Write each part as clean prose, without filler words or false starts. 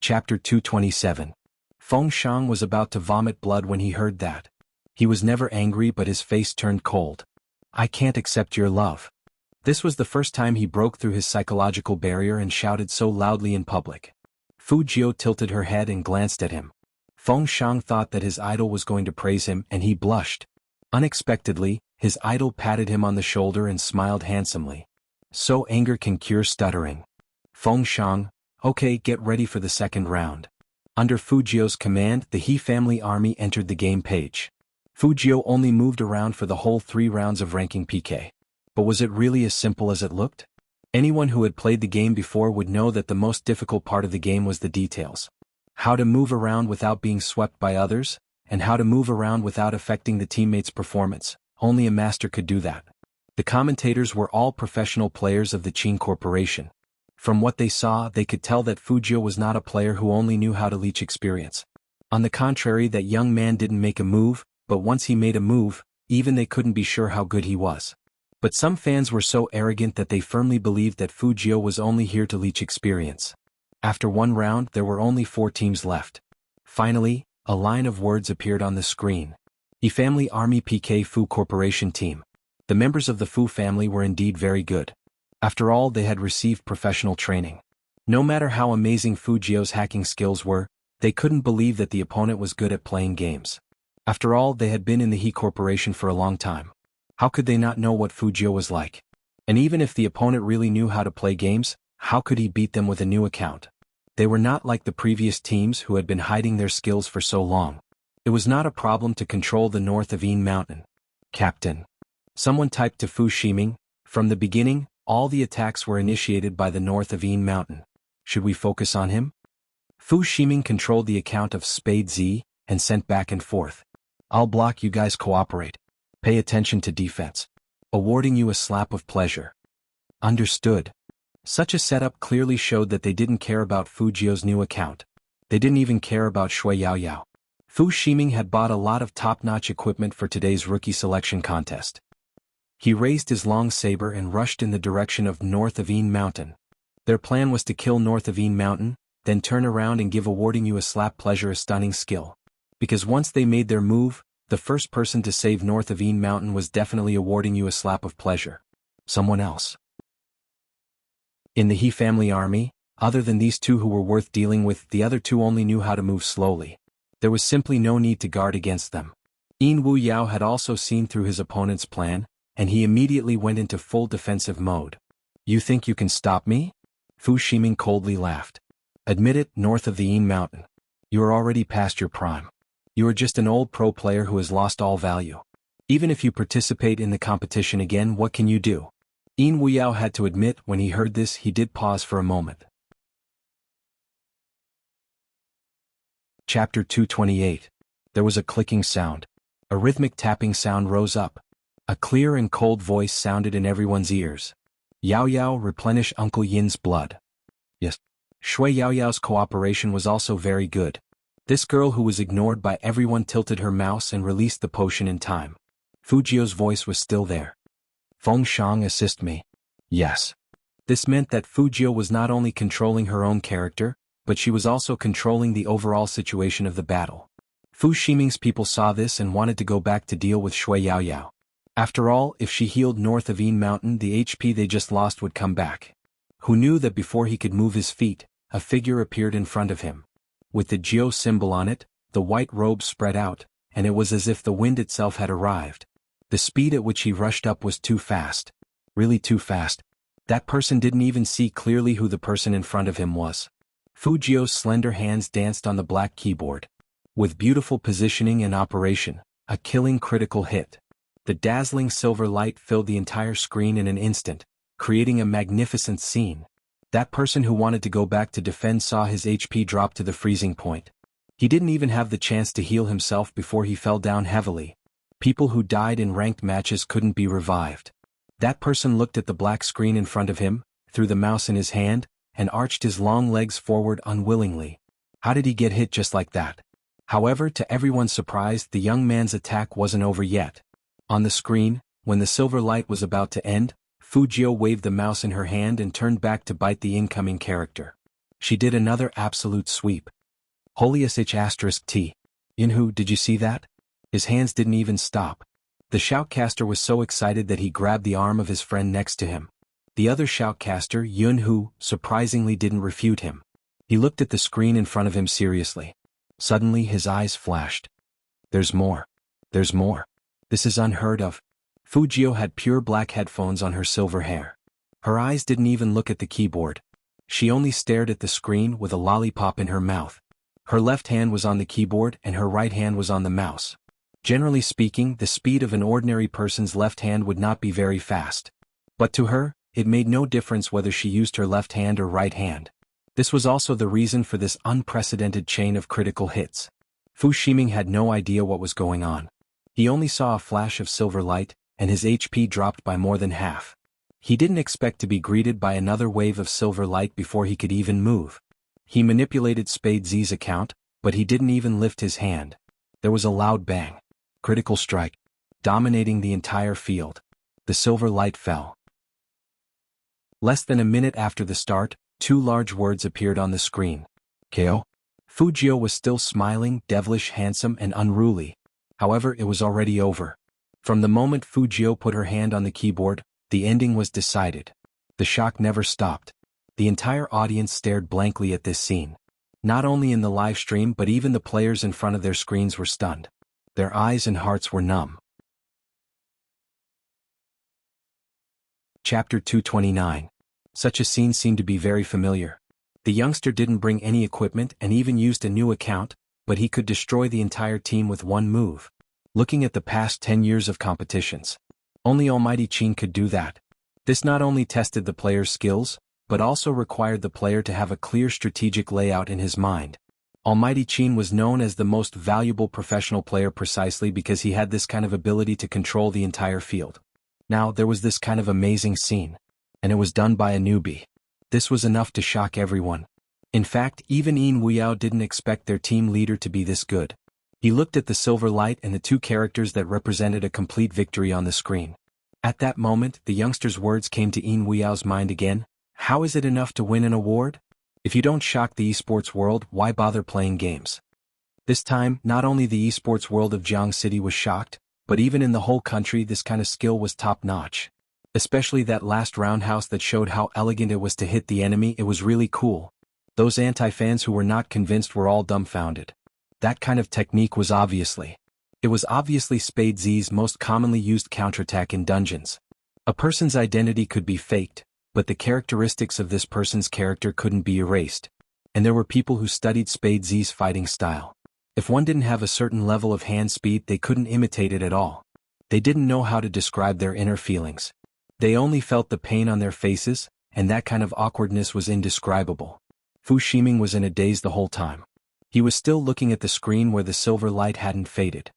Chapter 227. Feng Shang was about to vomit blood when he heard that. He was never angry, but his face turned cold. I can't accept your love. This was the first time he broke through his psychological barrier and shouted so loudly in public. Fu Jiu tilted her head and glanced at him. Feng Shang thought that his idol was going to praise him, and he blushed. Unexpectedly, his idol patted him on the shoulder and smiled handsomely. So anger can cure stuttering. Feng Shang, okay, get ready for the second round. Under Fu Jiu's command, the He family army entered the game page. Fu Jiu only moved around for the whole 3 rounds of ranking PK. But was it really as simple as it looked? Anyone who had played the game before would know that the most difficult part of the game was the details. How to move around without being swept by others, and how to move around without affecting the teammates' performance. Only a master could do that. The commentators were all professional players of the Qin Corporation. From what they saw, they could tell that Fu Jiu was not a player who only knew how to leech experience. On the contrary, that young man didn't make a move, but once he made a move, even they couldn't be sure how good he was. But some fans were so arrogant that they firmly believed that Fu Jiu was only here to leech experience. After 1 round, there were only 4 teams left. Finally, a line of words appeared on the screen. He Family Army PK Fu Corporation Team. The members of the Fu family were indeed very good. After all, they had received professional training. No matter how amazing Fu Jiu's hacking skills were, they couldn't believe that the opponent was good at playing games. After all, they had been in the He Corporation for a long time. How could they not know what Fu Jiu was like? And even if the opponent really knew how to play games, how could he beat them with a new account? They were not like the previous teams who had been hiding their skills for so long. It was not a problem to control the north of Yin Mountain. Captain. Someone typed to Fu Shiming, from the beginning, all the attacks were initiated by the north of Yin Mountain. Should we focus on him? Fu Shiming controlled the account of Spade Z, and sent back and forth. I'll block, you guys cooperate. Pay attention to defense. Awarding you a slap of pleasure. Understood. Such a setup clearly showed that they didn't care about Fu Jiu's new account. They didn't even care about Shui Yaoyao. Fu Shiming had bought a lot of top-notch equipment for today's rookie selection contest. He raised his long saber and rushed in the direction of north of Yin Mountain. Their plan was to kill north of Yin Mountain, then turn around and give awarding you a slap pleasure a stunning skill. Because once they made their move, the first person to save north of Yin Mountain was definitely awarding you a slap of pleasure. Someone else. In the He family army, other than these 2 who were worth dealing with, the other 2 only knew how to move slowly. There was simply no need to guard against them. Yin Wu Yao had also seen through his opponent's plan, and he immediately went into full defensive mode. You think you can stop me? Fu Shiming coldly laughed. Admit it, north of the Yin Mountain. You are already past your prime. You are just an old pro player who has lost all value. Even if you participate in the competition again, what can you do? Yin Wu Yao had to admit when he heard this he did pause for a moment. Chapter 228. There was a clicking sound. A rhythmic tapping sound rose up. A clear and cold voice sounded in everyone's ears. Yao Yao, replenish Uncle Yin's blood. Yes. Shui Yao Yao's cooperation was also very good. This girl who was ignored by everyone tilted her mouse and released the potion in time. Fu Jiu's voice was still there. Feng Shang, assist me. Yes. This meant that Fu Jiu was not only controlling her own character, but she was also controlling the overall situation of the battle. Fu Shiming's people saw this and wanted to go back to deal with Shui Yao Yao. After all, if she healed north of Yin Mountain, the HP they just lost would come back. Who knew that before he could move his feet, a figure appeared in front of him. With the Jiu symbol on it, the white robe spread out, and it was as if the wind itself had arrived. The speed at which he rushed up was too fast. Really too fast. That person didn't even see clearly who the person in front of him was. Fu Jiu's slender hands danced on the black keyboard. With beautiful positioning and operation, a killing critical hit. The dazzling silver light filled the entire screen in an instant, creating a magnificent scene. That person who wanted to go back to defend saw his HP drop to the freezing point. He didn't even have the chance to heal himself before he fell down heavily. People who died in ranked matches couldn't be revived. That person looked at the black screen in front of him, threw the mouse in his hand, and arched his long legs forward unwillingly. How did he get hit just like that? However, to everyone's surprise, the young man's attack wasn't over yet. On the screen, when the silver light was about to end, Fu Jiu waved the mouse in her hand and turned back to bite the incoming character. She did another absolute sweep. Holy sh*t. Jianghu, did you see that? His hands didn't even stop. The shoutcaster was so excited that he grabbed the arm of his friend next to him. The other shoutcaster, Jianghu, surprisingly didn't refute him. He looked at the screen in front of him seriously. Suddenly his eyes flashed. There's more. There's more. This is unheard of. Fujio had pure black headphones on her silver hair. Her eyes didn't even look at the keyboard. She only stared at the screen with a lollipop in her mouth. Her left hand was on the keyboard and her right hand was on the mouse. Generally speaking, the speed of an ordinary person's left hand would not be very fast. But to her, it made no difference whether she used her left hand or right hand. This was also the reason for this unprecedented chain of critical hits. Fu Ximing had no idea what was going on. He only saw a flash of silver light, and his HP dropped by more than half. He didn't expect to be greeted by another wave of silver light before he could even move. He manipulated Spade Z's account, but he didn't even lift his hand. There was a loud bang. Critical strike. Dominating the entire field. The silver light fell. Less than a minute after the start, 2 large words appeared on the screen. KO. Fujio was still smiling, devilish, handsome, and unruly. However, it was already over. From the moment Fujio put her hand on the keyboard, the ending was decided. The shock never stopped. The entire audience stared blankly at this scene. Not only in the live stream but even the players in front of their screens were stunned. Their eyes and hearts were numb. Chapter 229. Such a scene seemed to be very familiar. The youngster didn't bring any equipment and even used a new account, but he could destroy the entire team with one move. Looking at the past 10 years of competitions, only Almighty Qin could do that. This not only tested the player's skills, but also required the player to have a clear strategic layout in his mind. Almighty Qin was known as the most valuable professional player precisely because he had this kind of ability to control the entire field. Now there was this kind of amazing scene. And it was done by a newbie. This was enough to shock everyone. In fact, even Yin Wuxiao didn't expect their team leader to be this good. He looked at the silver light and the 2 characters that represented a complete victory on the screen. At that moment, the youngster's words came to Yin Wuxiao's mind again. How is it enough to win an award? If you don't shock the esports world, why bother playing games? This time, not only the esports world of Jianghu City was shocked, but even in the whole country this kind of skill was top-notch. Especially that last roundhouse that showed how elegant it was to hit the enemy. It was really cool. Those anti-fans who were not convinced were all dumbfounded. That kind of technique was obviously Spade Z's most commonly used counterattack in dungeons. A person's identity could be faked, but the characteristics of this person's character couldn't be erased. And there were people who studied Spade Z's fighting style. If one didn't have a certain level of hand speed, they couldn't imitate it at all. They didn't know how to describe their inner feelings. They only felt the pain on their faces, and that kind of awkwardness was indescribable. Fu Ximing was in a daze the whole time. He was still looking at the screen where the silver light hadn't faded.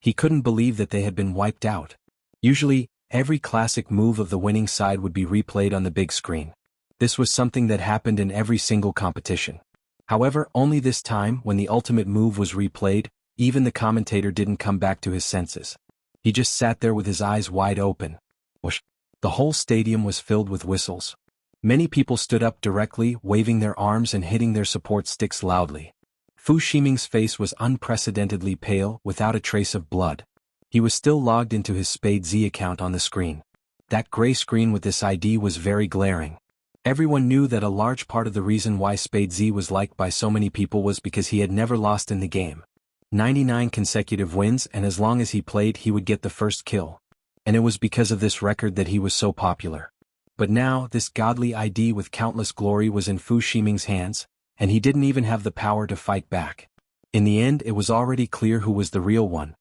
He couldn't believe that they had been wiped out. Usually, every classic move of the winning side would be replayed on the big screen. This was something that happened in every single competition. However, only this time, when the ultimate move was replayed, even the commentator didn't come back to his senses. He just sat there with his eyes wide open. Whoosh. The whole stadium was filled with whistles. Many people stood up directly, waving their arms and hitting their support sticks loudly. Fu Ximing's face was unprecedentedly pale, without a trace of blood. He was still logged into his Spade Z account on the screen. That gray screen with this ID was very glaring. Everyone knew that a large part of the reason why Spade Z was liked by so many people was because he had never lost in the game. 99 consecutive wins, and as long as he played he would get the first kill. And it was because of this record that he was so popular. But now, this godly ID with countless glory was in Fu Ximing's hands, and he didn't even have the power to fight back. In the end, it was already clear who was the real one.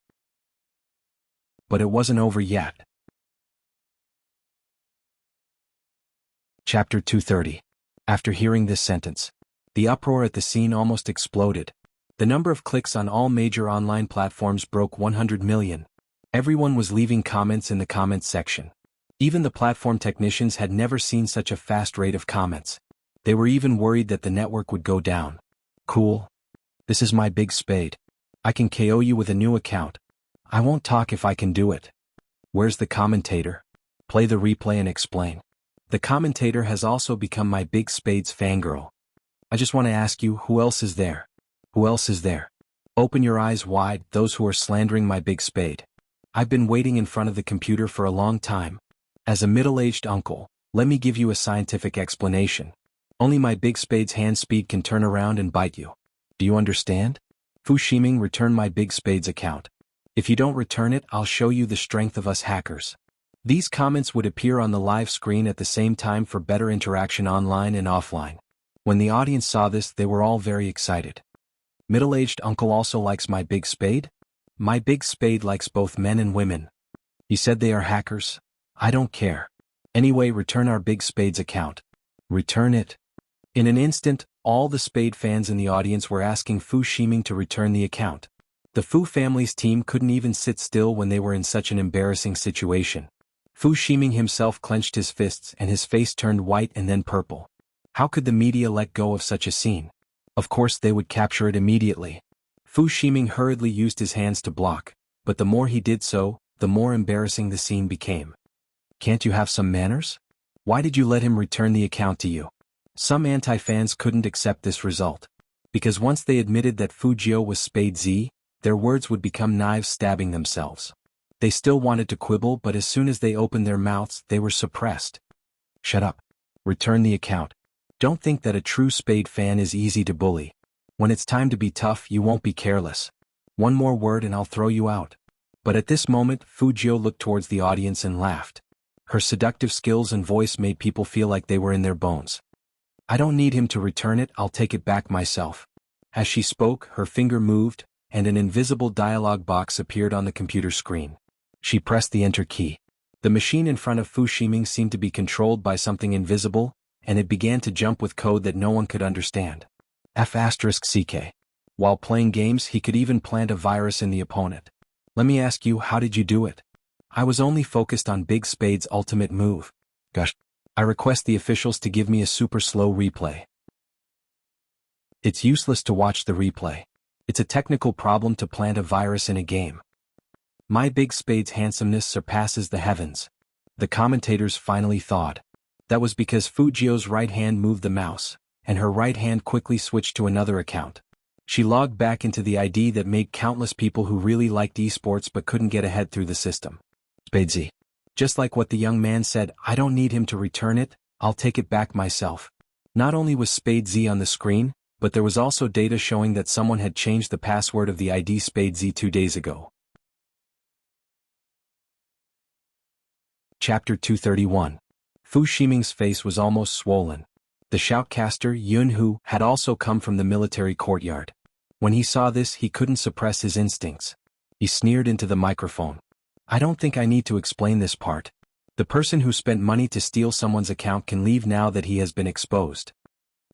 But it wasn't over yet. Chapter 230. After hearing this sentence, the uproar at the scene almost exploded. The number of clicks on all major online platforms broke 100 million. Everyone was leaving comments in the comments section. Even the platform technicians had never seen such a fast rate of comments. They were even worried that the network would go down. Cool. This is my big spade. I can KO you with a new account. I won't talk if I can do it. Where's the commentator? Play the replay and explain. The commentator has also become my big spade's fangirl. I just want to ask you, who else is there? Who else is there? Open your eyes wide, those who are slandering my big spade. I've been waiting in front of the computer for a long time. As a middle-aged uncle, let me give you a scientific explanation. Only my big spade's hand speed can turn around and bite you. Do you understand? Fu Ximing, return my big spade's account. If you don't return it, I'll show you the strength of us hackers. These comments would appear on the live screen at the same time for better interaction online and offline. When the audience saw this, they were all very excited. Middle-aged uncle also likes my big spade? My big spade likes both men and women. He said they are hackers? I don't care. Anyway, return our big spade's account. Return it. In an instant, all the spade fans in the audience were asking Fu Ximing to return the account. The Fu family's team couldn't even sit still when they were in such an embarrassing situation. Fu Ximing himself clenched his fists and his face turned white and then purple. How could the media let go of such a scene? Of course they would capture it immediately. Fu Ximing hurriedly used his hands to block, but the more he did so, the more embarrassing the scene became. Can't you have some manners? Why did you let him return the account to you? Some anti-fans couldn't accept this result. Because once they admitted that Fu Jiao was Spade Z, their words would become knives stabbing themselves. They still wanted to quibble, but as soon as they opened their mouths, they were suppressed. Shut up. Return the account. Don't think that a true Spade fan is easy to bully. When it's time to be tough, you won't be careless. One more word and I'll throw you out. But at this moment, Fu Jiao looked towards the audience and laughed. Her seductive skills and voice made people feel like they were in their bones. I don't need him to return it, I'll take it back myself. As she spoke, her finger moved, and an invisible dialogue box appeared on the computer screen. She pressed the enter key. The machine in front of Fu Ximing seemed to be controlled by something invisible, and it began to jump with code that no one could understand. F***CK. While playing games, he could even plant a virus in the opponent. Let me ask you, how did you do it? I was only focused on Big Spade's ultimate move. Gosh. I request the officials to give me a super slow replay. It's useless to watch the replay. It's a technical problem to plant a virus in a game. My Big Spade's handsomeness surpasses the heavens. The commentators finally thawed. That was because Fu Jiao's right hand moved the mouse, and her right hand quickly switched to another account. She logged back into the ID that made countless people who really liked esports but couldn't get ahead through the system. Spade Z. Just like what the young man said, I don't need him to return it, I'll take it back myself. Not only was Spade Z on the screen, but there was also data showing that someone had changed the password of the ID Spade Z 2 days ago. Chapter 231. Fu Ximing's face was almost swollen. The shoutcaster, Jianghu, had also come from the military courtyard. When he saw this, he couldn't suppress his instincts. He sneered into the microphone. I don't think I need to explain this part. The person who spent money to steal someone's account can leave now that he has been exposed.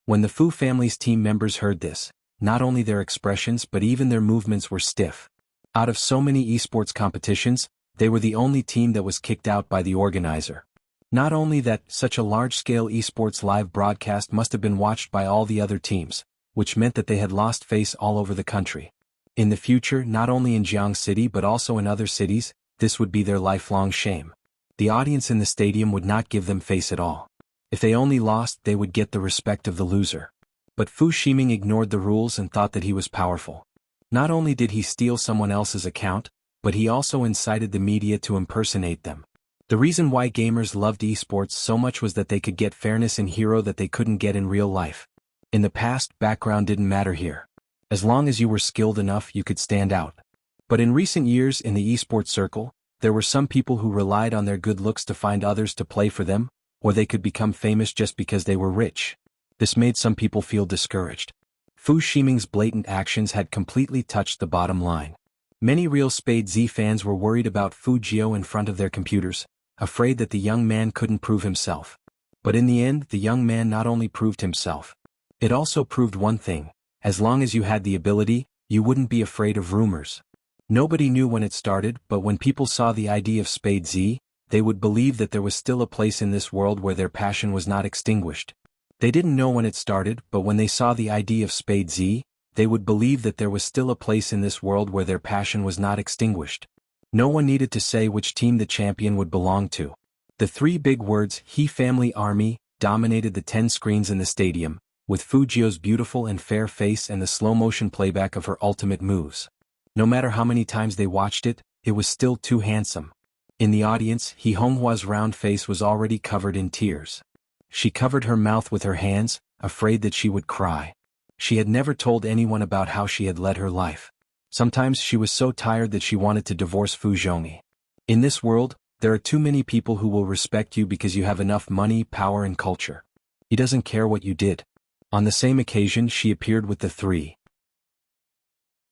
When the Fu family's team members heard this, not only their expressions but even their movements were stiff. Out of so many esports competitions, they were the only team that was kicked out by the organizer. Not only that, such a large-scale esports live broadcast must have been watched by all the other teams, which meant that they had lost face all over the country. In the future, not only in Jianghu City but also in other cities, this would be their lifelong shame. The audience in the stadium would not give them face at all. If they only lost, they would get the respect of the loser. But Fu Ximing ignored the rules and thought that he was powerful. Not only did he steal someone else's account, but he also incited the media to impersonate them. The reason why gamers loved esports so much was that they could get fairness in Hero that they couldn't get in real life. In the past, background didn't matter here. As long as you were skilled enough, you could stand out. But in recent years in the esports circle, there were some people who relied on their good looks to find others to play for them, or they could become famous just because they were rich. This made some people feel discouraged. Fu Ximing's blatant actions had completely touched the bottom line. Many real Spade Z fans were worried about Fu Jiao in front of their computers, afraid that the young man couldn't prove himself. But in the end, the young man not only proved himself. It also proved one thing: as long as you had the ability, you wouldn't be afraid of rumors. Nobody knew when it started, but when people saw the ID of Spade Z, they would believe that there was still a place in this world where their passion was not extinguished. They didn't know when it started, but when they saw the ID of Spade Z, they would believe that there was still a place in this world where their passion was not extinguished. No one needed to say which team the champion would belong to. The three big words, He Family Army, dominated the 10 screens in the stadium, with Fujio's beautiful and fair face and the slow-motion playback of her ultimate moves. No matter how many times they watched it, it was still too handsome. In the audience, He Honghua's round face was already covered in tears. She covered her mouth with her hands, afraid that she would cry. She had never told anyone about how she had led her life. Sometimes she was so tired that she wanted to divorce Fu Zhongyi. In this world, there are too many people who will respect you because you have enough money, power and culture. He doesn't care what you did. On the same occasion she appeared with the three.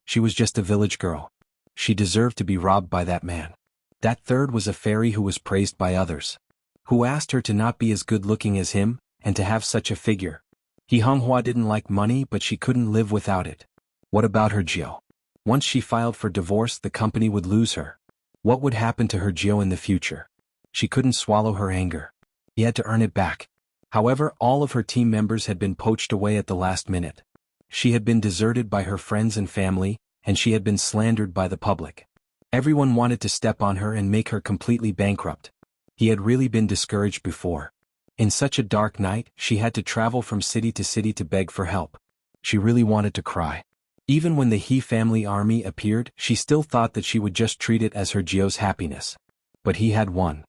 She was just a village girl. She deserved to be robbed by that man. That third was a fairy who was praised by others, who asked her to not be as good-looking as him, and to have such a figure. He Honghua didn't like money but she couldn't live without it. What about her Jiao? Once she filed for divorce the company would lose her. What would happen to her Jiao in the future? She couldn't swallow her anger. He had to earn it back. However, all of her team members had been poached away at the last minute. She had been deserted by her friends and family, and she had been slandered by the public. Everyone wanted to step on her and make her completely bankrupt. He had really been discouraged before. In such a dark night, she had to travel from city to beg for help. She really wanted to cry. Even when the He family army appeared, she still thought that she would just treat it as her Jiao's happiness. But he had won.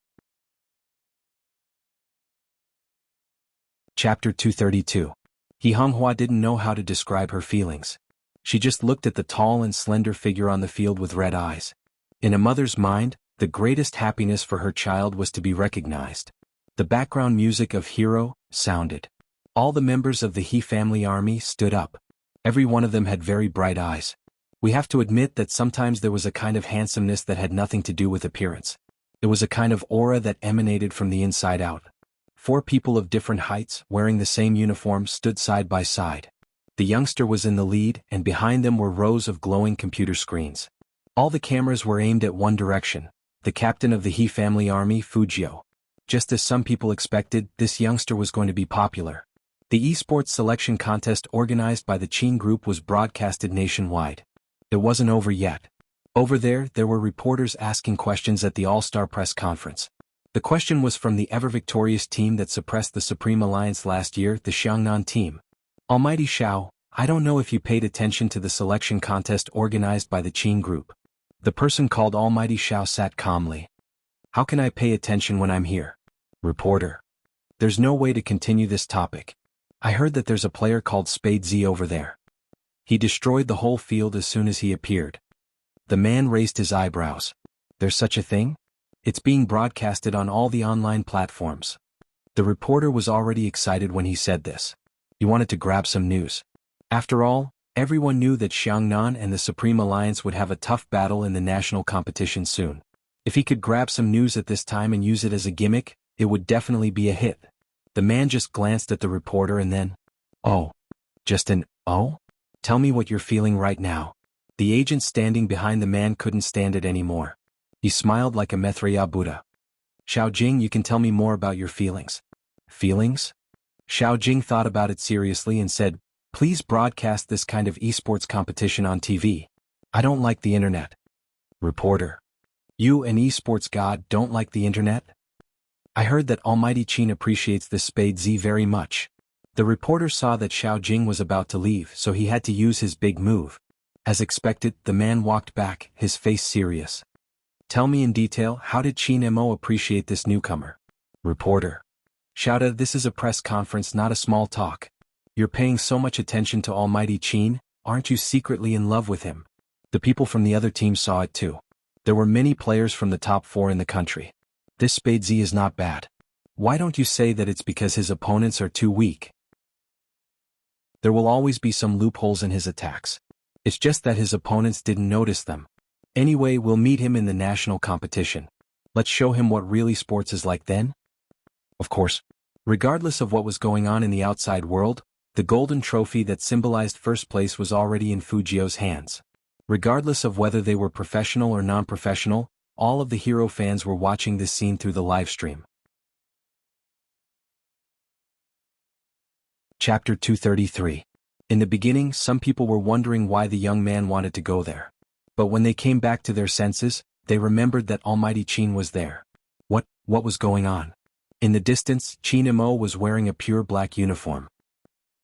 Chapter 232. He Honghua didn't know how to describe her feelings. She just looked at the tall and slender figure on the field with red eyes. In a mother's mind, the greatest happiness for her child was to be recognized. The background music of Hero sounded. All the members of the He family army stood up. Every one of them had very bright eyes. We have to admit that sometimes there was a kind of handsomeness that had nothing to do with appearance. It was a kind of aura that emanated from the inside out. 4 people of different heights, wearing the same uniform, stood side by side. The youngster was in the lead, and behind them were rows of glowing computer screens. All the cameras were aimed at one direction, the captain of the He family army, Fujio. Just as some people expected, this youngster was going to be popular. The esports selection contest organized by the Qin Group was broadcasted nationwide. It wasn't over yet. Over there were reporters asking questions at the All-Star press conference. The question was from the ever-victorious team that suppressed the Supreme Alliance last year, the Xiangnan team. Almighty Xiao, I don't know if you paid attention to the selection contest organized by the Qin Group. The person called Almighty Xiao sat calmly. How can I pay attention when I'm here? Reporter. There's no way to continue this topic. I heard that there's a player called Spade Z over there. He destroyed the whole field as soon as he appeared. The man raised his eyebrows. There's such a thing? It's being broadcasted on all the online platforms. The reporter was already excited when he said this. He wanted to grab some news. After all, everyone knew that Xiangnan and the Supreme Alliance would have a tough battle in the national competition soon. If he could grab some news at this time and use it as a gimmick, it would definitely be a hit. The man just glanced at the reporter and then, "Oh. Just an, oh? Tell me what you're feeling right now." The agent standing behind the man couldn't stand it anymore. He smiled like a Maitreya Buddha. "Xiao Jing, you can tell me more about your feelings." Feelings? Xiao Jing thought about it seriously and said, "Please broadcast this kind of esports competition on TV. I don't like the internet." Reporter. You, an esports god, don't like the internet? I heard that Almighty Qin appreciates this Spade Z very much. The reporter saw that Xiao Jing was about to leave, so he had to use his big move. As expected, the man walked back, his face serious. Tell me in detail, how did Qin Mo appreciate this newcomer? Reporter. Xiao, this is a press conference, not a small talk. You're paying so much attention to Almighty Qin, aren't you secretly in love with him? The people from the other team saw it too. There were many players from the top 4 in the country. This Spade Z is not bad. Why don't you say that it's because his opponents are too weak? There will always be some loopholes in his attacks. It's just that his opponents didn't notice them. Anyway, we'll meet him in the national competition. Let's show him what really sports is like then. Of course. Regardless of what was going on in the outside world, the golden trophy that symbolized first place was already in Fujio's hands. Regardless of whether they were professional or non-professional, all of the hero fans were watching this scene through the live stream. Chapter 233. In the beginning, some people were wondering why the young man wanted to go there. But when they came back to their senses, they remembered that Almighty Qin was there. What was going on? In the distance, Qin Mo was wearing a pure black uniform.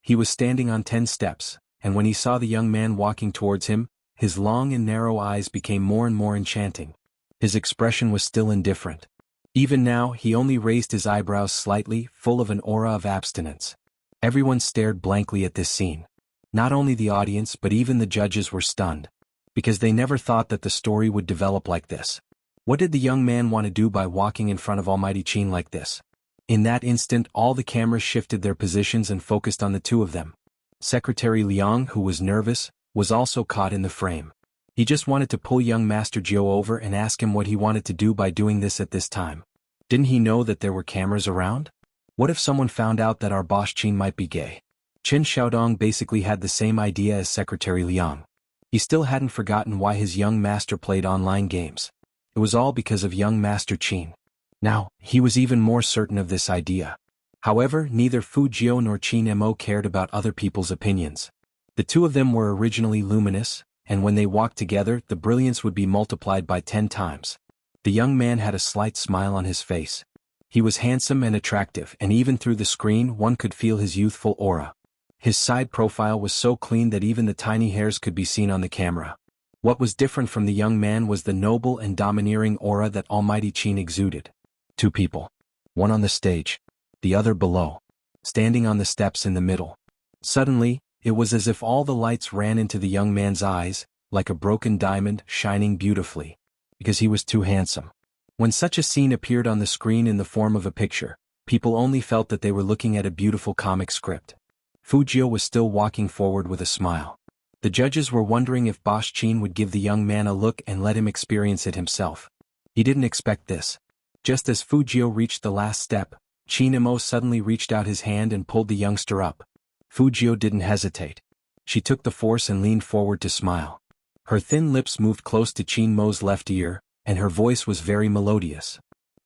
He was standing on 10 steps, and when he saw the young man walking towards him, his long and narrow eyes became more and more enchanting. His expression was still indifferent. Even now, he only raised his eyebrows slightly, full of an aura of abstinence. Everyone stared blankly at this scene. Not only the audience but even the judges were stunned, because they never thought that the story would develop like this. What did the young man want to do by walking in front of Almighty Qin like this? In that instant, all the cameras shifted their positions and focused on the two of them. Secretary Liang, who was nervous, was also caught in the frame. He just wanted to pull young Master Jiu over and ask him what he wanted to do by doing this at this time. Didn't he know that there were cameras around? What if someone found out that our boss Qin might be gay? Qin Xiaodong basically had the same idea as Secretary Liang. He still hadn't forgotten why his young master played online games. It was all because of young Master Qin. Now, he was even more certain of this idea. However, neither Fu Jiu nor Qin Mo cared about other people's opinions. The two of them were originally luminous, and when they walked together, the brilliance would be multiplied by 10 times. The young man had a slight smile on his face. He was handsome and attractive, and even through the screen one could feel his youthful aura. His side profile was so clean that even the tiny hairs could be seen on the camera. What was different from the young man was the noble and domineering aura that Almighty Qin exuded. Two people. One on the stage. The other below. Standing on the steps in the middle. Suddenly, it was as if all the lights ran into the young man's eyes, like a broken diamond shining beautifully. Because he was too handsome. When such a scene appeared on the screen in the form of a picture, people only felt that they were looking at a beautiful comic script. Fu Jiu was still walking forward with a smile. The judges were wondering if Boss Qin would give the young man a look and let him experience it himself. He didn't expect this. Just as Fu Jiu reached the last step, Qin Mo suddenly reached out his hand and pulled the youngster up. Fu Jiu didn't hesitate. She took the force and leaned forward to smile. Her thin lips moved close to Qin Mo's left ear, and her voice was very melodious.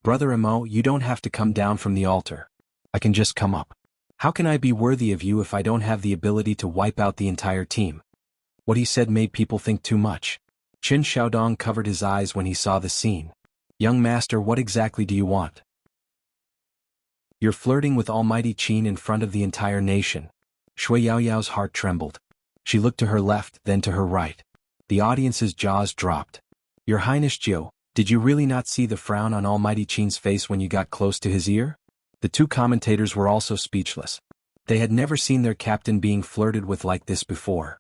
Brother Mo, you don't have to come down from the altar. I can just come up. How can I be worthy of you if I don't have the ability to wipe out the entire team? What he said made people think too much. Qin Xiaodong covered his eyes when he saw the scene. Young master, what exactly do you want? You're flirting with Almighty Qin in front of the entire nation. Shui Yaoyao's heart trembled. She looked to her left, then to her right. The audience's jaws dropped. Your Highness Jiu, did you really not see the frown on Almighty Qin's face when you got close to his ear? The two commentators were also speechless. They had never seen their captain being flirted with like this before.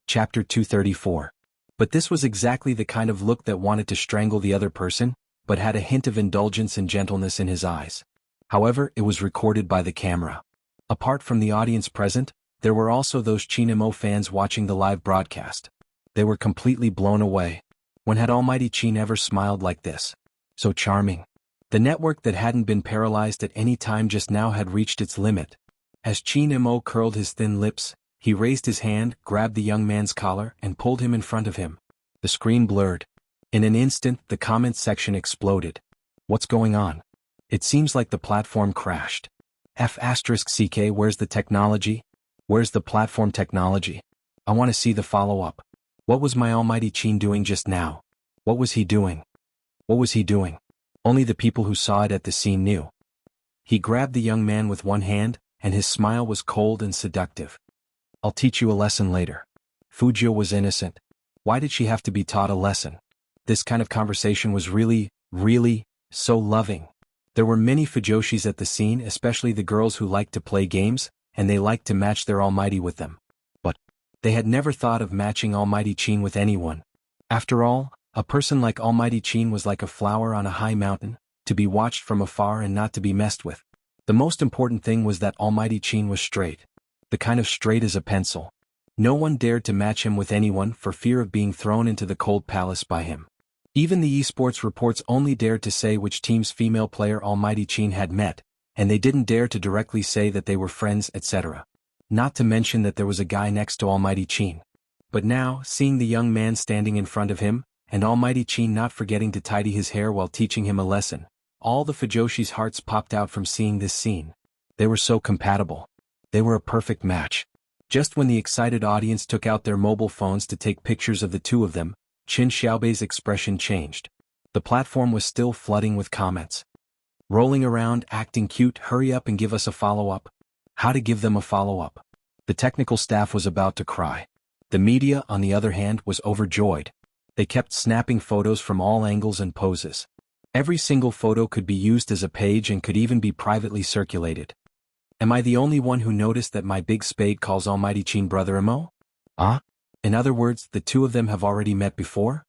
Chapter 234. But this was exactly the kind of look that wanted to strangle the other person, but had a hint of indulgence and gentleness in his eyes. However, it was recorded by the camera. Apart from the audience present, there were also those Qin Mo fans watching the live broadcast. They were completely blown away. When had Almighty Qin ever smiled like this? So charming. The network that hadn't been paralyzed at any time just now had reached its limit. As Qin Mo curled his thin lips, he raised his hand, grabbed the young man's collar, and pulled him in front of him. The screen blurred. In an instant, the comments section exploded. What's going on? It seems like the platform crashed. F***CK, where's the technology? Where's the platform technology? I want to see the follow-up. What was my Almighty Qin doing just now? What was he doing? What was he doing? Only the people who saw it at the scene knew. He grabbed the young man with one hand, and his smile was cold and seductive. I'll teach you a lesson later. Fu Jiu was innocent. Why did she have to be taught a lesson? This kind of conversation was really, so loving. There were many fujoshis at the scene, especially the girls who liked to play games, and they liked to match their Almighty with them. But they had never thought of matching Almighty Qin with anyone. After all, a person like Almighty Qin was like a flower on a high mountain, to be watched from afar and not to be messed with. The most important thing was that Almighty Qin was straight. The kind of straight as a pencil. No one dared to match him with anyone for fear of being thrown into the cold palace by him. Even the esports reports only dared to say which team's female player Almighty Qin had met, and they didn't dare to directly say that they were friends, etc. Not to mention that there was a guy next to Almighty Qin. But now, seeing the young man standing in front of him, and Almighty Qin not forgetting to tidy his hair while teaching him a lesson, all the fujoshis' hearts popped out from seeing this scene. They were so compatible. They were a perfect match. Just when the excited audience took out their mobile phones to take pictures of the two of them, Qin Xiaobei's expression changed. The platform was still flooding with comments. Rolling around, acting cute, hurry up and give us a follow-up. How to give them a follow-up. The technical staff was about to cry. The media, on the other hand, was overjoyed. They kept snapping photos from all angles and poses. Every single photo could be used as a page and could even be privately circulated. Am I the only one who noticed that my big spade calls Almighty Qin brother Imo? Ah? In other words, the two of them have already met before?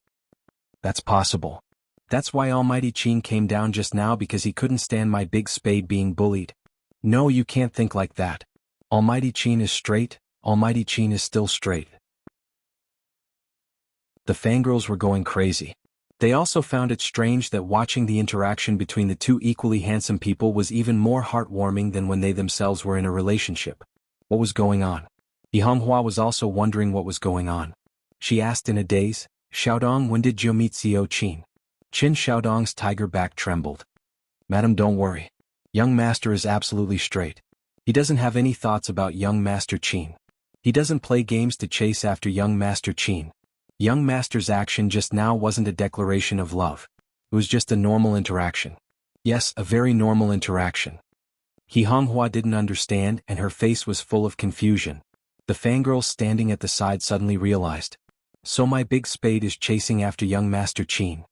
That's possible. That's why Almighty Qin came down just now, because he couldn't stand my big spade being bullied. No, you can't think like that. Almighty Qin is straight, Almighty Qin is still straight. The fangirls were going crazy. They also found it strange that watching the interaction between the two equally handsome people was even more heartwarming than when they themselves were in a relationship. What was going on? Jianghu was also wondering what was going on. She asked in a daze, Xiaodong, when did you meet Xiao Qin? Qin Xiaodong's tiger back trembled. Madam, don't worry. Young master is absolutely straight. He doesn't have any thoughts about young master Qin. He doesn't play games to chase after young master Qin. Young master's action just now wasn't a declaration of love. It was just a normal interaction. Yes, a very normal interaction. Jianghu didn't understand, and her face was full of confusion. The fangirls standing at the side suddenly realized. So my big spade is chasing after young master Qin.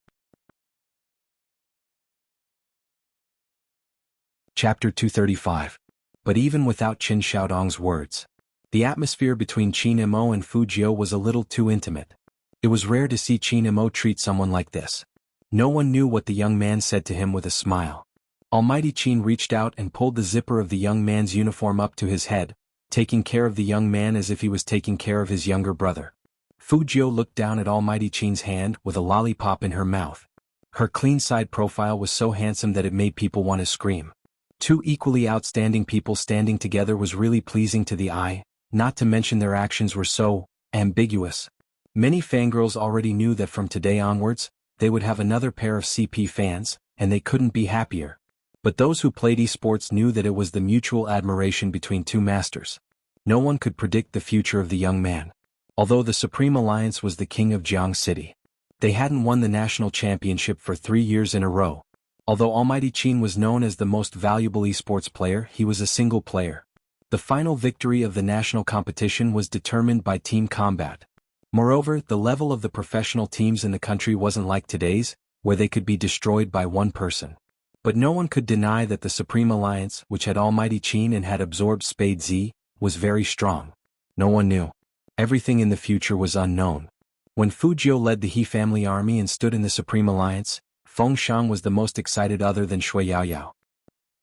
Chapter 235. But even without Qin Xiaodong's words, the atmosphere between Qin Imo and Fu Jiu was a little too intimate. It was rare to see Qin Imo treat someone like this. No one knew what the young man said to him with a smile. Almighty Qin reached out and pulled the zipper of the young man's uniform up to his head, taking care of the young man as if he was taking care of his younger brother. Fu Jiu looked down at Almighty Qin's hand with a lollipop in her mouth. Her clean side profile was so handsome that it made people want to scream. Two equally outstanding people standing together was really pleasing to the eye, not to mention their actions were so ambiguous. Many fangirls already knew that from today onwards, they would have another pair of CP fans, and they couldn't be happier. But those who played esports knew that it was the mutual admiration between two masters. No one could predict the future of the young man. Although the Supreme Alliance was the king of Jianghu City, they hadn't won the national championship for 3 years in a row. Although Almighty Qin was known as the most valuable esports player, he was a single player. The final victory of the national competition was determined by team combat. Moreover, the level of the professional teams in the country wasn't like today's, where they could be destroyed by one person. But no one could deny that the Supreme Alliance, which had Almighty Qin and had absorbed Spade Z, was very strong. No one knew. Everything in the future was unknown. When Fu Jiu led the He family army and stood in the Supreme Alliance, Feng Shang was the most excited other than Shui Yaoyao.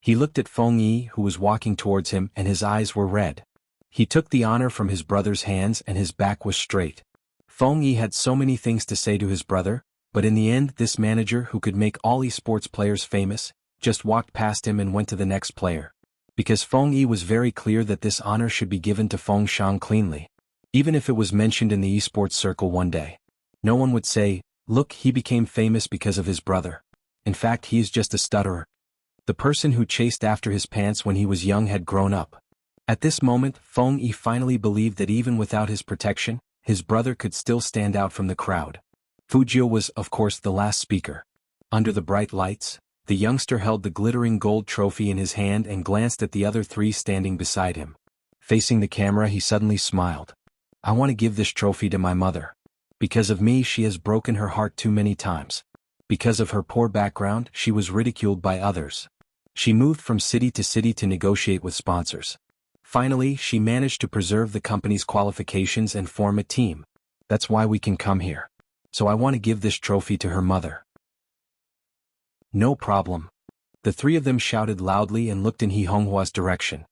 He looked at Feng Yi, who was walking towards him, and his eyes were red. He took the honor from his brother's hands and his back was straight. Feng Yi had so many things to say to his brother, but in the end this manager who could make all esports players famous, just walked past him and went to the next player. Because Feng Yi was very clear that this honor should be given to Feng Shang cleanly. Even if it was mentioned in the esports circle one day. No one would say, look, he became famous because of his brother. In fact, he is just a stutterer. The person who chased after his pants when he was young had grown up. At this moment, Feng Yi finally believed that even without his protection, his brother could still stand out from the crowd. Fu Jiu was, of course, the last speaker. Under the bright lights, the youngster held the glittering gold trophy in his hand and glanced at the other three standing beside him. Facing the camera, he suddenly smiled. I want to give this trophy to my mother. Because of me, she has broken her heart too many times. Because of her poor background, she was ridiculed by others. She moved from city to city to negotiate with sponsors. Finally, she managed to preserve the company's qualifications and form a team. That's why we can come here. So I want to give this trophy to her mother. No problem. The three of them shouted loudly and looked in Hihonghua's direction.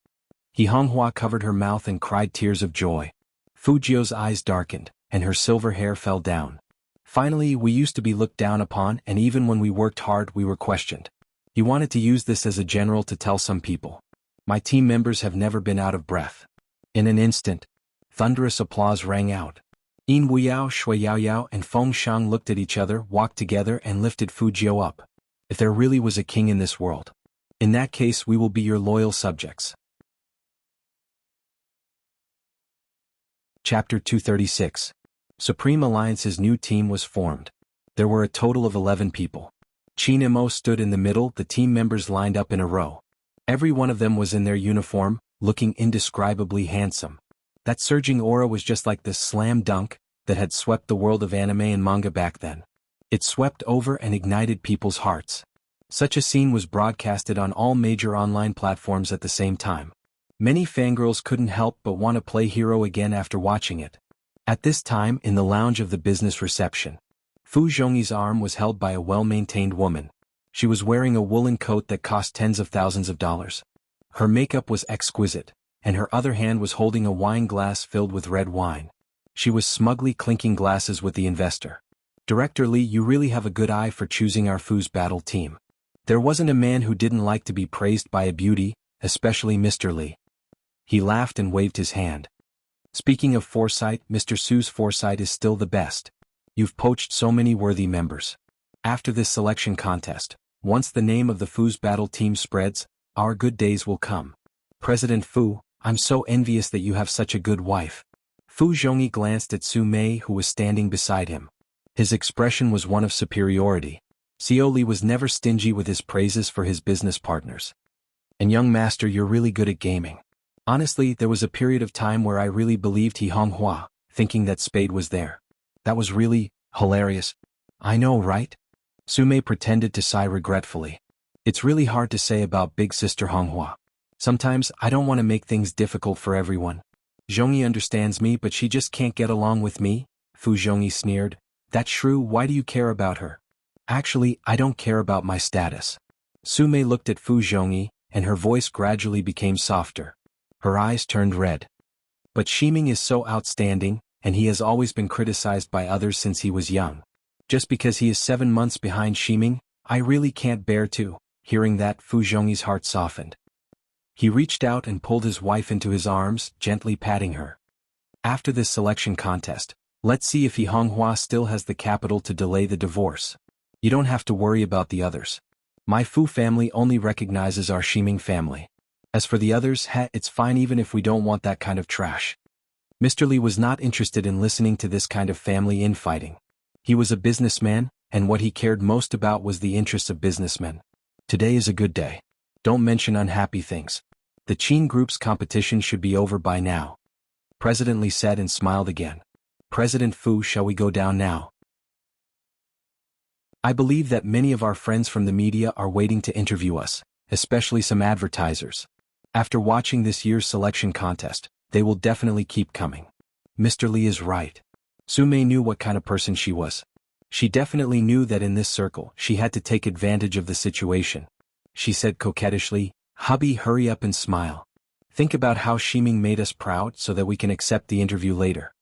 Hihonghua covered her mouth and cried tears of joy. Fu Jiu's eyes darkened, and her silver hair fell down. Finally, we used to be looked down upon, and even when we worked hard we were questioned. He wanted to use this as a general to tell some people. My team members have never been out of breath. In an instant, thunderous applause rang out. Yin Wuyao, Shui Yaoyao, and Feng Shang looked at each other, walked together, and lifted Fu Jiu up. If there really was a king in this world, in that case we will be your loyal subjects. Chapter 236. Supreme Alliance's new team was formed. There were a total of 11 people. Chinemo stood in the middle, the team members lined up in a row. Every one of them was in their uniform, looking indescribably handsome. That surging aura was just like this slam dunk that had swept the world of anime and manga back then. It swept over and ignited people's hearts. Such a scene was broadcasted on all major online platforms at the same time. Many fangirls couldn't help but want to play hero again after watching it. At this time, in the lounge of the business reception, Fu Zhongyi's arm was held by a well-maintained woman. She was wearing a woolen coat that cost tens of thousands of dollars. Her makeup was exquisite, and her other hand was holding a wine glass filled with red wine. She was smugly clinking glasses with the investor. "Director Lee, you really have a good eye for choosing our Fu's battle team." There wasn't a man who didn't like to be praised by a beauty, especially Mr. Lee. He laughed and waved his hand. "Speaking of foresight, Mr. Su's foresight is still the best. You've poached so many worthy members. After this selection contest, once the name of the Fu's battle team spreads, our good days will come. President Fu, I'm so envious that you have such a good wife." Fu Zhongyi glanced at Su Mei, who was standing beside him. His expression was one of superiority. Xiao Li was never stingy with his praises for his business partners. "And young master, you're really good at gaming. Honestly, there was a period of time where I really believed he Hong Hua, thinking that Spade was there. That was really hilarious." "I know, right?" Su Mei pretended to sigh regretfully. "It's really hard to say about big sister Hong Hua. Sometimes I don't want to make things difficult for everyone. Zhongyi understands me, but she just can't get along with me." Fu Zhongyi sneered. "That's true, why do you care about her?" "Actually, I don't care about my status." Su Mei looked at Fu Zhongyi, and her voice gradually became softer. Her eyes turned red. "But Shiming is so outstanding, and he has always been criticized by others since he was young. Just because he is 7 months behind Shiming, I really can't bear to." Hearing that, Fu Zhongyi's heart softened. He reached out and pulled his wife into his arms, gently patting her. "After this selection contest, let's see if he Hong Hua still has the capital to delay the divorce. You don't have to worry about the others. My Fu family only recognizes our Shiming family. As for the others, it's fine even if we don't want that kind of trash." Mr. Lee was not interested in listening to this kind of family infighting. He was a businessman, and what he cared most about was the interests of businessmen. "Today is a good day. Don't mention unhappy things. The Qin Group's competition should be over by now." President Lee said and smiled again. "President Fu, shall we go down now? I believe that many of our friends from the media are waiting to interview us, especially some advertisers. After watching this year's selection contest, they will definitely keep coming." Mr. Lee is right. Su Mei knew what kind of person she was. She definitely knew that in this circle she had to take advantage of the situation. She said coquettishly, "Hubby, hurry up and smile. Think about how Shiming made us proud so that we can accept the interview later."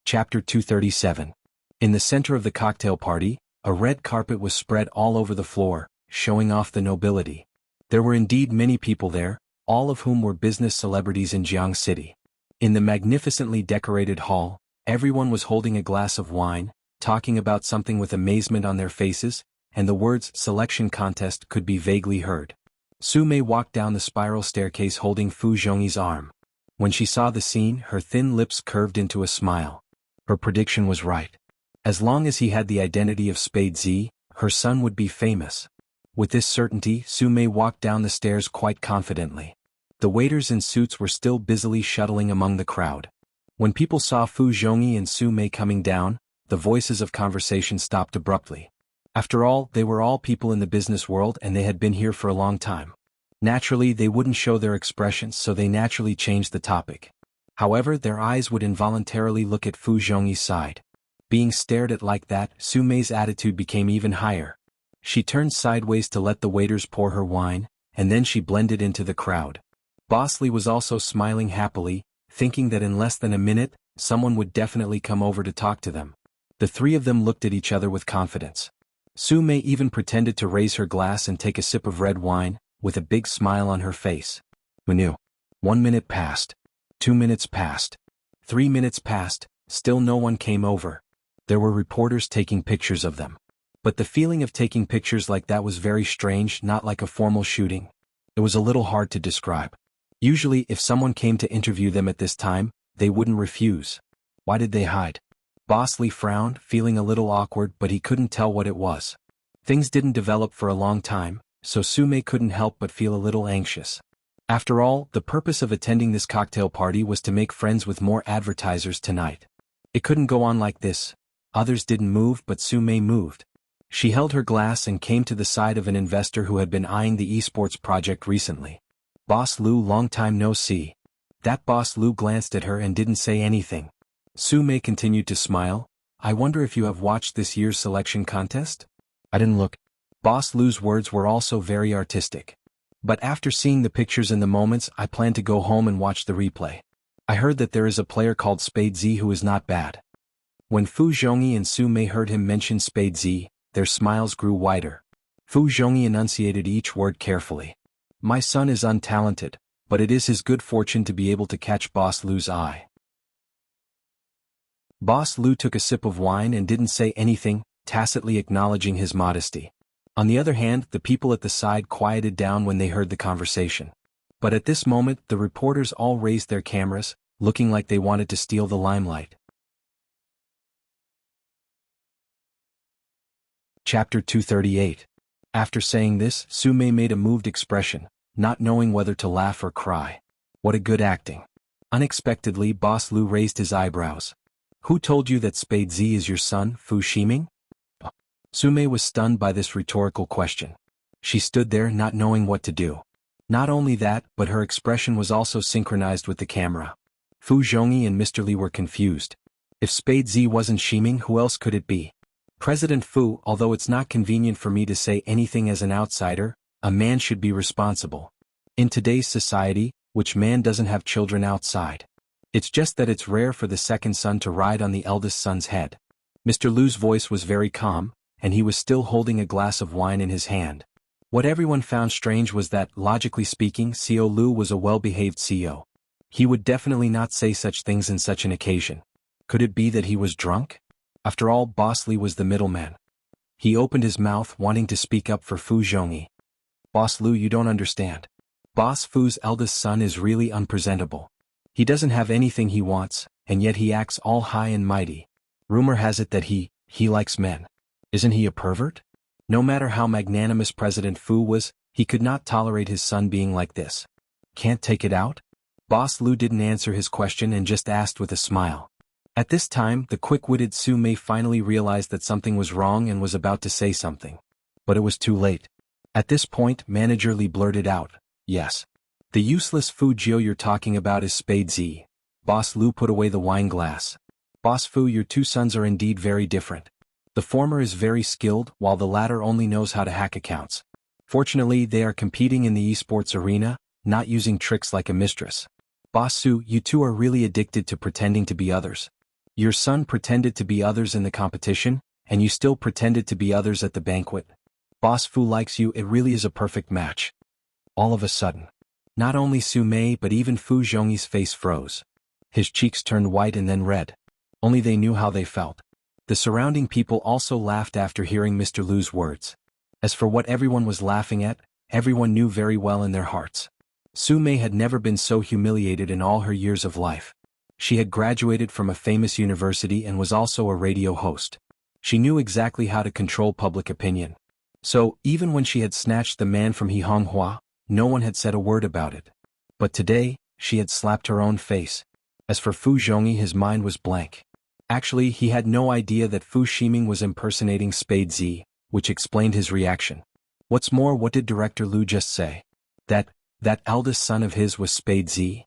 Chapter 237. In the center of the cocktail party, a red carpet was spread all over the floor, showing off the nobility. There were indeed many people there, all of whom were business celebrities in Jianghu City. In the magnificently decorated hall, everyone was holding a glass of wine, talking about something with amazement on their faces, and the words "selection contest" could be vaguely heard. Su Mei walked down the spiral staircase holding Fu Zhongyi's arm. When she saw the scene, her thin lips curved into a smile. Her prediction was right. As long as he had the identity of Spade Z, her son would be famous. With this certainty, Su Mei walked down the stairs quite confidently. The waiters in suits were still busily shuttling among the crowd. When people saw Fu Zhongyi and Su Mei coming down, the voices of conversation stopped abruptly. After all, they were all people in the business world and they had been here for a long time. Naturally, they wouldn't show their expressions, so they naturally changed the topic. However, their eyes would involuntarily look at Fu Zhongyi's side. Being stared at like that, Su Mei's attitude became even higher. She turned sideways to let the waiters pour her wine, and then she blended into the crowd. Boss Lee was also smiling happily, thinking that in less than a minute, someone would definitely come over to talk to them. The three of them looked at each other with confidence. Su Mei even pretended to raise her glass and take a sip of red wine, with a big smile on her face. Who knew? 1 minute passed. 2 minutes passed. 3 minutes passed, still no one came over. There were reporters taking pictures of them. But the feeling of taking pictures like that was very strange, not like a formal shooting. It was a little hard to describe. Usually, if someone came to interview them at this time, they wouldn't refuse. Why did they hide? Boss Lee frowned, feeling a little awkward, but he couldn't tell what it was. Things didn't develop for a long time, so Sume couldn't help but feel a little anxious. After all, the purpose of attending this cocktail party was to make friends with more advertisers tonight. It couldn't go on like this. Others didn't move, but Sume moved. She held her glass and came to the side of an investor who had been eyeing the esports project recently. Boss Lu, long time no see. That Boss Lu glanced at her and didn't say anything. Sume continued to smile. I wonder if you have watched this year's selection contest? I didn't look. Boss Lu's words were also very artistic. But after seeing the pictures and the moments, I plan to go home and watch the replay. I heard that there is a player called Spade Z who is not bad. When Fu Zhongyi and Sume heard him mention Spade Z, their smiles grew wider. Fu Zhongyi enunciated each word carefully. My son is untalented, but it is his good fortune to be able to catch Boss Lu's eye. Boss Lu took a sip of wine and didn't say anything, tacitly acknowledging his modesty. On the other hand, the people at the side quieted down when they heard the conversation. But at this moment, the reporters all raised their cameras, looking like they wanted to steal the limelight. Chapter 238. After saying this, Sume made a moved expression, not knowing whether to laugh or cry. What a good acting. Unexpectedly, Boss Lu raised his eyebrows. Who told you that Spade Z is your son, Fu Shiming? Sume was stunned by this rhetorical question. She stood there not knowing what to do. Not only that, but her expression was also synchronized with the camera. Fu Zhongyi and Mr. Li were confused. If Spade Z wasn't Shiming, who else could it be? President Fu, although it's not convenient for me to say anything as an outsider, a man should be responsible. In today's society, which man doesn't have children outside? It's just that it's rare for the second son to ride on the eldest son's head. Mr. Lu's voice was very calm, and he was still holding a glass of wine in his hand. What everyone found strange was that, logically speaking, CEO Lu was a well-behaved CEO. He would definitely not say such things in such an occasion. Could it be that he was drunk? After all, Boss Li was the middleman. He opened his mouth, wanting to speak up for Fu Zhongyi. Boss Lu, you don't understand. Boss Fu's eldest son is really unpresentable. He doesn't have anything he wants, and yet he acts all high and mighty. Rumor has it that he likes men. Isn't he a pervert? No matter how magnanimous President Fu was, he could not tolerate his son being like this. Can't take it out? Boss Lu didn't answer his question and just asked with a smile. At this time, the quick-witted Sume finally realized that something was wrong and was about to say something. But it was too late. At this point, Manager Li blurted out, yes. The useless Fu Jiu you're talking about is Spade Z. Boss Lu put away the wine glass. Boss Fu, your two sons are indeed very different. The former is very skilled, while the latter only knows how to hack accounts. Fortunately, they are competing in the esports arena, not using tricks like a mistress. Boss Su, you two are really addicted to pretending to be others. Your son pretended to be others in the competition, and you still pretended to be others at the banquet. Boss Fu likes you, it really is a perfect match. All of a sudden, not only Sume but even Fu Zhongyi's face froze. His cheeks turned white and then red. Only they knew how they felt. The surrounding people also laughed after hearing Mr. Lu's words. As for what everyone was laughing at, everyone knew very well in their hearts. Sume had never been so humiliated in all her years of life. She had graduated from a famous university and was also a radio host. She knew exactly how to control public opinion. So, even when she had snatched the man from Honghua, no one had said a word about it. But today, she had slapped her own face. As for Fu Zhongyi, his mind was blank. Actually, he had no idea that Fu Shiming was impersonating Spade Z, which explained his reaction. What's more, what did Director Lu just say? That eldest son of his was Spade Z?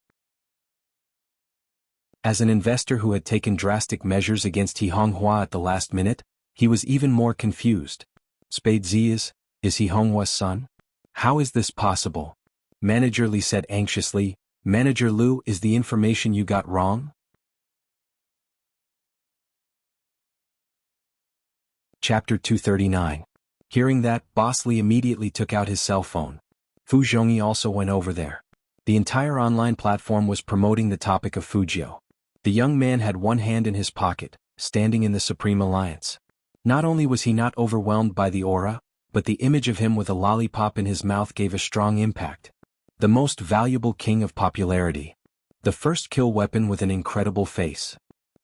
As an investor who had taken drastic measures against Honghua at the last minute, he was even more confused. Spade Z is Honghua's son? How is this possible? Manager Li said anxiously. Manager Lu, is the information you got wrong? Chapter 239. Hearing that, Boss Li immediately took out his cell phone. Fu Zhongyi also went over there. The entire online platform was promoting the topic of Fujio. The young man had one hand in his pocket, standing in the Supreme Alliance. Not only was he not overwhelmed by the aura, but the image of him with a lollipop in his mouth gave a strong impact. The most valuable king of popularity. The first kill weapon with an incredible face.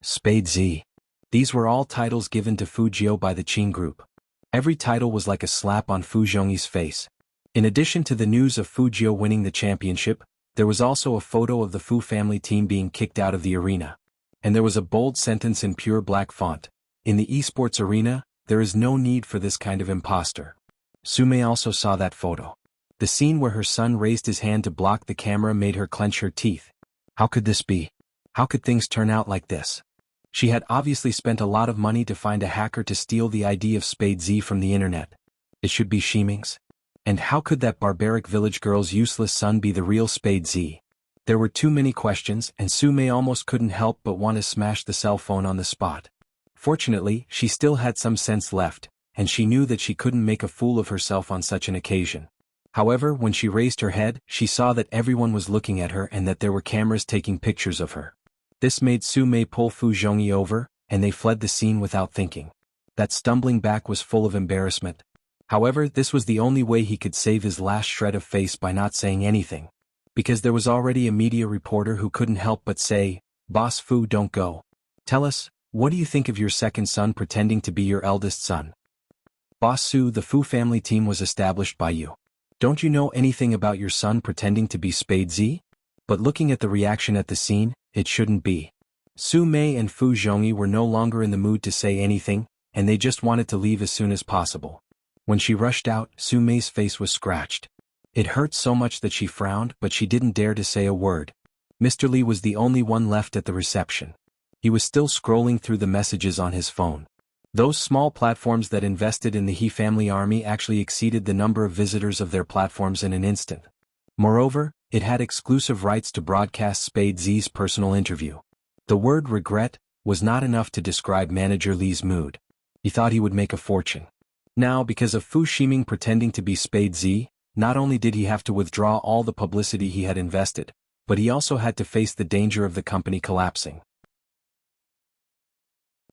Spade Z. These were all titles given to Fu Jiao by the Qin group. Every title was like a slap on Fu Zhongyi's face. In addition to the news of Fu Jiao winning the championship, there was also a photo of the Fu family team being kicked out of the arena. And there was a bold sentence in pure black font: "In the esports arena, there is no need for this kind of imposter." Su Mei also saw that photo. The scene where her son raised his hand to block the camera made her clench her teeth. How could this be? How could things turn out like this? She had obviously spent a lot of money to find a hacker to steal the ID of Spade Z from the internet. It should be Ximing's. And how could that barbaric village girl's useless son be the real Spade Z? There were too many questions, and Su Mei almost couldn't help but want to smash the cell phone on the spot. Fortunately, she still had some sense left, and she knew that she couldn't make a fool of herself on such an occasion. However, when she raised her head, she saw that everyone was looking at her and that there were cameras taking pictures of her. This made Su Mei pull Fu Zhongyi over, and they fled the scene without thinking. That stumbling back was full of embarrassment. However, this was the only way he could save his last shred of face by not saying anything. Because there was already a media reporter who couldn't help but say, "Boss Fu, don't go. Tell us, what do you think of your second son pretending to be your eldest son?" "Boss Su, the Fu family team was established by you. Don't you know anything about your son pretending to be Spade Z?" But looking at the reaction at the scene, it shouldn't be. Su Mei and Fu Zhongyi were no longer in the mood to say anything, and they just wanted to leave as soon as possible. When she rushed out, Su Mei's face was scratched. It hurt so much that she frowned, but she didn't dare to say a word. Mr. Li was the only one left at the reception. He was still scrolling through the messages on his phone. Those small platforms that invested in the He family army actually exceeded the number of visitors of their platforms in an instant. Moreover, it had exclusive rights to broadcast Spade Z's personal interview. The word regret was not enough to describe Manager Li's mood. He thought he would make a fortune. Now, because of Fu Ximing pretending to be Spade Z, not only did he have to withdraw all the publicity he had invested, but he also had to face the danger of the company collapsing.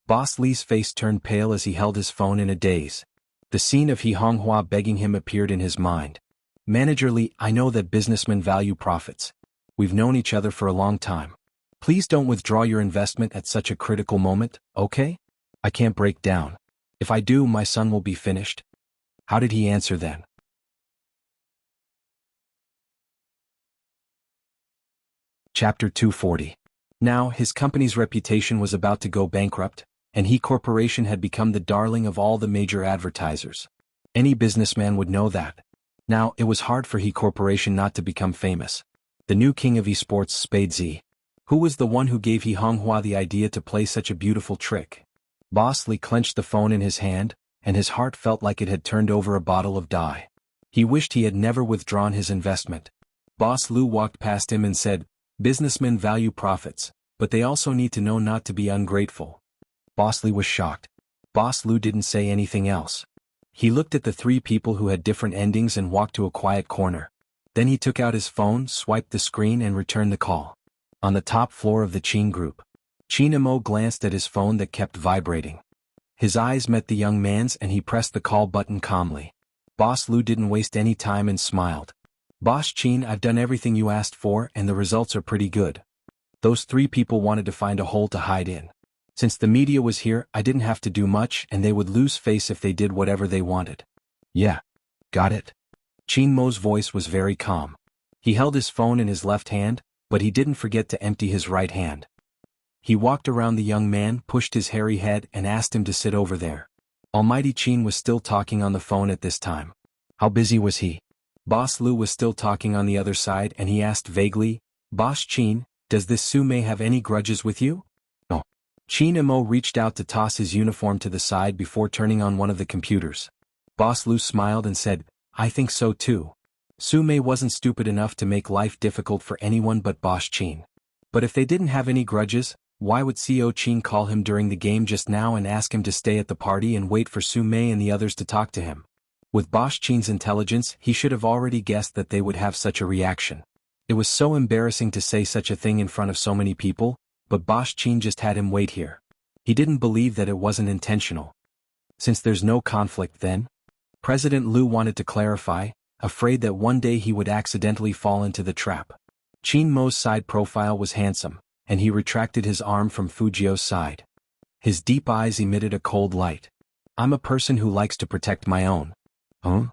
Boss Li's face turned pale as he held his phone in a daze. The scene of He Honghua begging him appeared in his mind. "Manager Li, I know that businessmen value profits. We've known each other for a long time. Please don't withdraw your investment at such a critical moment, okay? I can't break down. If I do, my son will be finished." How did he answer then? Chapter 240. Now, his company's reputation was about to go bankrupt, and He Corporation had become the darling of all the major advertisers. Any businessman would know that. Now, it was hard for He Corporation not to become famous. The new king of esports, Spade Z. Who was the one who gave He Honghua the idea to play such a beautiful trick? Boss Li clenched the phone in his hand, and his heart felt like it had turned over a bottle of dye. He wished he had never withdrawn his investment. Boss Lu walked past him and said, "Businessmen value profits, but they also need to know not to be ungrateful." Boss Li was shocked. Boss Lu didn't say anything else. He looked at the three people who had different endings and walked to a quiet corner. Then he took out his phone, swiped the screen and returned the call. On the top floor of the Qin group. Qin Imo glanced at his phone that kept vibrating. His eyes met the young man's and he pressed the call button calmly. Boss Lu didn't waste any time and smiled. "Boss Qin, I've done everything you asked for and the results are pretty good." Those three people wanted to find a hole to hide in. Since the media was here, I didn't have to do much and they would lose face if they did whatever they wanted. "Yeah. Got it?" Qin Mo's voice was very calm. He held his phone in his left hand, but he didn't forget to empty his right hand. He walked around the young man, pushed his hairy head and asked him to sit over there. Almighty Qin was still talking on the phone at this time. How busy was he? Boss Lu was still talking on the other side and he asked vaguely, "Boss Qin, does this Su Mei have any grudges with you?" "No." Qin Imo reached out to toss his uniform to the side before turning on one of the computers. Boss Lu smiled and said, "I think so too. Su Mei wasn't stupid enough to make life difficult for anyone but Boss Qin. But if they didn't have any grudges, why would CEO Qin call him during the game just now and ask him to stay at the party and wait for Su Mei and the others to talk to him? With Boss Qin's intelligence, he should have already guessed that they would have such a reaction. It was so embarrassing to say such a thing in front of so many people, but Boss Qin just had him wait here. He didn't believe that it wasn't intentional. Since there's no conflict then? President Lu wanted to clarify, afraid that one day he would accidentally fall into the trap. Qin Mo's side profile was handsome, and he retracted his arm from Fu Jiao's side. His deep eyes emitted a cold light. I'm a person who likes to protect my own. Huh?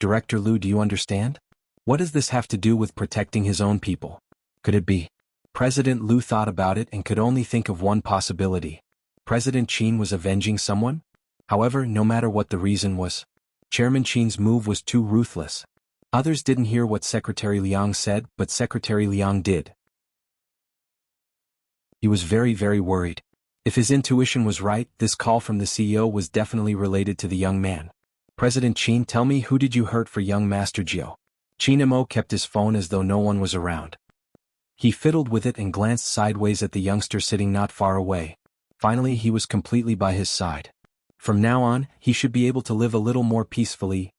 Director Liu, do you understand? What does this have to do with protecting his own people? Could it be? President Liu thought about it and could only think of one possibility. President Qin was avenging someone? However, no matter what the reason was, Chairman Qin's move was too ruthless. Others didn't hear what Secretary Liang said, but Secretary Liang did. He was very worried. If his intuition was right, this call from the CEO was definitely related to the young man. President Qin, tell me, who did you hurt for young Master Jiao? Qin Mo kept his phone as though no one was around. He fiddled with it and glanced sideways at the youngster sitting not far away. Finally, he was completely by his side. From now on, he should be able to live a little more peacefully.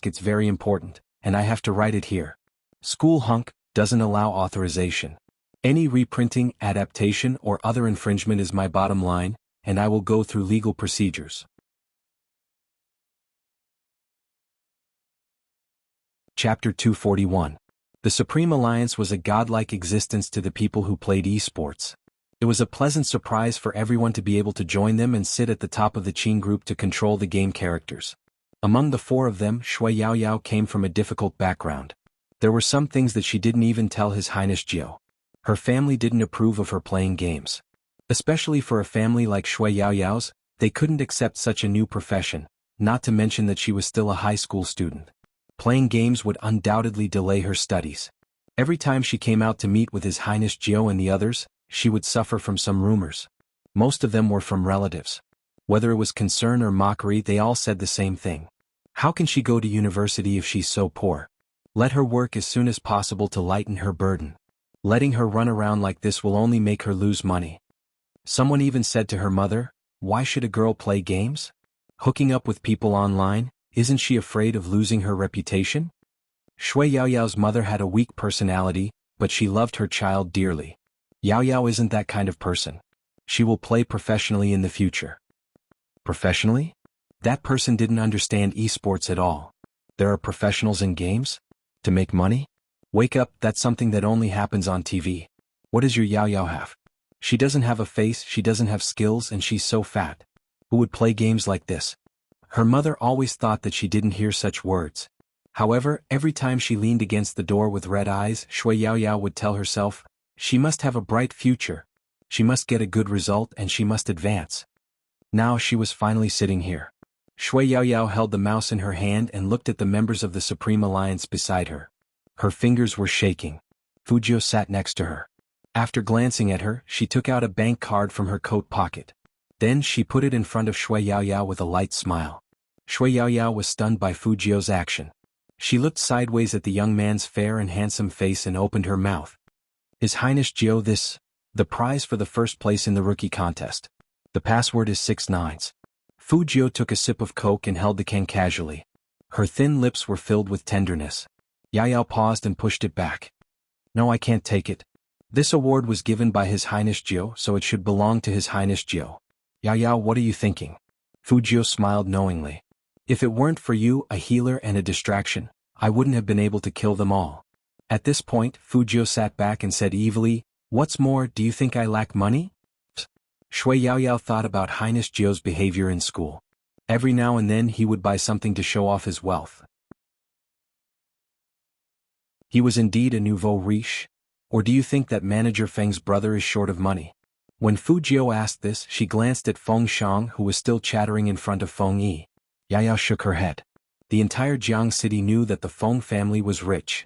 It's very important, and I have to write it here. School hunk doesn't allow authorization. Any reprinting, adaptation, or other infringement is my bottom line, and I will go through legal procedures. Chapter 241. The Supreme Alliance was a godlike existence to the people who played esports. It was a pleasant surprise for everyone to be able to join them and sit at the top of the Qin group to control the game characters. Among the four of them, Shui Yaoyao came from a difficult background. There were some things that she didn't even tell His Highness Jiao. Her family didn't approve of her playing games. Especially for a family like Shui Yaoyao's, they couldn't accept such a new profession, not to mention that she was still a high school student. Playing games would undoubtedly delay her studies. Every time she came out to meet with His Highness Jiao and the others, she would suffer from some rumors. Most of them were from relatives. Whether it was concern or mockery, they all said the same thing. How can she go to university if she's so poor? Let her work as soon as possible to lighten her burden. Letting her run around like this will only make her lose money. Someone even said to her mother, why should a girl play games? Hooking up with people online, isn't she afraid of losing her reputation? Shui Yaoyao's mother had a weak personality, but she loved her child dearly. Yaoyao isn't that kind of person. She will play professionally in the future. Professionally? That person didn't understand esports at all. There are professionals in games? To make money? Wake up, that's something that only happens on TV. What does your Yaoyao have? She doesn't have a face, she doesn't have skills, and she's so fat. Who would play games like this? Her mother always thought that she didn't hear such words. However, every time she leaned against the door with red eyes, Shui Yaoyao would tell herself, she must have a bright future. She must get a good result and she must advance. Now she was finally sitting here. Shui Yaoyao held the mouse in her hand and looked at the members of the Supreme Alliance beside her. Her fingers were shaking. Fujio sat next to her. After glancing at her, she took out a bank card from her coat pocket. Then she put it in front of Shui Yaoyao with a light smile. Shui Yaoyao was stunned by Fujio's action. She looked sideways at the young man's fair and handsome face and opened her mouth. His Highness Jiao, the prize for the first place in the rookie contest. The password is 6 nines. Fujio took a sip of Coke and held the can casually. Her thin lips were filled with tenderness. Yaoyao paused and pushed it back. No, I can't take it. This award was given by His Highness Jiao, so it should belong to His Highness Jiao. Yaoyao, what are you thinking? Fujio smiled knowingly. If it weren't for you, a healer and a distraction, I wouldn't have been able to kill them all. At this point, Fujio sat back and said evilly, what's more, do you think I lack money? Shui Yaoyao thought about Highness Jiao's behavior in school. Every now and then he would buy something to show off his wealth. He was indeed a nouveau riche? Or do you think that Manager Feng's brother is short of money? When Fujio asked this, she glanced at Feng Xiang, who was still chattering in front of Feng Yi. Yaoyao shook her head. The entire Jiang city knew that the Feng family was rich.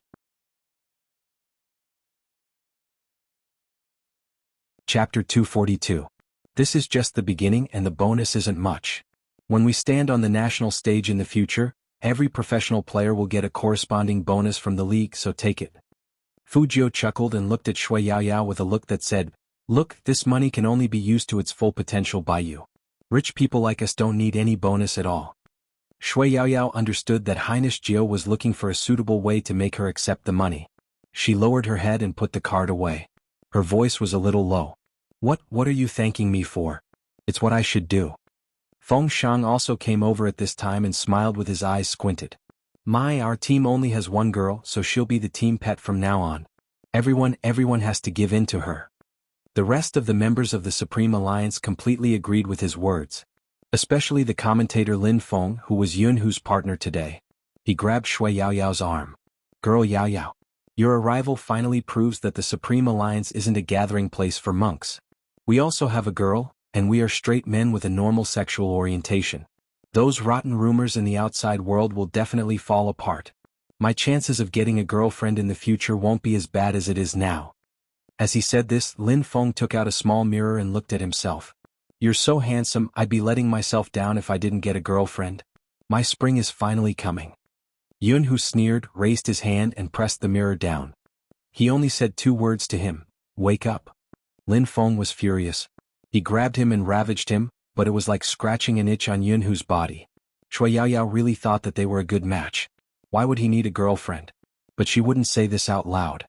Chapter 242. This is just the beginning and the bonus isn't much. When we stand on the national stage in the future, every professional player will get a corresponding bonus from the league, so take it. Fujio chuckled and looked at Shui Yaoyao with a look that said, look, this money can only be used to its full potential by you. Rich people like us don't need any bonus at all. Shui Yaoyao understood that Highness Jiao was looking for a suitable way to make her accept the money. She lowered her head and put the card away. Her voice was a little low. What are you thanking me for? It's what I should do. Feng Xiang also came over at this time and smiled with his eyes squinted. Our team only has one girl, so she'll be the team pet from now on. Everyone has to give in to her. The rest of the members of the Supreme Alliance completely agreed with his words. Especially the commentator Lin Feng, who was Yunhu's partner today. He grabbed Shui Yaoyao's arm. Girl Yaoyao. Your arrival finally proves that the Supreme Alliance isn't a gathering place for monks. We also have a girl, and we are straight men with a normal sexual orientation. Those rotten rumors in the outside world will definitely fall apart. My chances of getting a girlfriend in the future won't be as bad as it is now. As he said this, Lin Feng took out a small mirror and looked at himself. You're so handsome, I'd be letting myself down if I didn't get a girlfriend. My spring is finally coming. Yunhu sneered, raised his hand and pressed the mirror down. He only said 2 words to him, wake up. Lin Feng was furious. He grabbed him and ravaged him, but it was like scratching an itch on Yunhu's body. Shui Yaoyao really thought that they were a good match. Why would he need a girlfriend? But she wouldn't say this out loud.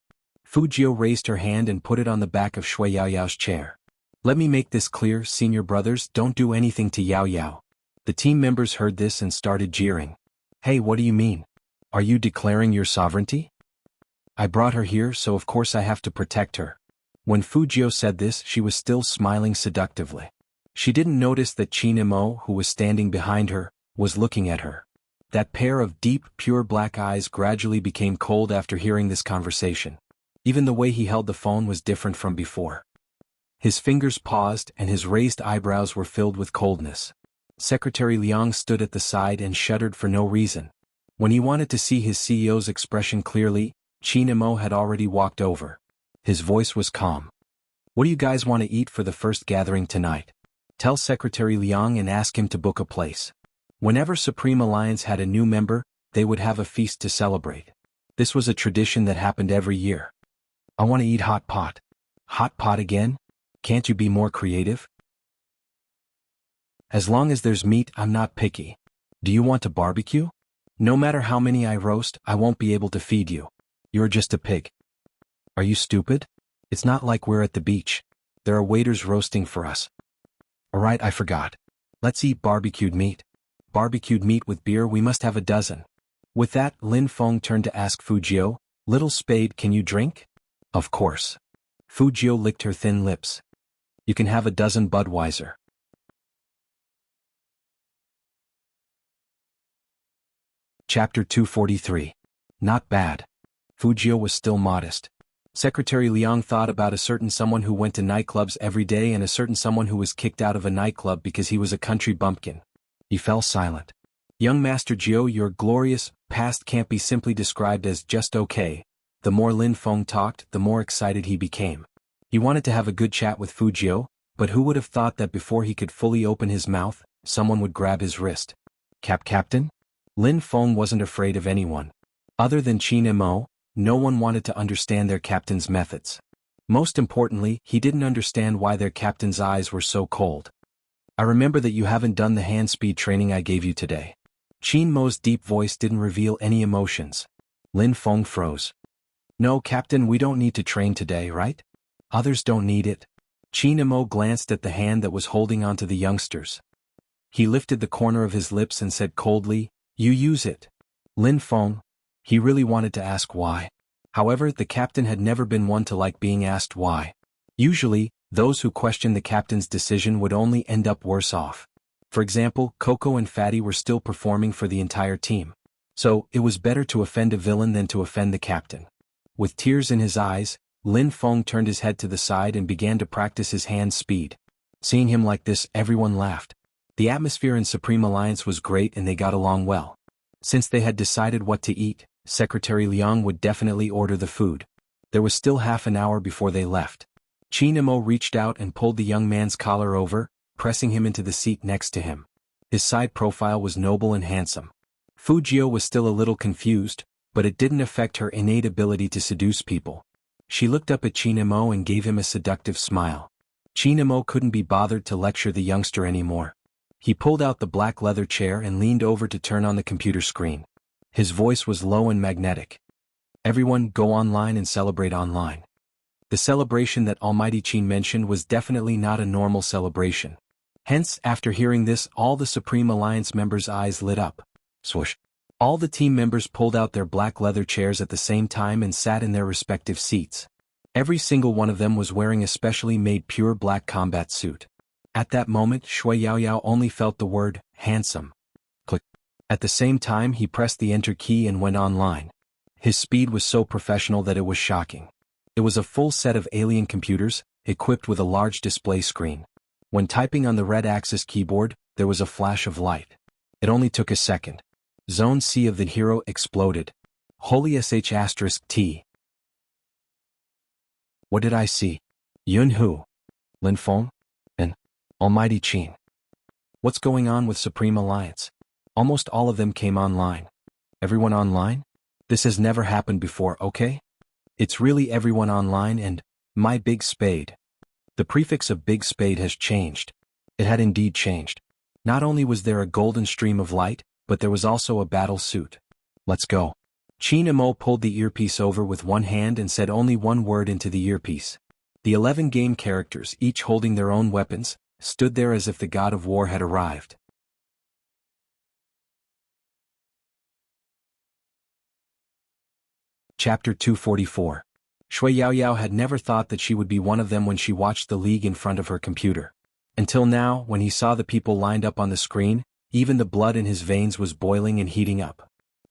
Fujio raised her hand and put it on the back of Shui Yaoyao's chair. Let me make this clear, senior brothers, don't do anything to Yaoyao. The team members heard this and started jeering. Hey, what do you mean? Are you declaring your sovereignty? I brought her here, so of course I have to protect her. When Fujio said this, she was still smiling seductively. She didn't notice that Qin Mo, who was standing behind her, was looking at her. That pair of deep, pure black eyes gradually became cold after hearing this conversation. Even the way he held the phone was different from before. His fingers paused and his raised eyebrows were filled with coldness. Secretary Liang stood at the side and shuddered for no reason. When he wanted to see his CEO's expression clearly, Qin Mo had already walked over. His voice was calm. What do you guys want to eat for the first gathering tonight? Tell Secretary Liang and ask him to book a place. Whenever Supreme Alliance had a new member, they would have a feast to celebrate. This was a tradition that happened every year. I want to eat hot pot. Hot pot again? Can't you be more creative? As long as there's meat, I'm not picky. Do you want to barbecue? No matter how many I roast, I won't be able to feed you. You're just a pig. Are you stupid? It's not like we're at the beach. There are waiters roasting for us. Alright, I forgot. Let's eat barbecued meat. Barbecued meat with beer, we must have a dozen. With that, Lin Feng turned to ask Fujio, Little Spade, can you drink? Of course. Fujio licked her thin lips. You can have a dozen Budweiser. Chapter 243. Not bad. Fujio was still modest. Secretary Liang thought about a certain someone who went to nightclubs every day and a certain someone who was kicked out of a nightclub because he was a country bumpkin. He fell silent. Young Master Jiao, your glorious past can't be simply described as just okay. The more Lin Feng talked, the more excited he became. He wanted to have a good chat with Fujio, but who would have thought that before he could fully open his mouth, someone would grab his wrist. Captain? Lin Feng wasn't afraid of anyone. Other than Qin Mo, no one wanted to understand their captain's methods. Most importantly, he didn't understand why their captain's eyes were so cold. I remember that you haven't done the hand speed training I gave you today. Qin Mo's deep voice didn't reveal any emotions. Lin Feng froze. No, Captain, we don't need to train today, right? Others don't need it. Qin Mo glanced at the hand that was holding onto the youngsters. He lifted the corner of his lips and said coldly, You use it. Lin Feng. He really wanted to ask why. However, the captain had never been one to like being asked why. Usually, those who questioned the captain's decision would only end up worse off. For example, Coco and Fatty were still performing for the entire team. So, it was better to offend a villain than to offend the captain. With tears in his eyes, Lin Feng turned his head to the side and began to practice his hand speed. Seeing him like this, everyone laughed. The atmosphere in Supreme Alliance was great and they got along well. Since they had decided what to eat, Secretary Liang would definitely order the food. There was still half an hour before they left. Qin Mo reached out and pulled the young man's collar over, pressing him into the seat next to him. His side profile was noble and handsome. Fujio was still a little confused, but it didn't affect her innate ability to seduce people. She looked up at Qin Mo and gave him a seductive smile. Qin Mo couldn't be bothered to lecture the youngster anymore. He pulled out the black leather chair and leaned over to turn on the computer screen. His voice was low and magnetic. Everyone, go online and celebrate online. The celebration that Almighty Qin mentioned was definitely not a normal celebration. Hence, after hearing this, all the Supreme Alliance members' eyes lit up. Swoosh. All the team members pulled out their black leather chairs at the same time and sat in their respective seats. Every single one of them was wearing a specially made pure black combat suit. At that moment, Shui Yaoyao only felt the word, handsome. Click. At the same time he pressed the enter key and went online. His speed was so professional that it was shocking. It was a full set of alien computers, equipped with a large display screen. When typing on the red axis keyboard, there was a flash of light. It only took a second. Zone C of the hero exploded. Holy sh*T. What did I see? Yun Hu, Lin Feng, and Almighty Qin. What's going on with Supreme Alliance? Almost all of them came online. Everyone online? This has never happened before, okay? It's really everyone online and my big spade. The prefix of big spade has changed. It had indeed changed. Not only was there a golden stream of light, but there was also a battle suit. Let's go. Qin Imo pulled the earpiece over with one hand and said only one word into the earpiece. The 11 game characters, each holding their own weapons, stood there as if the god of war had arrived. Chapter 244. Shui Yaoyao had never thought that she would be one of them when she watched the league in front of her computer. Until now, when he saw the people lined up on the screen, even the blood in his veins was boiling and heating up.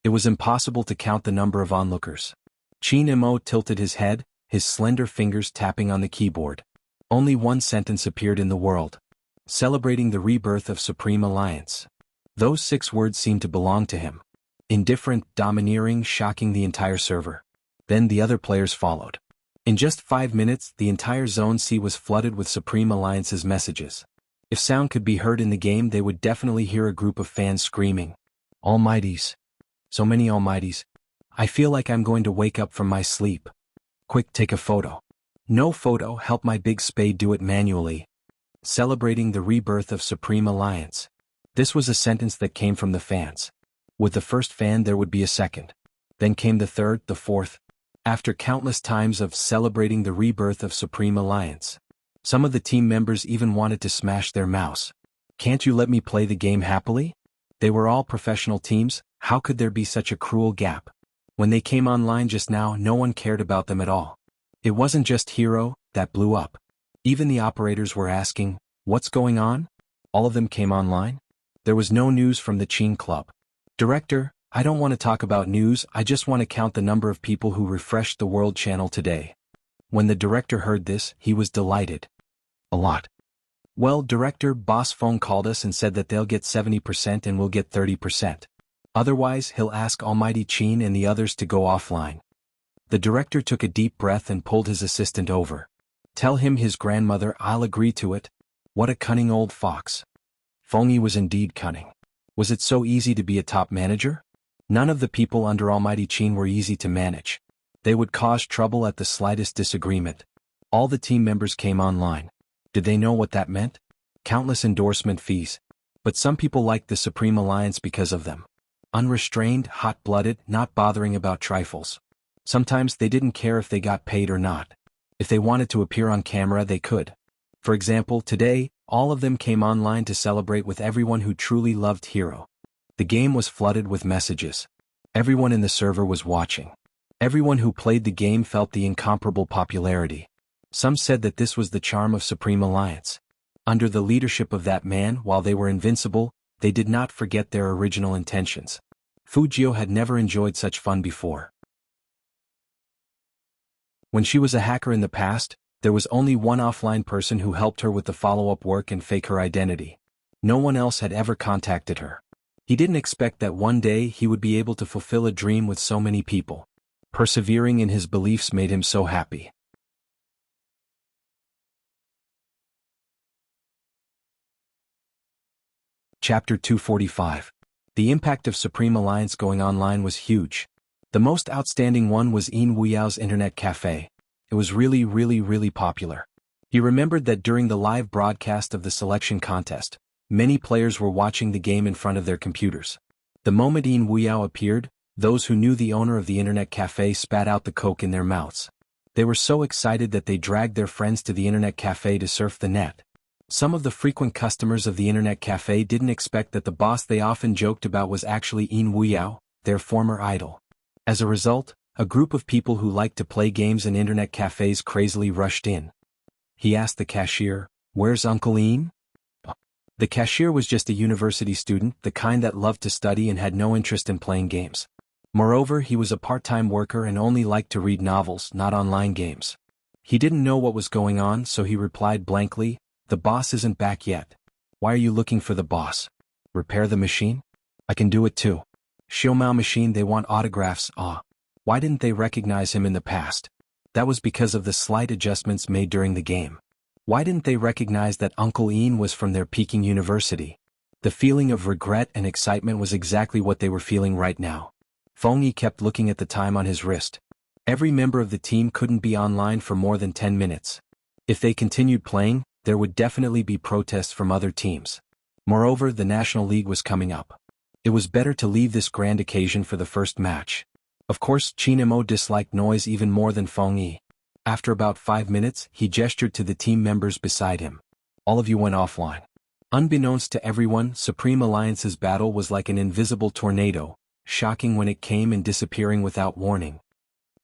It was impossible to count the number of onlookers. Qin Imo tilted his head, his slender fingers tapping on the keyboard. Only one sentence appeared in the world. Celebrating the rebirth of Supreme Alliance. Those 6 words seemed to belong to him. Indifferent, domineering, shocking the entire server. Then the other players followed. In just 5 minutes, the entire Zone C was flooded with Supreme Alliance's messages. If sound could be heard in the game, they would definitely hear a group of fans screaming, "Almighties! So many almighties! I feel like I'm going to wake up from my sleep. Quick, take a photo. No photo, help my big spade do it manually. Celebrating the rebirth of Supreme Alliance." This was a sentence that came from the fans. With the first fan there would be a second. Then came the third, the fourth. After countless times of celebrating the rebirth of Supreme Alliance. Some of the team members even wanted to smash their mouse. Can't you let me play the game happily? They were all professional teams, how could there be such a cruel gap? When they came online just now, no one cared about them at all. It wasn't just Hero that blew up. Even the operators were asking, what's going on? All of them came online? There was no news from the Qin Club. Director, I don't want to talk about news, I just want to count the number of people who refreshed the World Channel today. When the director heard this, he was delighted. A lot. Well, director, Boss Phone called us and said that they'll get 70% and we'll get 30%. Otherwise, he'll ask Almighty Qin and the others to go offline. The director took a deep breath and pulled his assistant over. Tell him his grandmother, I'll agree to it. What a cunning old fox. Fengyi was indeed cunning. Was it so easy to be a top manager? None of the people under Almighty Qin were easy to manage. They would cause trouble at the slightest disagreement. All the team members came online. Did they know what that meant? Countless endorsement fees. But some people liked the Supreme Alliance because of them. Unrestrained, hot-blooded, not bothering about trifles. Sometimes they didn't care if they got paid or not. If they wanted to appear on camera, they could. For example, today, all of them came online to celebrate with everyone who truly loved Hero. The game was flooded with messages. Everyone in the server was watching. Everyone who played the game felt the incomparable popularity. Some said that this was the charm of Supreme Alliance. Under the leadership of that man, while they were invincible, they did not forget their original intentions. Fujio had never enjoyed such fun before. When she was a hacker in the past, there was only one offline person who helped her with the follow-up work and fake her identity. No one else had ever contacted her. He didn't expect that one day he would be able to fulfill a dream with so many people. Persevering in his beliefs made him so happy. Chapter 245. The impact of Supreme Alliance going online was huge. The most outstanding one was Yin Wuyao's internet cafe. It was really popular. He remembered that during the live broadcast of the selection contest, many players were watching the game in front of their computers. The moment Yin Wuyao appeared, those who knew the owner of the internet cafe spat out the coke in their mouths. They were so excited that they dragged their friends to the internet cafe to surf the net. Some of the frequent customers of the internet cafe didn't expect that the boss they often joked about was actually Yin Wuyao, their former idol. As a result, A group of people who liked to play games in internet cafes crazily rushed in. He asked the cashier, "Where's Uncle Ian?" The cashier was just a university student, the kind that loved to study and had no interest in playing games. Moreover, he was a part-time worker and only liked to read novels, not online games. He didn't know what was going on, so he replied blankly, "The boss isn't back yet." "Why are you looking for the boss? Repair the machine?" "I can do it too." "Xiaomao machine, they want autographs." "Ah. Why didn't they recognize him in the past?" "That was because of the slight adjustments made during the game." "Why didn't they recognize that Uncle Ian was from their Peking University?" The feeling of regret and excitement was exactly what they were feeling right now. Feng Yi kept looking at the time on his wrist. Every member of the team couldn't be online for more than 10 minutes. If they continued playing, there would definitely be protests from other teams. Moreover, the National League was coming up. It was better to leave this grand occasion for the first match. Of course, Qin Mo disliked noise even more than Feng Yi. After about 5 minutes, he gestured to the team members beside him. "All of you went offline." Unbeknownst to everyone, Supreme Alliance's battle was like an invisible tornado, shocking when it came and disappearing without warning.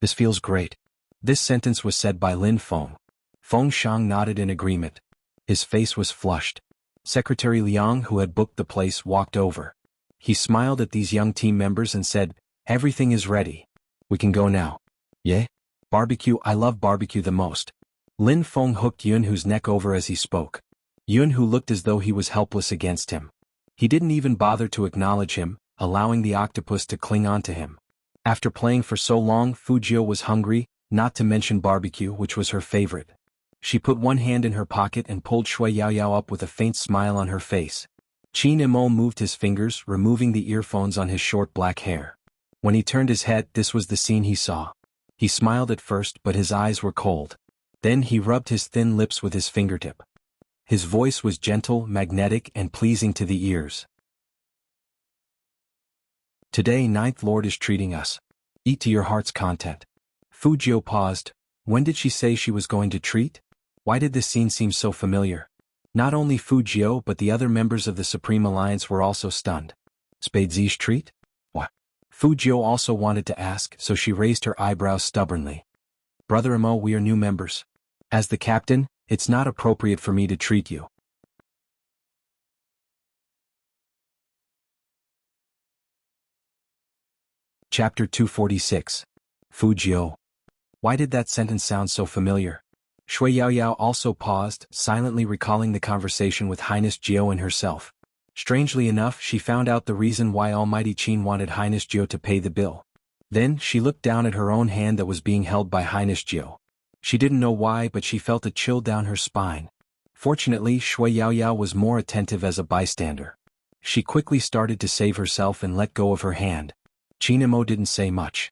"This feels great." This sentence was said by Lin Feng. Feng Shang nodded in agreement. His face was flushed. Secretary Liang, who had booked the place, walked over. He smiled at these young team members and said, "Everything is ready. We can go now." "Yeah? Barbecue, I love barbecue the most." Lin Feng hooked Yunhu's neck over as he spoke. Yunhu looked as though he was helpless against him. He didn't even bother to acknowledge him, allowing the octopus to cling on to him. After playing for so long, Fujio was hungry, not to mention barbecue, which was her favorite. She put one hand in her pocket and pulled Shui Yaoyao up with a faint smile on her face. Qin Imo moved his fingers, removing the earphones on his short black hair. When he turned his head, this was the scene he saw. He smiled at first, but his eyes were cold. Then he rubbed his thin lips with his fingertip. His voice was gentle, magnetic, and pleasing to the ears. "Today, Ninth Lord is treating us. Eat to your heart's content." Fujio paused. When did she say she was going to treat? Why did this scene seem so familiar? Not only Fujio but the other members of the Supreme Alliance were also stunned. Spadezi's treat? What? Fujio also wanted to ask, so she raised her eyebrows stubbornly. "Brother Imo, we are new members. As the captain, it's not appropriate for me to treat you." Chapter 246. Fujio. Why did that sentence sound so familiar? Shui Yaoyao also paused, silently recalling the conversation with Highness Jiao and herself. Strangely enough, she found out the reason why Almighty Qin wanted Highness Jiao to pay the bill. Then, she looked down at her own hand that was being held by Highness Jiao. She didn't know why, but she felt a chill down her spine. Fortunately, Shui Yaoyao was more attentive as a bystander. She quickly started to save herself and let go of her hand. Qin Imo didn't say much.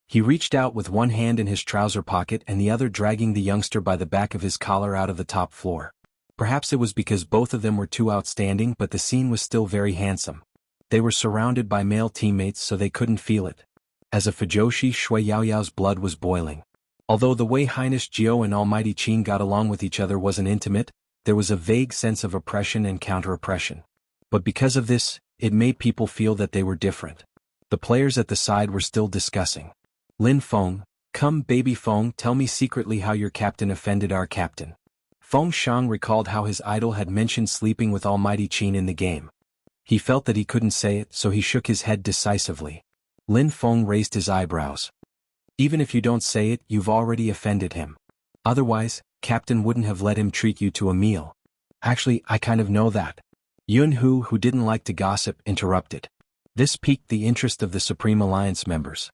He reached out with one hand in his trouser pocket and the other dragging the youngster by the back of his collar out of the top floor. Perhaps it was because both of them were too outstanding, but the scene was still very handsome. They were surrounded by male teammates, so they couldn't feel it. As a Fujoshi, Shui Yaoyao's blood was boiling. Although the way Highness Jiao and Almighty Qin got along with each other wasn't intimate, there was a vague sense of oppression and counter-oppression. But because of this, it made people feel that they were different. The players at the side were still discussing. Lin Feng, "Come baby Feng, tell me secretly how your captain offended our captain." Feng Shang recalled how his idol had mentioned sleeping with Almighty Qin in the game. He felt that he couldn't say it, so he shook his head decisively. Lin Feng raised his eyebrows. "Even if you don't say it, you've already offended him. Otherwise, Captain wouldn't have let him treat you to a meal." "Actually, I kind of know that." Yunhu, who didn't like to gossip, interrupted. This piqued the interest of the Supreme Alliance members.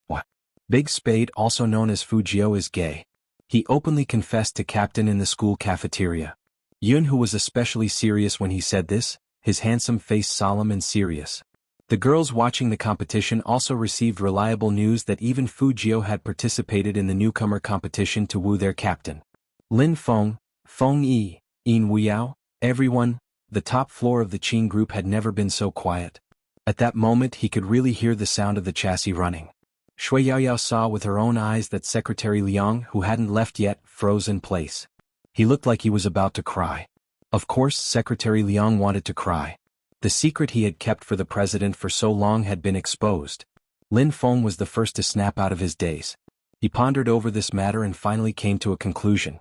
"What? Big Spade, also known as Fujio, is gay." He openly confessed to Captain in the school cafeteria. Yunhu was especially serious when he said this, his handsome face solemn and serious. The girls watching the competition also received reliable news that even Fujio had participated in the newcomer competition to woo their captain. Lin Feng, Feng Yi, Yin Wuyao, everyone, the top floor of the Qin group had never been so quiet. At that moment he could really hear the sound of the chassis running. Shui Yaoyao saw with her own eyes that Secretary Liang, who hadn't left yet, froze in place. He looked like he was about to cry. Of course, Secretary Liang wanted to cry. The secret he had kept for the president for so long had been exposed. Lin Feng was the first to snap out of his daze. He pondered over this matter and finally came to a conclusion.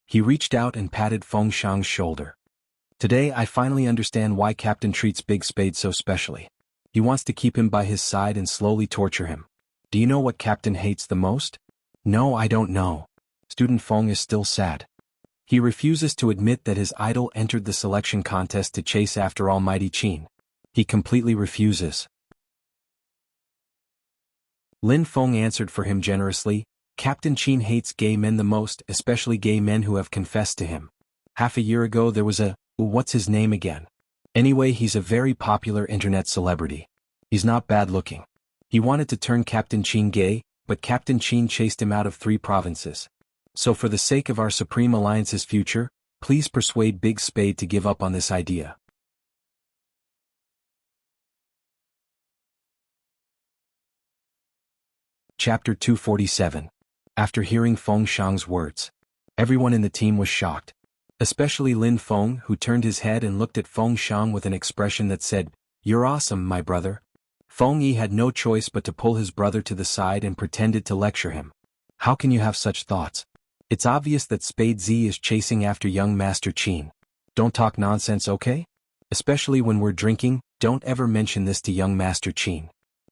He reached out and patted Feng Shang's shoulder. Today I finally understand why Captain treats Big Spade so specially. He wants to keep him by his side and slowly torture him. Do you know what Captain hates the most? No, I don't know. Student Feng is still sad. He refuses to admit that his idol entered the selection contest to chase after Almighty Qin. He completely refuses. Lin Feng answered for him generously, Captain Qin hates gay men the most, especially gay men who have confessed to him. Half a year ago there was a, what's his name again? Anyway, he's a very popular internet celebrity. He's not bad looking. He wanted to turn Captain Qin gay, but Captain Qin chased him out of 3 provinces. So for the sake of our Supreme Alliance's future, please persuade Big Spade to give up on this idea. Chapter 247. After hearing Feng Shang's words, everyone in the team was shocked. Especially Lin Feng, who turned his head and looked at Feng Shang with an expression that said, "You're awesome, my brother." Feng Yi had no choice but to pull his brother to the side and pretended to lecture him. How can you have such thoughts? It's obvious that Spade Z is chasing after young Master Qin. Don't talk nonsense, okay? Especially when we're drinking, don't ever mention this to young Master Qin.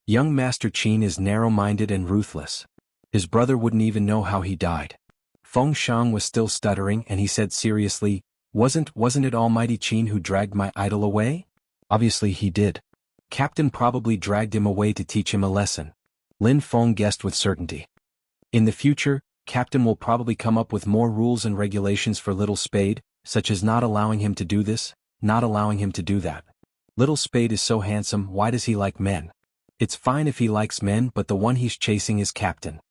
Young Master Qin is narrow-minded and ruthless. His brother wouldn't even know how he died. Feng Shang was still stuttering and he said seriously, Wasn't it Almighty Qin who dragged my idol away? Obviously he did. Captain probably dragged him away to teach him a lesson. Lin Feng guessed with certainty. In the future, Captain will probably come up with more rules and regulations for Little Spade, such as not allowing him to do this, not allowing him to do that. Little Spade is so handsome, why does he like men? It's fine if he likes men, but the one he's chasing is Captain.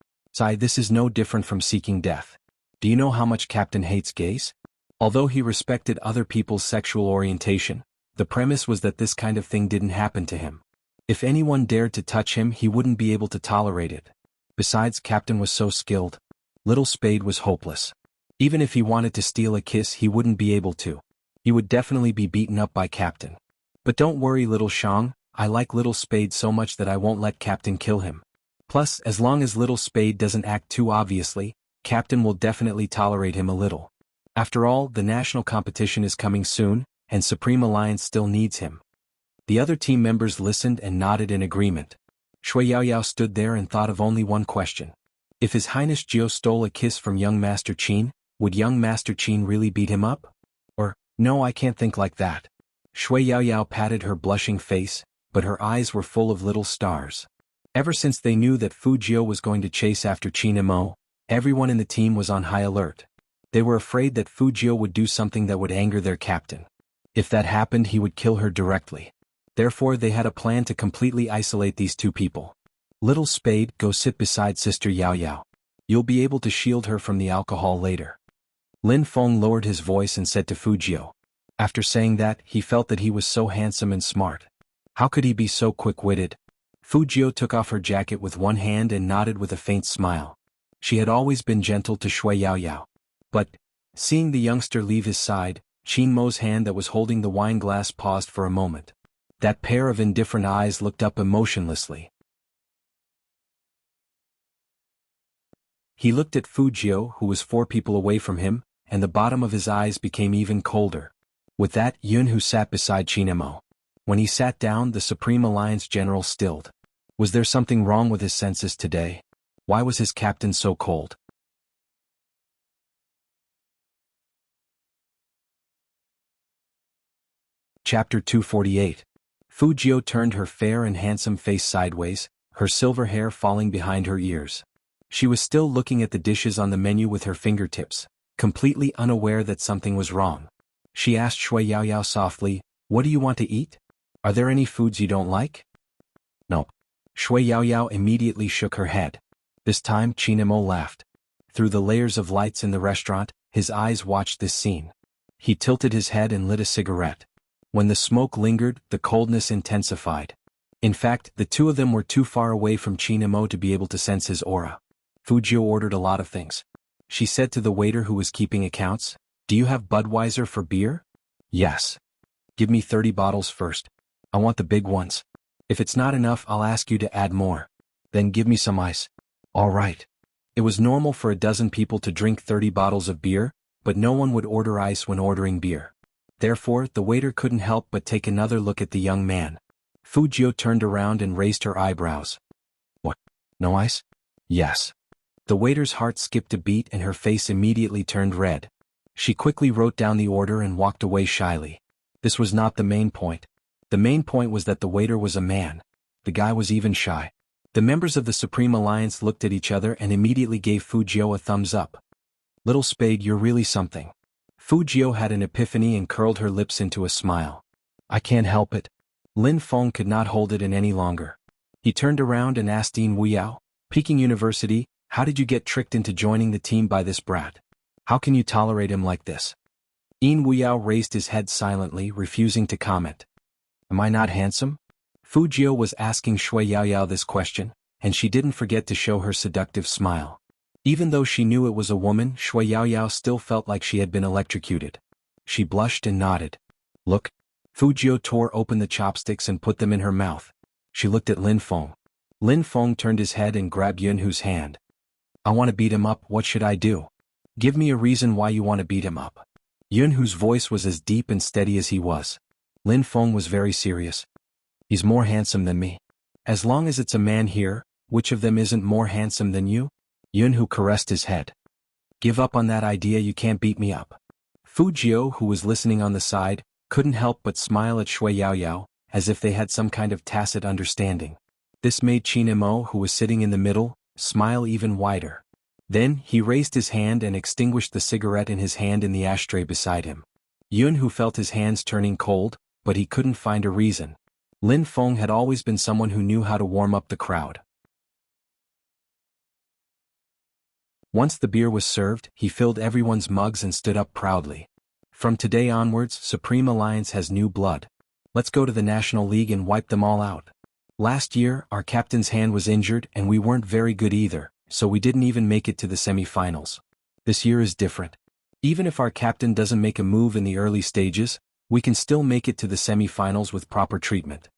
This is no different from seeking death. Do you know how much Captain hates gays? Although he respected other people's sexual orientation, the premise was that this kind of thing didn't happen to him. If anyone dared to touch him, he wouldn't be able to tolerate it. Besides, Captain was so skilled. Little Spade was hopeless. Even if he wanted to steal a kiss, he wouldn't be able to. He would definitely be beaten up by Captain. But don't worry, Little Shang, I like Little Spade so much that I won't let Captain kill him. Plus, as long as Little Spade doesn't act too obviously, Captain will definitely tolerate him a little. After all, the national competition is coming soon, and Supreme Alliance still needs him. The other team members listened and nodded in agreement. Shui Yaoyao stood there and thought of only one question. If His Highness Jiao stole a kiss from young Master Qin, would young Master Qin really beat him up? Or, no, I can't think like that. Shui Yaoyao patted her blushing face, but her eyes were full of little stars. Ever since they knew that Fu Jiao was going to chase after Qin Imo, everyone in the team was on high alert. They were afraid that Fu Jiao would do something that would anger their captain. If that happened, he would kill her directly. Therefore, they had a plan to completely isolate these two people. Little Spade, go sit beside Sister Yao Yao. You'll be able to shield her from the alcohol later. Lin Feng lowered his voice and said to Fu Jiao. After saying that, he felt that he was so handsome and smart. How could he be so quick-witted? Fu Jiao took off her jacket with one hand and nodded with a faint smile. She had always been gentle to Shui Yao Yao. But, seeing the youngster leave his side, Qin Mo's hand that was holding the wine glass paused for a moment. That pair of indifferent eyes looked up emotionlessly. He looked at Fu Jiao, who was 4 people away from him, and the bottom of his eyes became even colder. With that, Yun, who sat beside Qin Mo. When he sat down, the Supreme Alliance general stilled. Was there something wrong with his senses today? Why was his captain so cold? Chapter 248. Fu Jiao turned her fair and handsome face sideways, her silver hair falling behind her ears. She was still looking at the dishes on the menu with her fingertips, completely unaware that something was wrong. She asked Shui Yaoyao softly, "What do you want to eat? Are there any foods you don't like?" "No." Shui Yaoyao immediately shook her head. This time Qin Mo laughed. Through the layers of lights in the restaurant, his eyes watched this scene. He tilted his head and lit a cigarette. When the smoke lingered, the coldness intensified. In fact, the two of them were too far away from Qin Mo to be able to sense his aura. Fu Jiao ordered a lot of things. She said to the waiter who was keeping accounts, "Do you have Budweiser for beer?" "Yes." "Give me 30 bottles first. I want the big ones." If it's not enough, I'll ask you to add more. Then give me some ice. All right. It was normal for a dozen people to drink 30 bottles of beer, but no one would order ice when ordering beer. Therefore, the waiter couldn't help but take another look at the young man. Fujio turned around and raised her eyebrows. What? No ice? Yes. The waiter's heart skipped a beat and her face immediately turned red. She quickly wrote down the order and walked away shyly. This was not the main point. The main point was that the waiter was a man. The guy was even shy. The members of the Supreme Alliance looked at each other and immediately gave Fujio a thumbs up. Little Spade, you're really something. Fujio had an epiphany and curled her lips into a smile. I can't help it. Lin Feng could not hold it in any longer. He turned around and asked Yin Wuyao, Peking University, how did you get tricked into joining the team by this brat? How can you tolerate him like this? Yin Wuyao raised his head silently, refusing to comment. Am I not handsome? Fujio was asking Shui Yaoyao this question, and she didn't forget to show her seductive smile. Even though she knew it was a woman, Shui Yaoyao still felt like she had been electrocuted. She blushed and nodded. Look. Fujio tore open the chopsticks and put them in her mouth. She looked at Lin Feng. Lin Feng turned his head and grabbed Yunhu's hand. I want to beat him up, what should I do? Give me a reason why you want to beat him up. Yunhu's voice was as deep and steady as he was. Lin Feng was very serious. He's more handsome than me. As long as it's a man here, which of them isn't more handsome than you? Yunhu caressed his head. Give up on that idea, you can't beat me up. Fujio, who was listening on the side, couldn't help but smile at Shui Yaoyao, as if they had some kind of tacit understanding. This made Qin Mo, who was sitting in the middle, smile even wider. Then, he raised his hand and extinguished the cigarette in his hand in the ashtray beside him. Yunhu felt his hands turning cold, but he couldn't find a reason. Lin Feng had always been someone who knew how to warm up the crowd. Once the beer was served, he filled everyone's mugs and stood up proudly. From today onwards, Supreme Alliance has new blood. Let's go to the National League and wipe them all out. Last year, our captain's hand was injured and we weren't very good either, so we didn't even make it to the semi-finals. This year is different. Even if our captain doesn't make a move in the early stages, we can still make it to the semi-finals with proper treatment.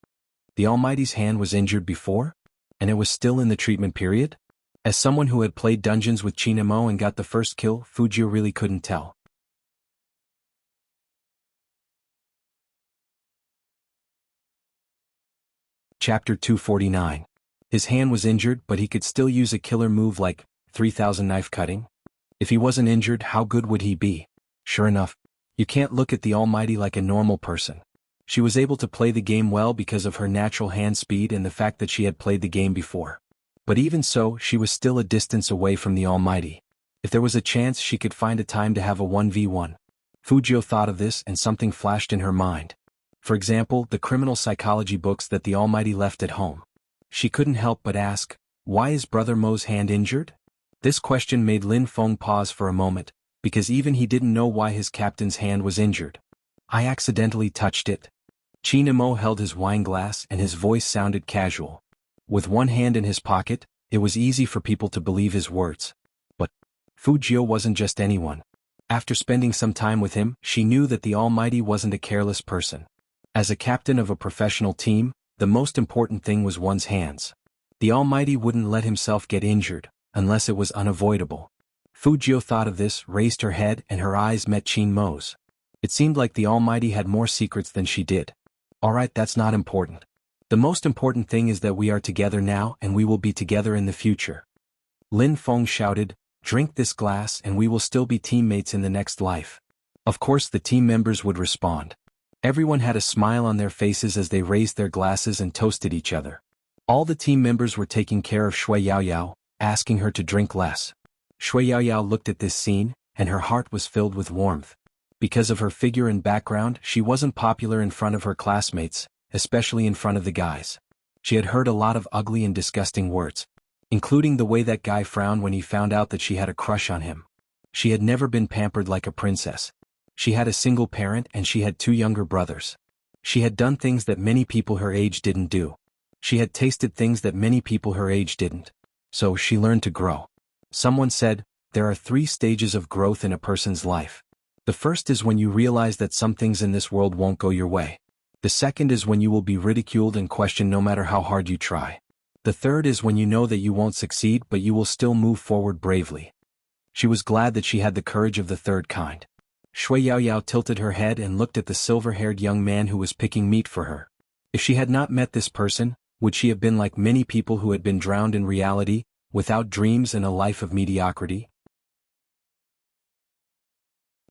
The Almighty's hand was injured before? And it was still in the treatment period? As someone who had played dungeons with Qin Mo and got the first kill, Fujio really couldn't tell. Chapter 249. His hand was injured, but he could still use a killer move like 3000 knife cutting. If he wasn't injured, how good would he be? Sure enough, you can't look at the Almighty like a normal person. She was able to play the game well because of her natural hand speed and the fact that she had played the game before. But even so, she was still a distance away from the Almighty. If there was a chance she could find a time to have a 1v1. Fujio thought of this and something flashed in her mind. For example, the criminal psychology books that the Almighty left at home. She couldn't help but ask, why is Brother Mo's hand injured? This question made Lin Feng pause for a moment, because even he didn't know why his captain's hand was injured. I accidentally touched it. Qin Mo held his wine glass and his voice sounded casual. With one hand in his pocket, it was easy for people to believe his words. But Fujio wasn't just anyone. After spending some time with him, she knew that the Almighty wasn't a careless person. As a captain of a professional team, the most important thing was one's hands. The Almighty wouldn't let himself get injured, unless it was unavoidable. Fujio thought of this, raised her head, and her eyes met Qin Mo's. It seemed like the Almighty had more secrets than she did. Alright, that's not important. The most important thing is that we are together now and we will be together in the future. Lin Feng shouted, drink this glass and we will still be teammates in the next life. Of course the team members would respond. Everyone had a smile on their faces as they raised their glasses and toasted each other. All the team members were taking care of Shui Yaoyao, asking her to drink less. Shui Yaoyao looked at this scene, and her heart was filled with warmth. Because of her figure and background, she wasn't popular in front of her classmates, especially in front of the guys. She had heard a lot of ugly and disgusting words, including the way that guy frowned when he found out that she had a crush on him. She had never been pampered like a princess. She had a single parent and she had 2 younger brothers. She had done things that many people her age didn't do. She had tasted things that many people her age didn't. So she learned to grow. Someone said, there are 3 stages of growth in a person's life. The first is when you realize that some things in this world won't go your way. The second is when you will be ridiculed and questioned no matter how hard you try. The third is when you know that you won't succeed but you will still move forward bravely. She was glad that she had the courage of the third kind. Shui Yaoyao tilted her head and looked at the silver-haired young man who was picking meat for her. If she had not met this person, would she have been like many people who had been drowned in reality, without dreams and a life of mediocrity?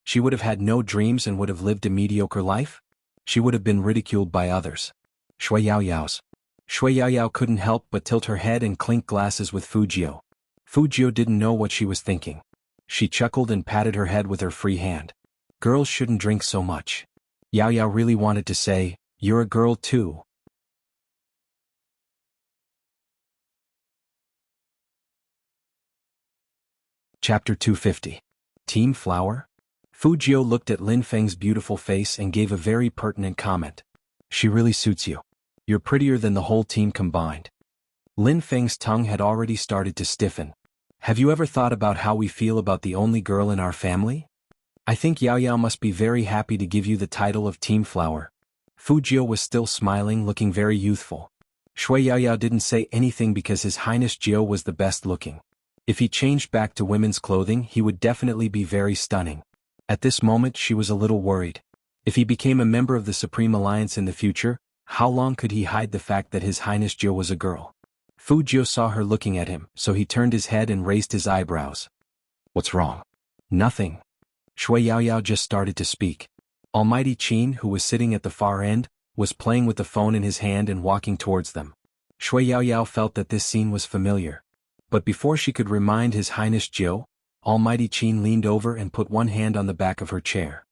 She would have had no dreams and would have lived a mediocre life? She would have been ridiculed by others. Shui Yaoyao couldn't help but tilt her head and clink glasses with Fujio. Fujio didn't know what she was thinking. She chuckled and patted her head with her free hand. Girls shouldn't drink so much. Yaoyao really wanted to say, "You're a girl too." Chapter 250. Team Flower? Fujio looked at Lin Feng's beautiful face and gave a very pertinent comment. She really suits you. You're prettier than the whole team combined. Lin Feng's tongue had already started to stiffen. Have you ever thought about how we feel about the only girl in our family? I think Yaoyao must be very happy to give you the title of Team Flower. Fujio was still smiling, looking very youthful. Shui Yaoyao didn't say anything because His Highness Jiao was the best looking. If he changed back to women's clothing he would definitely be very stunning. At this moment she was a little worried. If he became a member of the Supreme Alliance in the future, how long could he hide the fact that His Highness Jiao was a girl? Fujio saw her looking at him, so he turned his head and raised his eyebrows. What's wrong? Nothing. Shui Yaoyao just started to speak. Almighty Qin, who was sitting at the far end, was playing with the phone in his hand and walking towards them. Shui Yaoyao felt that this scene was familiar. But before she could remind His Highness Jiao, Almighty Qin leaned over and put one hand on the back of her chair.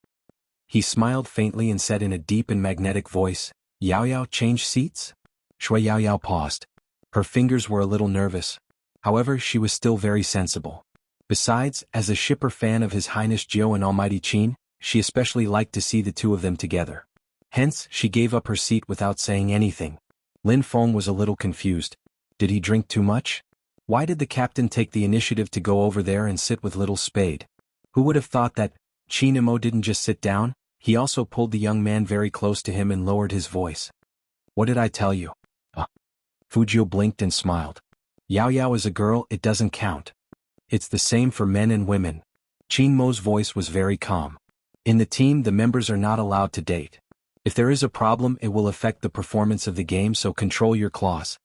He smiled faintly and said in a deep and magnetic voice, "Yaoyao, change seats?" Shui Yaoyao paused. Her fingers were a little nervous. However, she was still very sensible. Besides, as a shipper fan of His Highness Jiao and Almighty Qin, she especially liked to see the two of them together. Hence, she gave up her seat without saying anything. Lin Feng was a little confused. Did he drink too much? Why did the captain take the initiative to go over there and sit with little Spade? Who would have thought that? Qin didn't just sit down, he also pulled the young man very close to him and lowered his voice. What did I tell you? Fujio blinked and smiled. Yaoyao is a girl, it doesn't count. It's the same for men and women. Qin Mo's voice was very calm. In the team the members are not allowed to date. If there is a problem it will affect the performance of the game, so control your claws.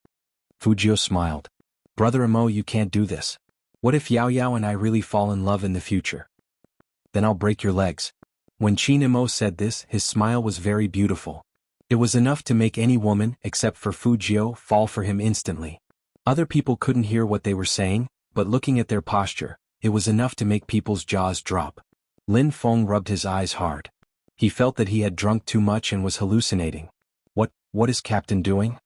Fujio smiled. Brother Imo, you can't do this. What if Yaoyao and I really fall in love in the future? Then I'll break your legs. When Qin Mo said this, his smile was very beautiful. It was enough to make any woman, except for Fujio, fall for him instantly. Other people couldn't hear what they were saying, but looking at their posture, it was enough to make people's jaws drop. Lin Feng rubbed his eyes hard. He felt that he had drunk too much and was hallucinating. What is Captain doing?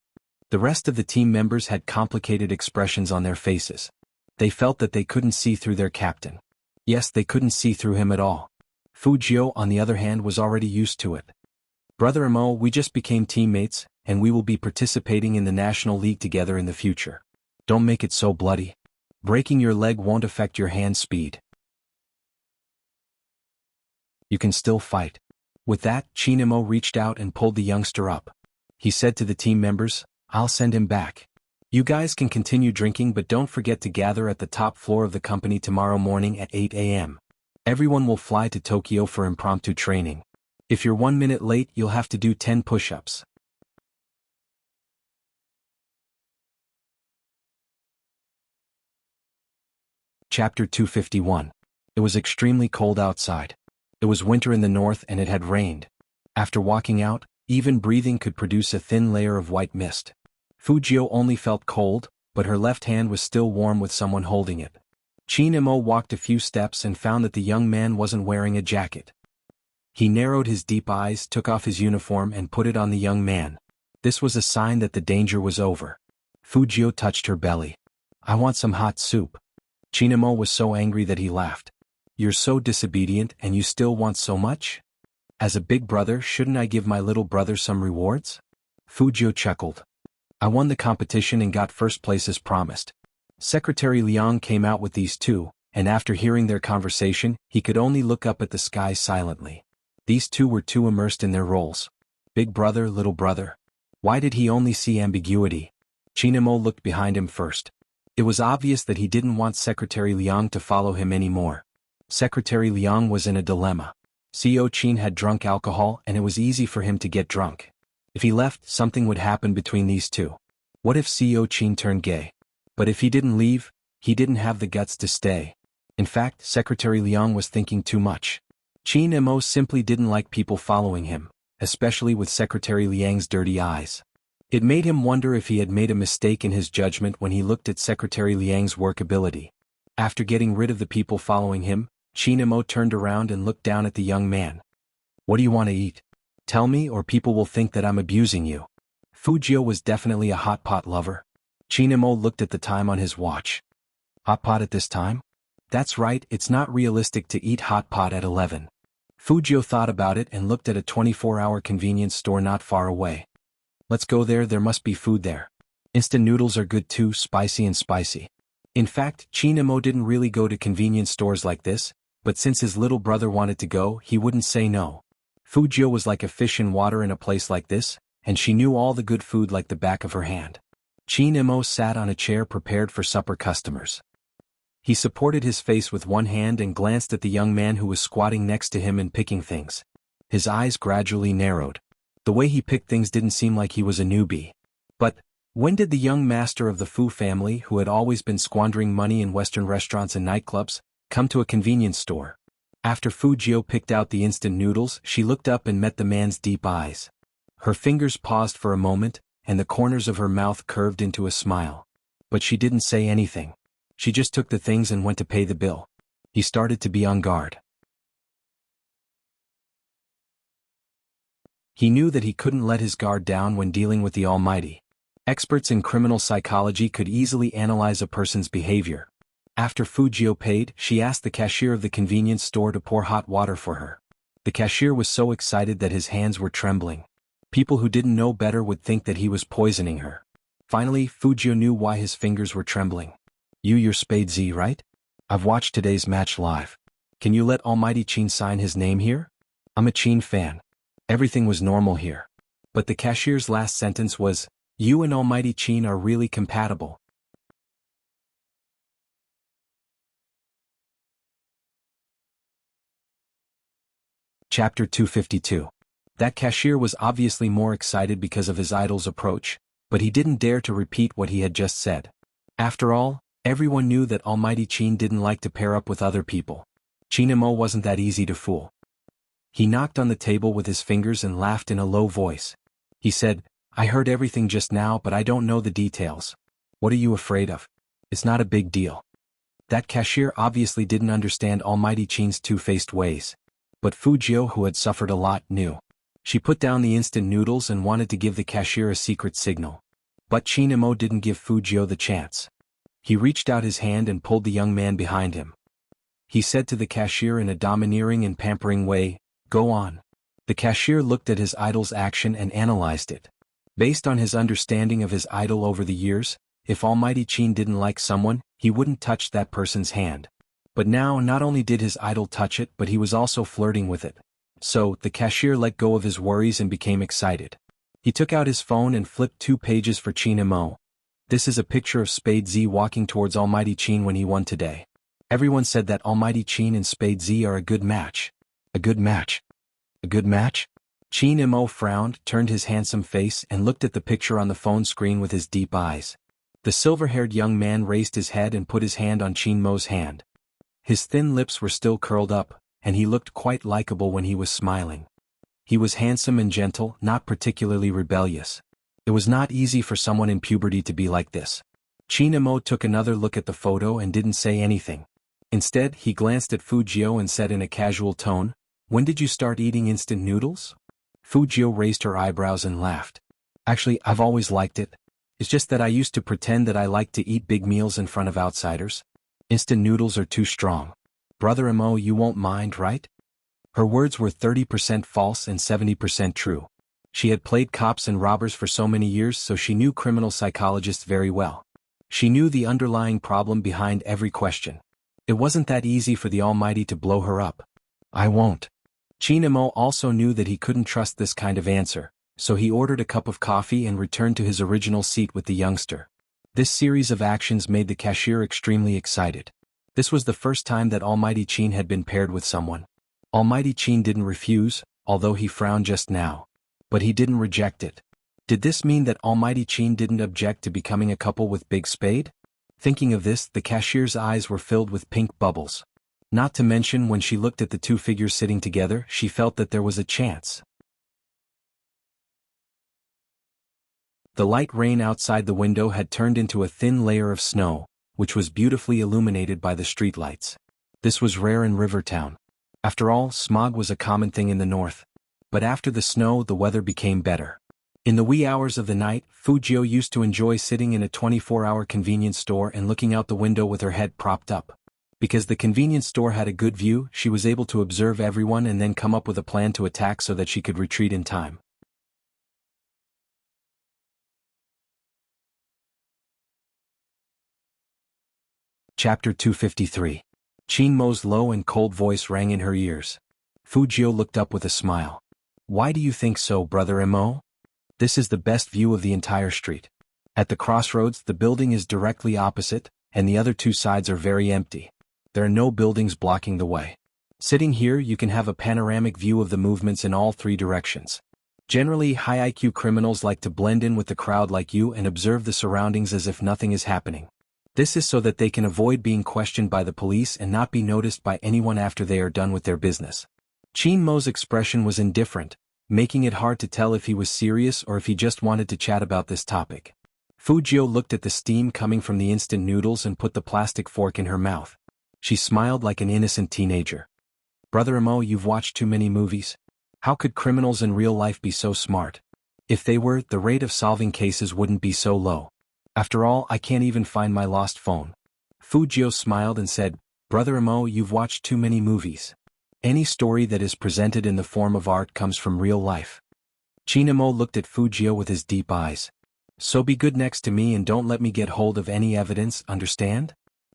The rest of the team members had complicated expressions on their faces. They felt that they couldn't see through their captain. Yes, they couldn't see through him at all. Fujio, on the other hand, was already used to it. Brother Imo, we just became teammates, and we will be participating in the National League together in the future. Don't make it so bloody. Breaking your leg won't affect your hand speed. You can still fight. With that, Qin Mo reached out and pulled the youngster up. He said to the team members, I'll send him back. You guys can continue drinking, but don't forget to gather at the top floor of the company tomorrow morning at 8 a.m. Everyone will fly to Tokyo for impromptu training. If you're 1 minute late, you'll have to do 10 push-ups. Chapter 251. It was extremely cold outside. It was winter in the north and it had rained. After walking out, even breathing could produce a thin layer of white mist. Fujio only felt cold, but her left hand was still warm with someone holding it. Qin Mo walked a few steps and found that the young man wasn't wearing a jacket. He narrowed his deep eyes, took off his uniform and put it on the young man. This was a sign that the danger was over. Fujio touched her belly. I want some hot soup. Qin Mo was so angry that he laughed. You're so disobedient and you still want so much? As a big brother, shouldn't I give my little brother some rewards? Fujio chuckled. I won the competition and got first place as promised. Secretary Liang came out with these two, and after hearing their conversation, he could only look up at the sky silently. These two were too immersed in their roles. Big brother, little brother? Why did he only see ambiguity? Chinamo looked behind him first. It was obvious that he didn't want Secretary Liang to follow him anymore. Secretary Liang was in a dilemma. Co Qin had drunk alcohol and it was easy for him to get drunk. If he left, something would happen between these two. What if Co Qin turned gay? But if he didn't leave, he didn't have the guts to stay. In fact, Secretary Liang was thinking too much. Qin Mo simply didn't like people following him, especially with Secretary Liang's dirty eyes. It made him wonder if he had made a mistake in his judgment when he looked at Secretary Liang's work ability. After getting rid of the people following him, Qin Mo turned around and looked down at the young man. What do you want to eat? Tell me or people will think that I'm abusing you. Fujio was definitely a hot pot lover. Qin Mo looked at the time on his watch. Hot pot at this time? That's right, it's not realistic to eat hot pot at 11. Fujio thought about it and looked at a 24-hour convenience store not far away. Let's go there, there must be food there. Instant noodles are good too, spicy and spicy. In fact, Qin Mo didn't really go to convenience stores like this, but since his little brother wanted to go, he wouldn't say no. Fujio was like a fish in water in a place like this, and she knew all the good food like the back of her hand. Qin Mo sat on a chair prepared for supper customers. He supported his face with one hand and glanced at the young man who was squatting next to him and picking things. His eyes gradually narrowed. The way he picked things didn't seem like he was a newbie. But, when did the young master of the Fu family, who had always been squandering money in Western restaurants and nightclubs, come to a convenience store? After Fujio picked out the instant noodles, she looked up and met the man's deep eyes. Her fingers paused for a moment, and the corners of her mouth curved into a smile. But she didn't say anything. She just took the things and went to pay the bill. He started to be on guard. He knew that he couldn't let his guard down when dealing with the Almighty. Experts in criminal psychology could easily analyze a person's behavior. After Fujio paid, she asked the cashier of the convenience store to pour hot water for her. The cashier was so excited that his hands were trembling. People who didn't know better would think that he was poisoning her. Finally, Fujio knew why his fingers were trembling. You're Spade Z, right? I've watched today's match live. Can you let Almighty Qin sign his name here? I'm a Qin fan. Everything was normal here. But the cashier's last sentence was, you and Almighty Qin are really compatible. Chapter 252. That cashier was obviously more excited because of his idol's approach, but he didn't dare to repeat what he had just said. After all, everyone knew that Almighty Qin didn't like to pair up with other people. Qin Mo wasn't that easy to fool. He knocked on the table with his fingers and laughed in a low voice. He said, I heard everything just now but I don't know the details. What are you afraid of? It's not a big deal. That cashier obviously didn't understand Almighty Qin's two-faced ways. But Fujio, who had suffered a lot, knew. She put down the instant noodles and wanted to give the cashier a secret signal. But Qin Mo didn't give Fujio the chance. He reached out his hand and pulled the young man behind him. He said to the cashier in a domineering and pampering way, Go on. The cashier looked at his idol's action and analyzed it. Based on his understanding of his idol over the years, if Almighty Qin didn't like someone, he wouldn't touch that person's hand. But now not only did his idol touch it but he was also flirting with it. So, the cashier let go of his worries and became excited. He took out his phone and flipped 2 pages for Qin Mo. This is a picture of Spade Z walking towards Almighty Qin when he won today. Everyone said that Almighty Qin and Spade Z are a good match. A good match. A good match? Qin Mo frowned, turned his handsome face and looked at the picture on the phone screen with his deep eyes. The silver-haired young man raised his head and put his hand on Qin Mo's hand. His thin lips were still curled up, and he looked quite likable when he was smiling. He was handsome and gentle, not particularly rebellious. It was not easy for someone in puberty to be like this. Qin Mo took another look at the photo and didn't say anything. Instead, he glanced at Fujio and said in a casual tone, When did you start eating instant noodles? Fujio raised her eyebrows and laughed. Actually, I've always liked it. It's just that I used to pretend that I liked to eat big meals in front of outsiders. Instant noodles are too strong. Brother Mo, you won't mind, right? Her words were 30% false and 70% true. She had played cops and robbers for so many years, so she knew criminal psychologists very well. She knew the underlying problem behind every question. It wasn't that easy for the Almighty to blow her up. I won't. Qin Mo also knew that he couldn't trust this kind of answer, so he ordered a cup of coffee and returned to his original seat with the youngster. This series of actions made the cashier extremely excited. This was the first time that Almighty Qin had been paired with someone. Almighty Qin didn't refuse, although he frowned just now. But he didn't reject it. Did this mean that Almighty Qin didn't object to becoming a couple with Big Spade? Thinking of this, the cashier's eyes were filled with pink bubbles. Not to mention when she looked at the two figures sitting together, she felt that there was a chance. The light rain outside the window had turned into a thin layer of snow, which was beautifully illuminated by the streetlights. This was rare in Rivertown. After all, smog was a common thing in the north. But after the snow, the weather became better. In the wee hours of the night, Fujio used to enjoy sitting in a 24-hour convenience store and looking out the window with her head propped up. Because the convenience store had a good view, she was able to observe everyone and then come up with a plan to attack so that she could retreat in time. Chapter 253. Qin Mo's low and cold voice rang in her ears. Fujio looked up with a smile. Why do you think so, Brother Mo? This is the best view of the entire street. At the crossroads, the building is directly opposite, and the other two sides are very empty. There are no buildings blocking the way. Sitting here, you can have a panoramic view of the movements in all three directions. Generally, high IQ criminals like to blend in with the crowd like you and observe the surroundings as if nothing is happening. This is so that they can avoid being questioned by the police and not be noticed by anyone after they are done with their business. Qin Mo's expression was indifferent, making it hard to tell if he was serious or if he just wanted to chat about this topic. Fujio looked at the steam coming from the instant noodles and put the plastic fork in her mouth. She smiled like an innocent teenager. Brother Mo, you've watched too many movies. How could criminals in real life be so smart? If they were, the rate of solving cases wouldn't be so low. After all, I can't even find my lost phone. Fujio smiled and said, Brother Mo, you've watched too many movies. Any story that is presented in the form of art comes from real life. Qin Mo looked at Fujio with his deep eyes. So be good next to me and don't let me get hold of any evidence, understand?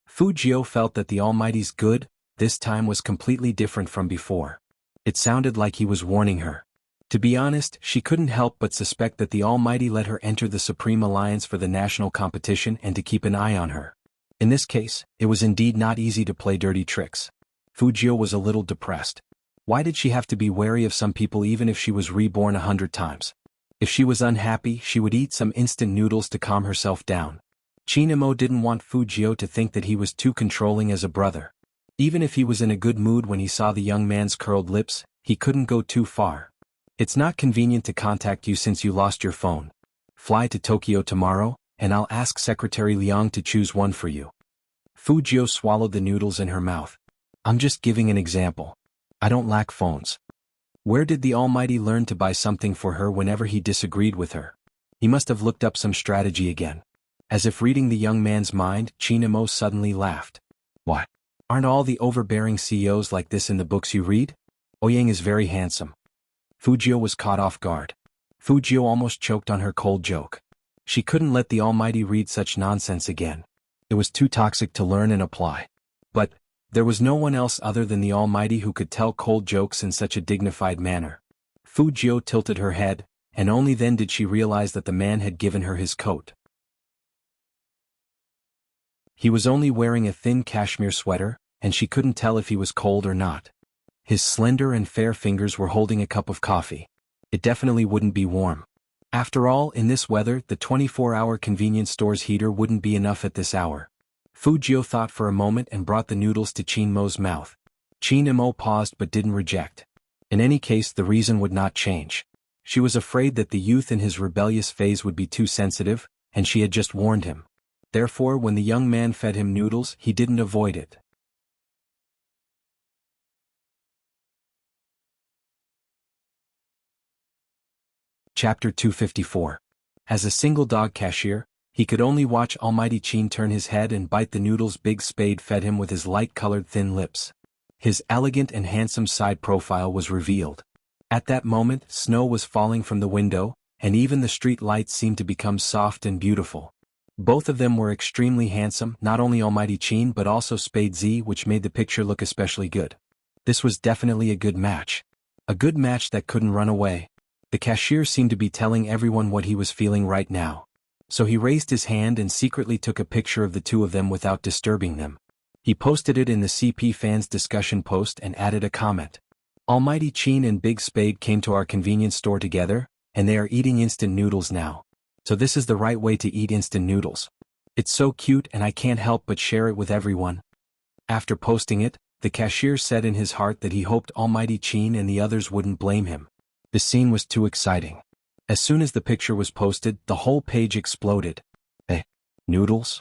Fujio felt that the Almighty's good, this time was completely different from before. It sounded like he was warning her. To be honest, she couldn't help but suspect that the Almighty let her enter the Supreme Alliance for the national competition and to keep an eye on her. In this case, it was indeed not easy to play dirty tricks. Fujio was a little depressed. Why did she have to be wary of some people even if she was reborn 100 times? If she was unhappy, she would eat some instant noodles to calm herself down. Qin Mo didn't want Fujio to think that he was too controlling as a brother. Even if he was in a good mood when he saw the young man's curled lips, he couldn't go too far. It's not convenient to contact you since you lost your phone. Fly to Tokyo tomorrow, and I'll ask Secretary Liang to choose one for you. Fujio swallowed the noodles in her mouth. I'm just giving an example. I don't lack phones. Where did the Almighty learn to buy something for her whenever he disagreed with her? He must have looked up some strategy again. As if reading the young man's mind, Qin Mo suddenly laughed. What? Aren't all the overbearing CEOs like this in the books you read? Ouyang is very handsome. Fujio was caught off guard. Fujio almost choked on her cold joke. She couldn't let the Almighty read such nonsense again. It was too toxic to learn and apply. But there was no one else other than the Almighty who could tell cold jokes in such a dignified manner. Fujio tilted her head, and only then did she realize that the man had given her his coat. He was only wearing a thin cashmere sweater, and she couldn't tell if he was cold or not. His slender and fair fingers were holding a cup of coffee. It definitely wouldn't be warm. After all, in this weather, the 24-hour convenience store's heater wouldn't be enough at this hour. Fujio thought for a moment and brought the noodles to Qin Mo's mouth. Qin Mo paused but didn't reject. In any case, the reason would not change. She was afraid that the youth in his rebellious phase would be too sensitive, and she had just warned him. Therefore, when the young man fed him noodles, he didn't avoid it. Chapter 254. As a single dog cashier, he could only watch Almighty Qin turn his head and bite the noodles Big Spade fed him with his light-colored thin lips. His elegant and handsome side profile was revealed. At that moment, snow was falling from the window, and even the street lights seemed to become soft and beautiful. Both of them were extremely handsome, not only Almighty Qin but also Spade Z, which made the picture look especially good. This was definitely a good match. A good match that couldn't run away. The cashier seemed to be telling everyone what he was feeling right now. So he raised his hand and secretly took a picture of the two of them without disturbing them. He posted it in the CP fans discussion post and added a comment. Almighty Chin and Big Spade came to our convenience store together, and they are eating instant noodles now. So this is the right way to eat instant noodles. It's so cute and I can't help but share it with everyone. After posting it, the cashier said in his heart that he hoped Almighty Chin and the others wouldn't blame him. The scene was too exciting. As soon as the picture was posted, the whole page exploded. Noodles?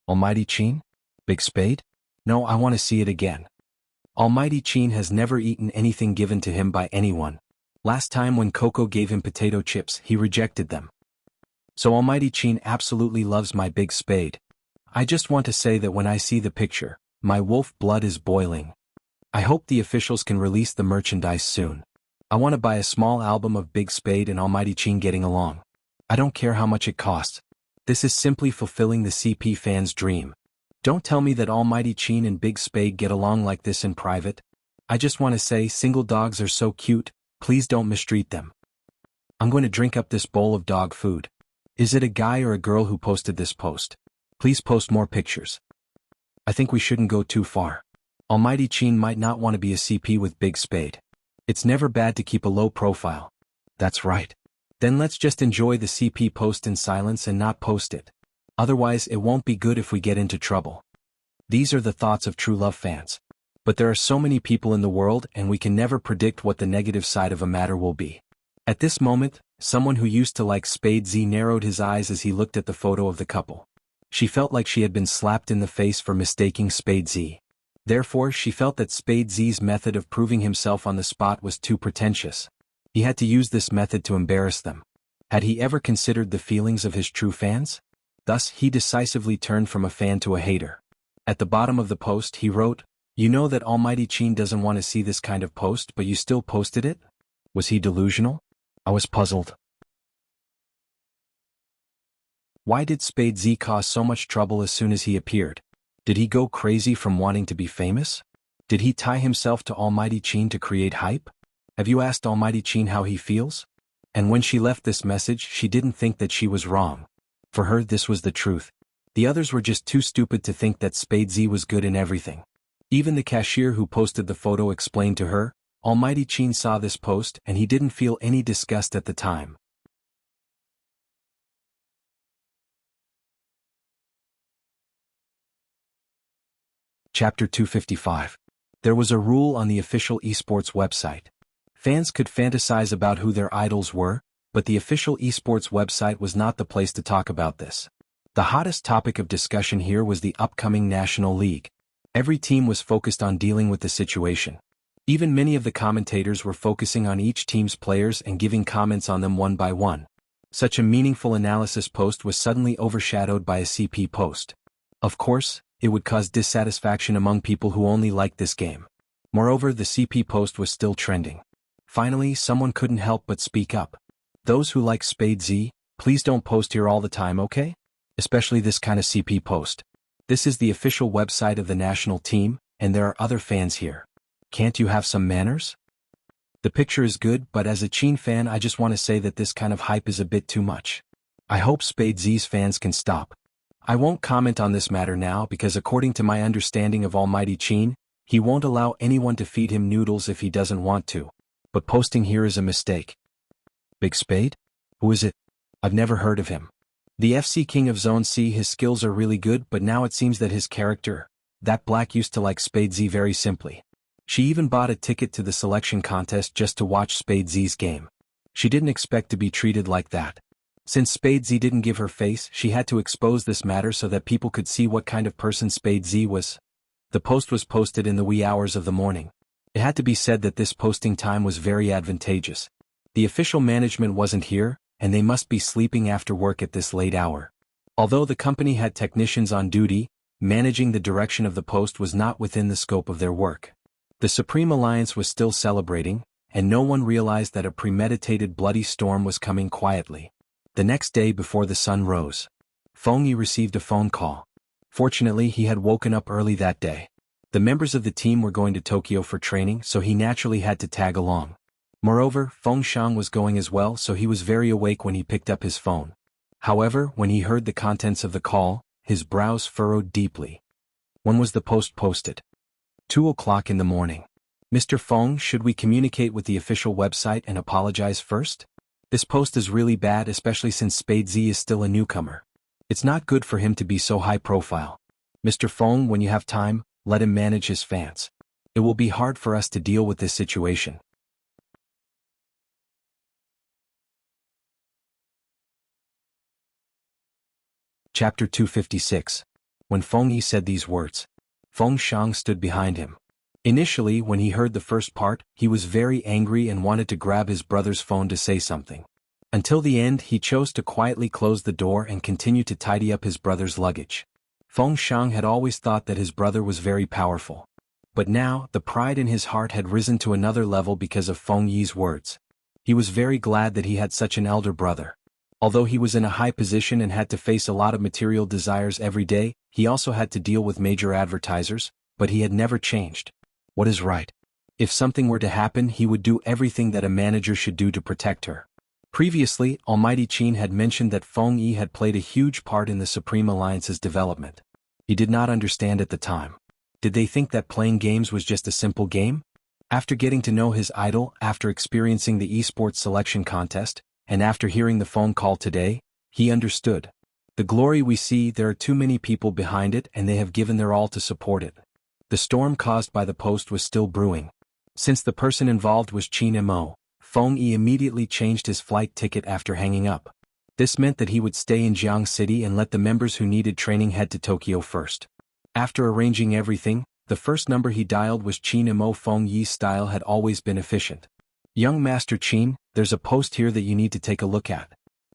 Almighty Chin? Big Spade? No, I want to see it again. Almighty Chin has never eaten anything given to him by anyone. Last time when Coco gave him potato chips, he rejected them. So Almighty Chin absolutely loves my Big Spade. I just want to say that when I see the picture, my wolf blood is boiling. I hope the officials can release the merchandise soon. I want to buy a small album of Big Spade and Almighty Chin getting along. I don't care how much it costs. This is simply fulfilling the CP fans' dream. Don't tell me that Almighty Chin and Big Spade get along like this in private. I just want to say single dogs are so cute, please don't mistreat them. I'm going to drink up this bowl of dog food. Is it a guy or a girl who posted this post? Please post more pictures. I think we shouldn't go too far. Almighty Chin might not want to be a CP with Big Spade. It's never bad to keep a low profile. That's right. Then let's just enjoy the CP post in silence and not post it. Otherwise it won't be good if we get into trouble. These are the thoughts of true love fans. But there are so many people in the world and we can never predict what the negative side of a matter will be. At this moment, someone who used to like Spade Z narrowed his eyes as he looked at the photo of the couple. She felt like she had been slapped in the face for mistaking Spade Z. Therefore, she felt that Spade Z's method of proving himself on the spot was too pretentious. He had to use this method to embarrass them. Had he ever considered the feelings of his true fans? Thus, he decisively turned from a fan to a hater. At the bottom of the post, he wrote, "You know that Almighty Chin doesn't want to see this kind of post, but you still posted it? Was he delusional? I was puzzled. Why did Spade Z cause so much trouble as soon as he appeared? Did he go crazy from wanting to be famous? Did he tie himself to Almighty Chin to create hype? Have you asked Almighty Chin how he feels?" And when she left this message, she didn't think that she was wrong. For her, this was the truth. The others were just too stupid to think that Spade Z was good in everything. Even the cashier who posted the photo explained to her, Almighty Chin saw this post and he didn't feel any disgust at the time. Chapter 255. There was a rule on the official esports website. Fans could fantasize about who their idols were, but the official esports website was not the place to talk about this. The hottest topic of discussion here was the upcoming National League. Every team was focused on dealing with the situation. Even many of the commentators were focusing on each team's players and giving comments on them one by one. Such a meaningful analysis post was suddenly overshadowed by a CP post. Of course, it would cause dissatisfaction among people who only liked this game. Moreover, the CP post was still trending. Finally, someone couldn't help but speak up. Those who like Spade Z, please don't post here all the time, okay? Especially this kind of CP post. This is the official website of the national team, and there are other fans here. Can't you have some manners? The picture is good, but as a Chin fan I just want to say that this kind of hype is a bit too much. I hope Spade Z's fans can stop. I won't comment on this matter now because according to my understanding of Almighty Chin, he won't allow anyone to feed him noodles if he doesn't want to. But posting here is a mistake. Big Spade? Who is it? I've never heard of him. The FC King of Zone C, his skills are really good, but now it seems that his character, that Black, used to like Spade Z very simply. She even bought a ticket to the selection contest just to watch Spade Z's game. She didn't expect to be treated like that. Since Spade Z didn't give her face, she had to expose this matter so that people could see what kind of person Spade Z was. The post was posted in the wee hours of the morning. It had to be said that this posting time was very advantageous. The official management wasn't here, and they must be sleeping after work at this late hour. Although the company had technicians on duty, managing the direction of the post was not within the scope of their work. The Supreme Alliance was still celebrating, and no one realized that a premeditated bloody storm was coming quietly. The next day before the sun rose, Feng Yi received a phone call. Fortunately, he had woken up early that day. The members of the team were going to Tokyo for training, so he naturally had to tag along. Moreover, Feng Shang was going as well, so he was very awake when he picked up his phone. However, when he heard the contents of the call, his brows furrowed deeply. When was the post posted? 2 o'clock in the morning. Mr. Feng, should we communicate with the official website and apologize first? This post is really bad, especially since Spade Z is still a newcomer. It's not good for him to be so high profile. Mr. Feng, when you have time, let him manage his fans. It will be hard for us to deal with this situation. Chapter 256. When Feng Yi said these words, Feng Shang stood behind him. Initially, when he heard the first part, he was very angry and wanted to grab his brother's phone to say something. Until the end, he chose to quietly close the door and continue to tidy up his brother's luggage. Feng Shang had always thought that his brother was very powerful. But now, the pride in his heart had risen to another level because of Feng Yi's words. He was very glad that he had such an elder brother. Although he was in a high position and had to face a lot of material desires every day, he also had to deal with major advertisers, but he had never changed. What is right? If something were to happen, he would do everything that a manager should do to protect her. Previously, Almighty Qin had mentioned that Feng Yi had played a huge part in the Supreme Alliance's development. He did not understand at the time. Did they think that playing games was just a simple game? After getting to know his idol, after experiencing the esports selection contest, and after hearing the phone call today, he understood. The glory we see, there are too many people behind it and they have given their all to support it. The storm caused by the post was still brewing. Since the person involved was Qin Mo, Feng Yi immediately changed his flight ticket after hanging up. This meant that he would stay in Jianghu City and let the members who needed training head to Tokyo first. After arranging everything, the first number he dialed was Qin Mo. Feng Yi's style had always been efficient. Young Master Qin, there's a post here that you need to take a look at.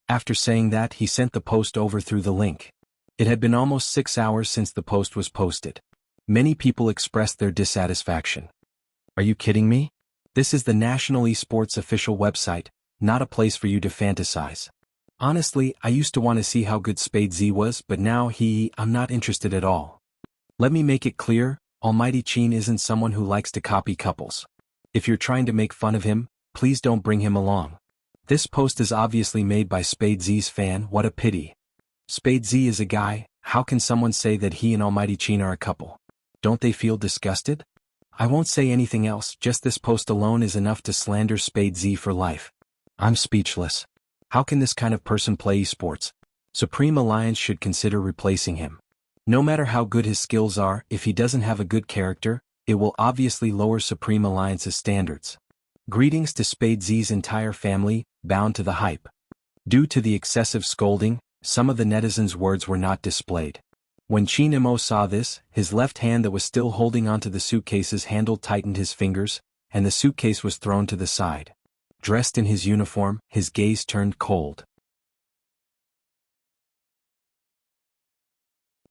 After saying that, he sent the post over through the link. It had been almost 6 hours since the post was posted. Many people expressed their dissatisfaction. Are you kidding me? This is the National Esports official website, not a place for you to fantasize. Honestly, I used to want to see how good Spade Z was, but now I'm not interested at all. Let me make it clear, Almighty Qin isn't someone who likes to copy couples. If you're trying to make fun of him, please don't bring him along. This post is obviously made by Spade Z's fan. What a pity. Spade Z is a guy, how can someone say that he and Almighty Qin are a couple? Don't they feel disgusted? I won't say anything else, just this post alone is enough to slander Spade Z for life. I'm speechless. How can this kind of person play esports? Supreme Alliance should consider replacing him. No matter how good his skills are, if he doesn't have a good character, it will obviously lower Supreme Alliance's standards. Greetings to Spade Z's entire family, bound to the hype. Due to the excessive scolding, some of the netizens' words were not displayed. When Qin Mo saw this, his left hand that was still holding onto the suitcase's handle tightened his fingers, and the suitcase was thrown to the side. Dressed in his uniform, his gaze turned cold.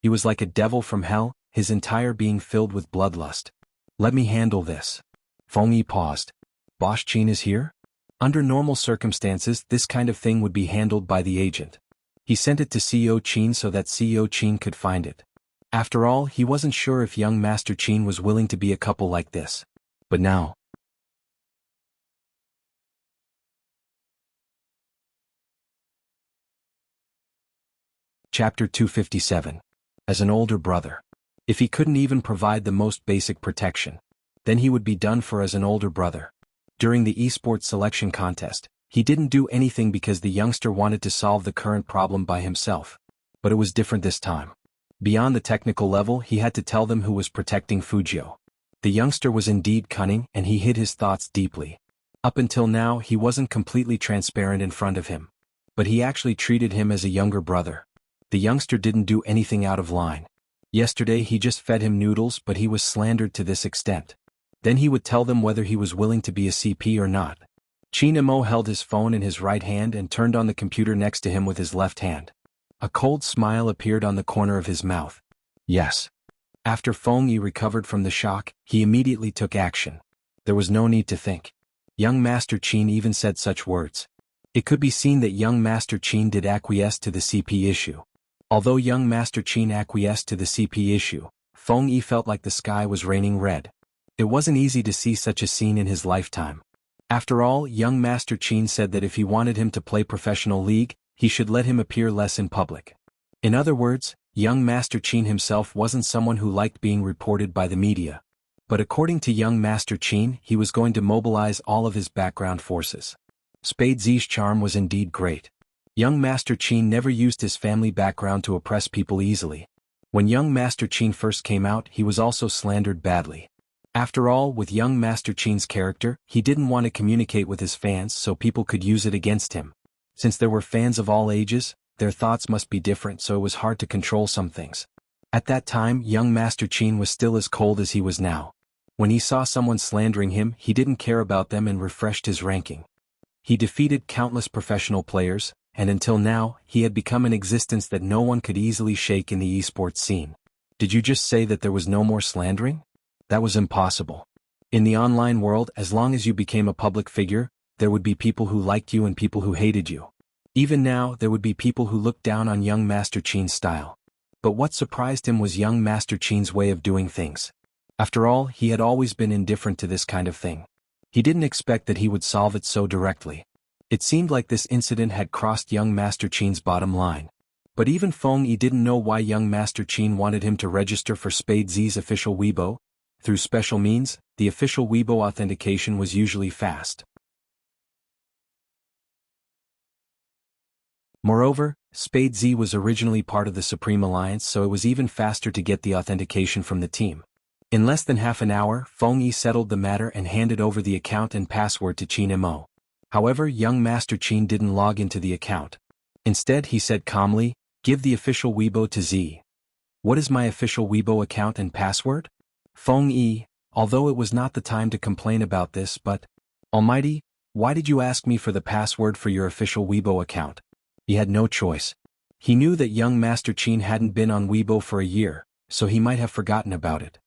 He was like a devil from hell, his entire being filled with bloodlust. Let me handle this. Feng Yi paused. Boss Qin is here? Under normal circumstances, this kind of thing would be handled by the agent. He sent it to CEO Qin so that CEO Qin could find it. After all, he wasn't sure if young Master Qin was willing to be a couple like this. But now. Chapter 257. As an older brother. If he couldn't even provide the most basic protection, then he would be done for as an older brother. During the esports selection contest, he didn't do anything because the youngster wanted to solve the current problem by himself. But it was different this time. Beyond the technical level, he had to tell them who was protecting Fujio. The youngster was indeed cunning and he hid his thoughts deeply. Up until now, he wasn't completely transparent in front of him. But he actually treated him as a younger brother. The youngster didn't do anything out of line. Yesterday he just fed him noodles, but he was slandered to this extent. Then he would tell them whether he was willing to be a CP or not. Qin Mo held his phone in his right hand and turned on the computer next to him with his left hand. A cold smile appeared on the corner of his mouth. Yes. After Feng Yi recovered from the shock, he immediately took action. There was no need to think. Young Master Qin even said such words. It could be seen that young Master Qin did acquiesce to the CP issue. Although young Master Qin acquiesced to the CP issue, Feng Yi felt like the sky was raining red. It wasn't easy to see such a scene in his lifetime. After all, young Master Qin said that if he wanted him to play professional league, he should let him appear less in public. In other words, young Master Qin himself wasn't someone who liked being reported by the media. But according to young Master Qin, he was going to mobilize all of his background forces. Spade Z's charm was indeed great. Young Master Qin never used his family background to oppress people easily. When young Master Qin first came out, he was also slandered badly. After all, with young Master Qin's character, he didn't want to communicate with his fans so people could use it against him. Since there were fans of all ages, their thoughts must be different, so it was hard to control some things. At that time, young Master Qin was still as cold as he was now. When he saw someone slandering him, he didn't care about them and refreshed his ranking. He defeated countless professional players, and until now, he had become an existence that no one could easily shake in the esports scene. Did you just say that there was no more slandering? That was impossible. In the online world, as long as you became a public figure, there would be people who liked you and people who hated you. Even now, there would be people who looked down on young Master Qin's style. But what surprised him was young Master Qin's way of doing things. After all, he had always been indifferent to this kind of thing. He didn't expect that he would solve it so directly. It seemed like this incident had crossed young Master Qin's bottom line. But even Feng Yi didn't know why young Master Qin wanted him to register for Spade Z's official Weibo. Through special means, the official Weibo authentication was usually fast. Moreover, Spade Z was originally part of the Supreme Alliance, so it was even faster to get the authentication from the team. In less than half an hour, Feng Yi settled the matter and handed over the account and password to Qin Mo. However, young Master Qin didn't log into the account. Instead, he said calmly, "Give the official Weibo to Z." "What is my official Weibo account and password?" Feng Yi, although it was not the time to complain about this, but, "Almighty, why did you ask me for the password for your official Weibo account?" He had no choice. He knew that young Master Qin hadn't been on Weibo for a year, so he might have forgotten about it.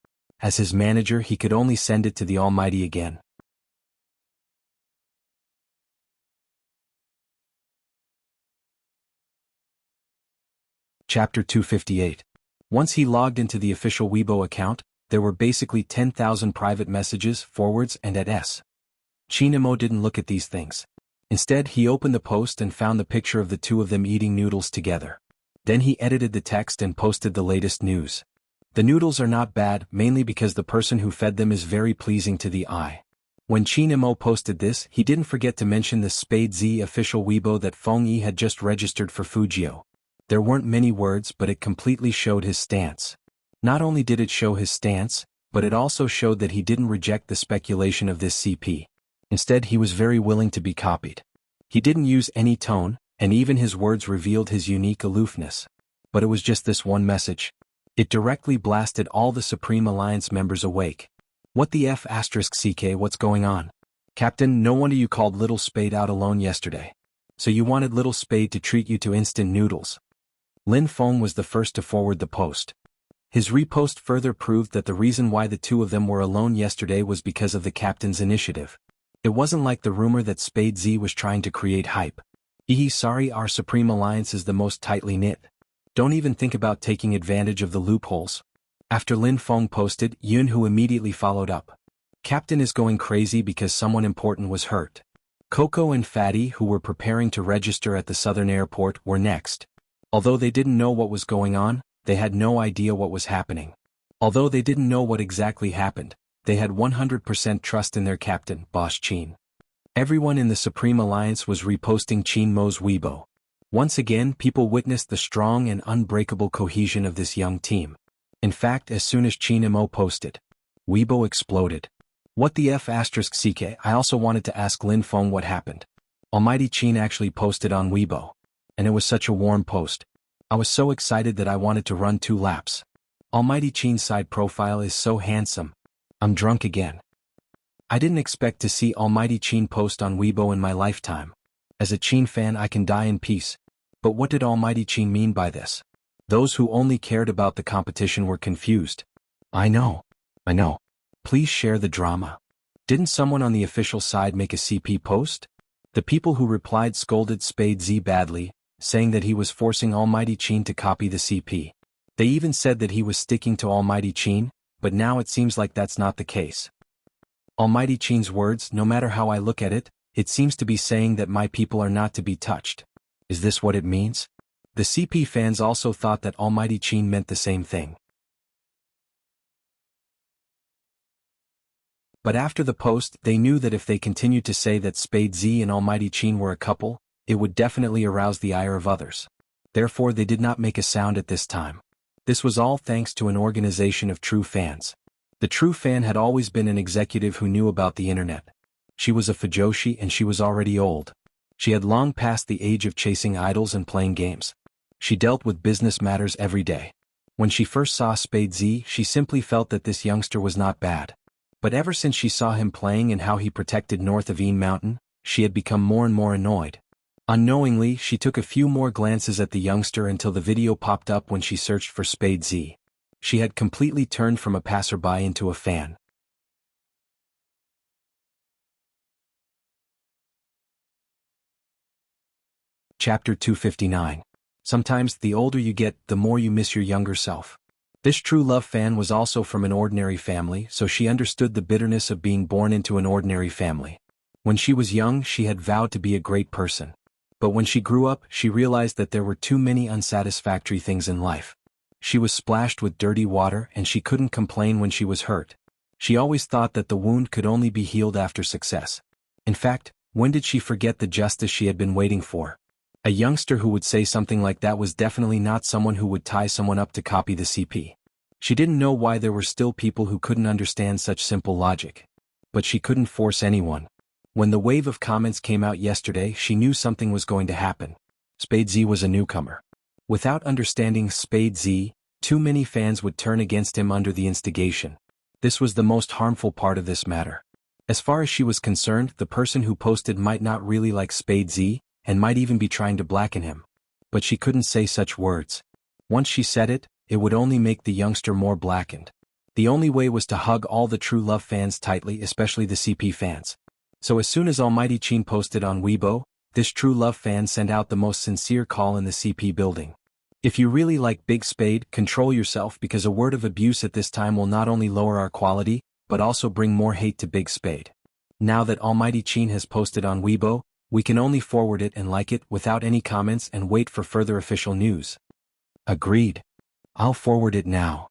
As his manager, he could only send it to the Almighty again. Chapter 258. Once he logged into the official Weibo account, there were basically 10,000 private messages, forwards and @s. Qin Mo didn't look at these things. Instead, he opened the post and found the picture of the two of them eating noodles together. Then he edited the text and posted the latest news. The noodles are not bad, mainly because the person who fed them is very pleasing to the eye. When Qin Mo posted this, he didn't forget to mention the Spade Z official Weibo that Feng Yi had just registered for Fujio. There weren't many words, but it completely showed his stance. Not only did it show his stance, but it also showed that he didn't reject the speculation of this CP. Instead, he was very willing to be copied. He didn't use any tone, and even his words revealed his unique aloofness. But it was just this one message. It directly blasted all the Supreme Alliance members awake. "What the F***CK, what's going on? Captain, no wonder you called Little Spade out alone yesterday. So you wanted Little Spade to treat you to instant noodles." Lin Feng was the first to forward the post. His repost further proved that the reason why the two of them were alone yesterday was because of the captain's initiative. It wasn't like the rumor that Spade Z was trying to create hype. Sorry, our Supreme Alliance is the most tightly knit. Don't even think about taking advantage of the loopholes. After Lin Feng posted, Yunhu immediately followed up. "Captain is going crazy because someone important was hurt." Coco and Fatty, who were preparing to register at the southern airport, were next. Although they didn't know what was going on, they had no idea what was happening. Although they didn't know what exactly happened, they had 100% trust in their captain, Boss Qin. Everyone in the Supreme Alliance was reposting Qin Mo's Weibo. Once again, people witnessed the strong and unbreakable cohesion of this young team. In fact, as soon as Qin Mo posted, Weibo exploded. "What the F***CK, I also wanted to ask Lin Feng what happened. Almighty Qin actually posted on Weibo. And it was such a warm post. I was so excited that I wanted to run 2 laps. Almighty Qin's side profile is so handsome. I'm drunk again. I didn't expect to see Almighty Qin post on Weibo in my lifetime. As a Qin fan, I can die in peace. But what did Almighty Qin mean by this?" Those who only cared about the competition were confused. I know. Please share the drama. Didn't someone on the official side make a CP post?" The people who replied scolded Spade Z badly, saying that he was forcing Almighty Qin to copy the CP. They even said that he was sticking to Almighty Qin, but now it seems like that's not the case. Almighty Qin's words, no matter how I look at it, it seems to be saying that my people are not to be touched. Is this what it means? The CP fans also thought that Almighty Qin meant the same thing. But after the post, they knew that if they continued to say that Spade Z and Almighty Qin were a couple, it would definitely arouse the ire of others. Therefore they did not make a sound at this time. This was all thanks to an organization of true fans. The true fan had always been an executive who knew about the internet. She was a fujoshi and she was already old. She had long passed the age of chasing idols and playing games. She dealt with business matters every day. When she first saw Spade Z, she simply felt that this youngster was not bad. But ever since she saw him playing and how he protected north of Een Mountain, she had become more and more annoyed. Unknowingly, she took a few more glances at the youngster until the video popped up when she searched for Spade Z. She had completely turned from a passerby into a fan. Chapter 259. Sometimes, the older you get, the more you miss your younger self. This true love fan was also from an ordinary family, so she understood the bitterness of being born into an ordinary family. When she was young, she had vowed to be a great person. But when she grew up, she realized that there were too many unsatisfactory things in life. She was splashed with dirty water and she couldn't complain when she was hurt. She always thought that the wound could only be healed after success. In fact, when did she forget the justice she had been waiting for? A youngster who would say something like that was definitely not someone who would tie someone up to copy the CP. She didn't know why there were still people who couldn't understand such simple logic. But she couldn't force anyone. When the wave of comments came out yesterday, she knew something was going to happen. Spade Z was a newcomer. Without understanding Spade Z, too many fans would turn against him under the instigation. This was the most harmful part of this matter. As far as she was concerned, the person who posted might not really like Spade Z, and might even be trying to blacken him. But she couldn't say such words. Once she said it, it would only make the youngster more blackened. The only way was to hug all the true love fans tightly, especially the CP fans. So as soon as Almighty Qin posted on Weibo, this true love fan sent out the most sincere call in the CP building. If you really like Big Spade, control yourself, because a word of abuse at this time will not only lower our quality, but also bring more hate to Big Spade. Now that Almighty Qin has posted on Weibo, we can only forward it and like it without any comments and wait for further official news. Agreed. I'll forward it now.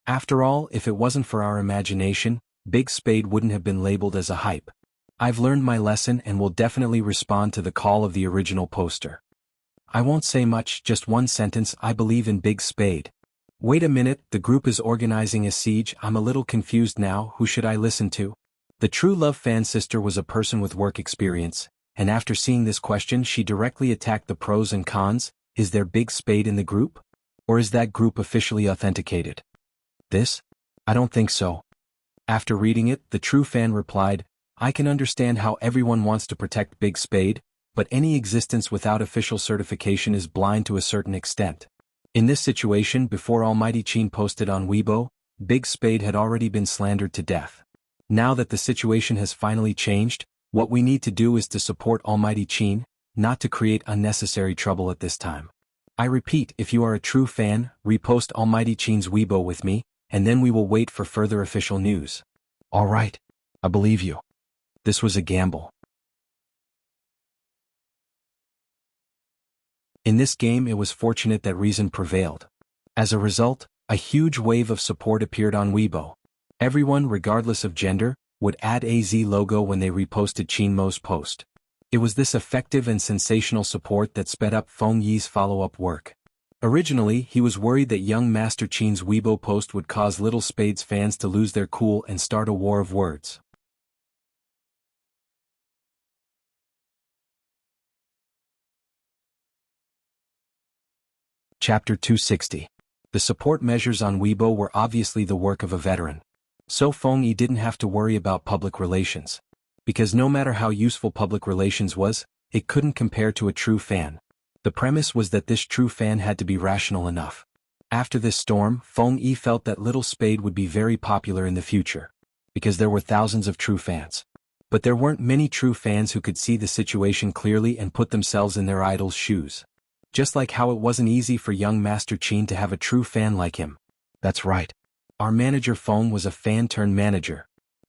After all, if it wasn't for our imagination, Big Spade wouldn't have been labeled as a hype. I've learned my lesson and will definitely respond to the call of the original poster. I won't say much, just one sentence: I believe in Big Spade. Wait a minute, the group is organizing a siege. I'm a little confused now. Who should I listen to? The true love fan sister was a person with work experience, and after seeing this question she directly attacked the pros and cons. Is there Big Spade in the group? Or is that group officially authenticated? This? I don't think so. After reading it, the true fan replied, I can understand how everyone wants to protect Big Spade, but any existence without official certification is blind to a certain extent. In this situation, before Almighty Qin posted on Weibo, Big Spade had already been slandered to death. Now that the situation has finally changed, what we need to do is to support Almighty Qin, not to create unnecessary trouble at this time. I repeat, if you are a true fan, repost Almighty Qin's Weibo with me, and then we will wait for further official news. Alright. I believe you. This was a gamble. In this game it was fortunate that reason prevailed. As a result, a huge wave of support appeared on Weibo. Everyone, regardless of gender, would add AZ logo when they reposted Qin Mo's post. It was this effective and sensational support that sped up Feng Yi's follow-up work. Originally, he was worried that young Master Qin's Weibo post would cause Little Spade's fans to lose their cool and start a war of words. Chapter 260. The support measures on Weibo were obviously the work of a veteran. So Feng Yi didn't have to worry about public relations. Because no matter how useful public relations was, it couldn't compare to a true fan. The premise was that this true fan had to be rational enough. After this storm, Feng Yi felt that Little Spade would be very popular in the future. Because there were thousands of true fans. But there weren't many true fans who could see the situation clearly and put themselves in their idol's shoes. Just like how it wasn't easy for young Master Qin to have a true fan like him. That's right. Our manager Feng was a fan-turned-manager.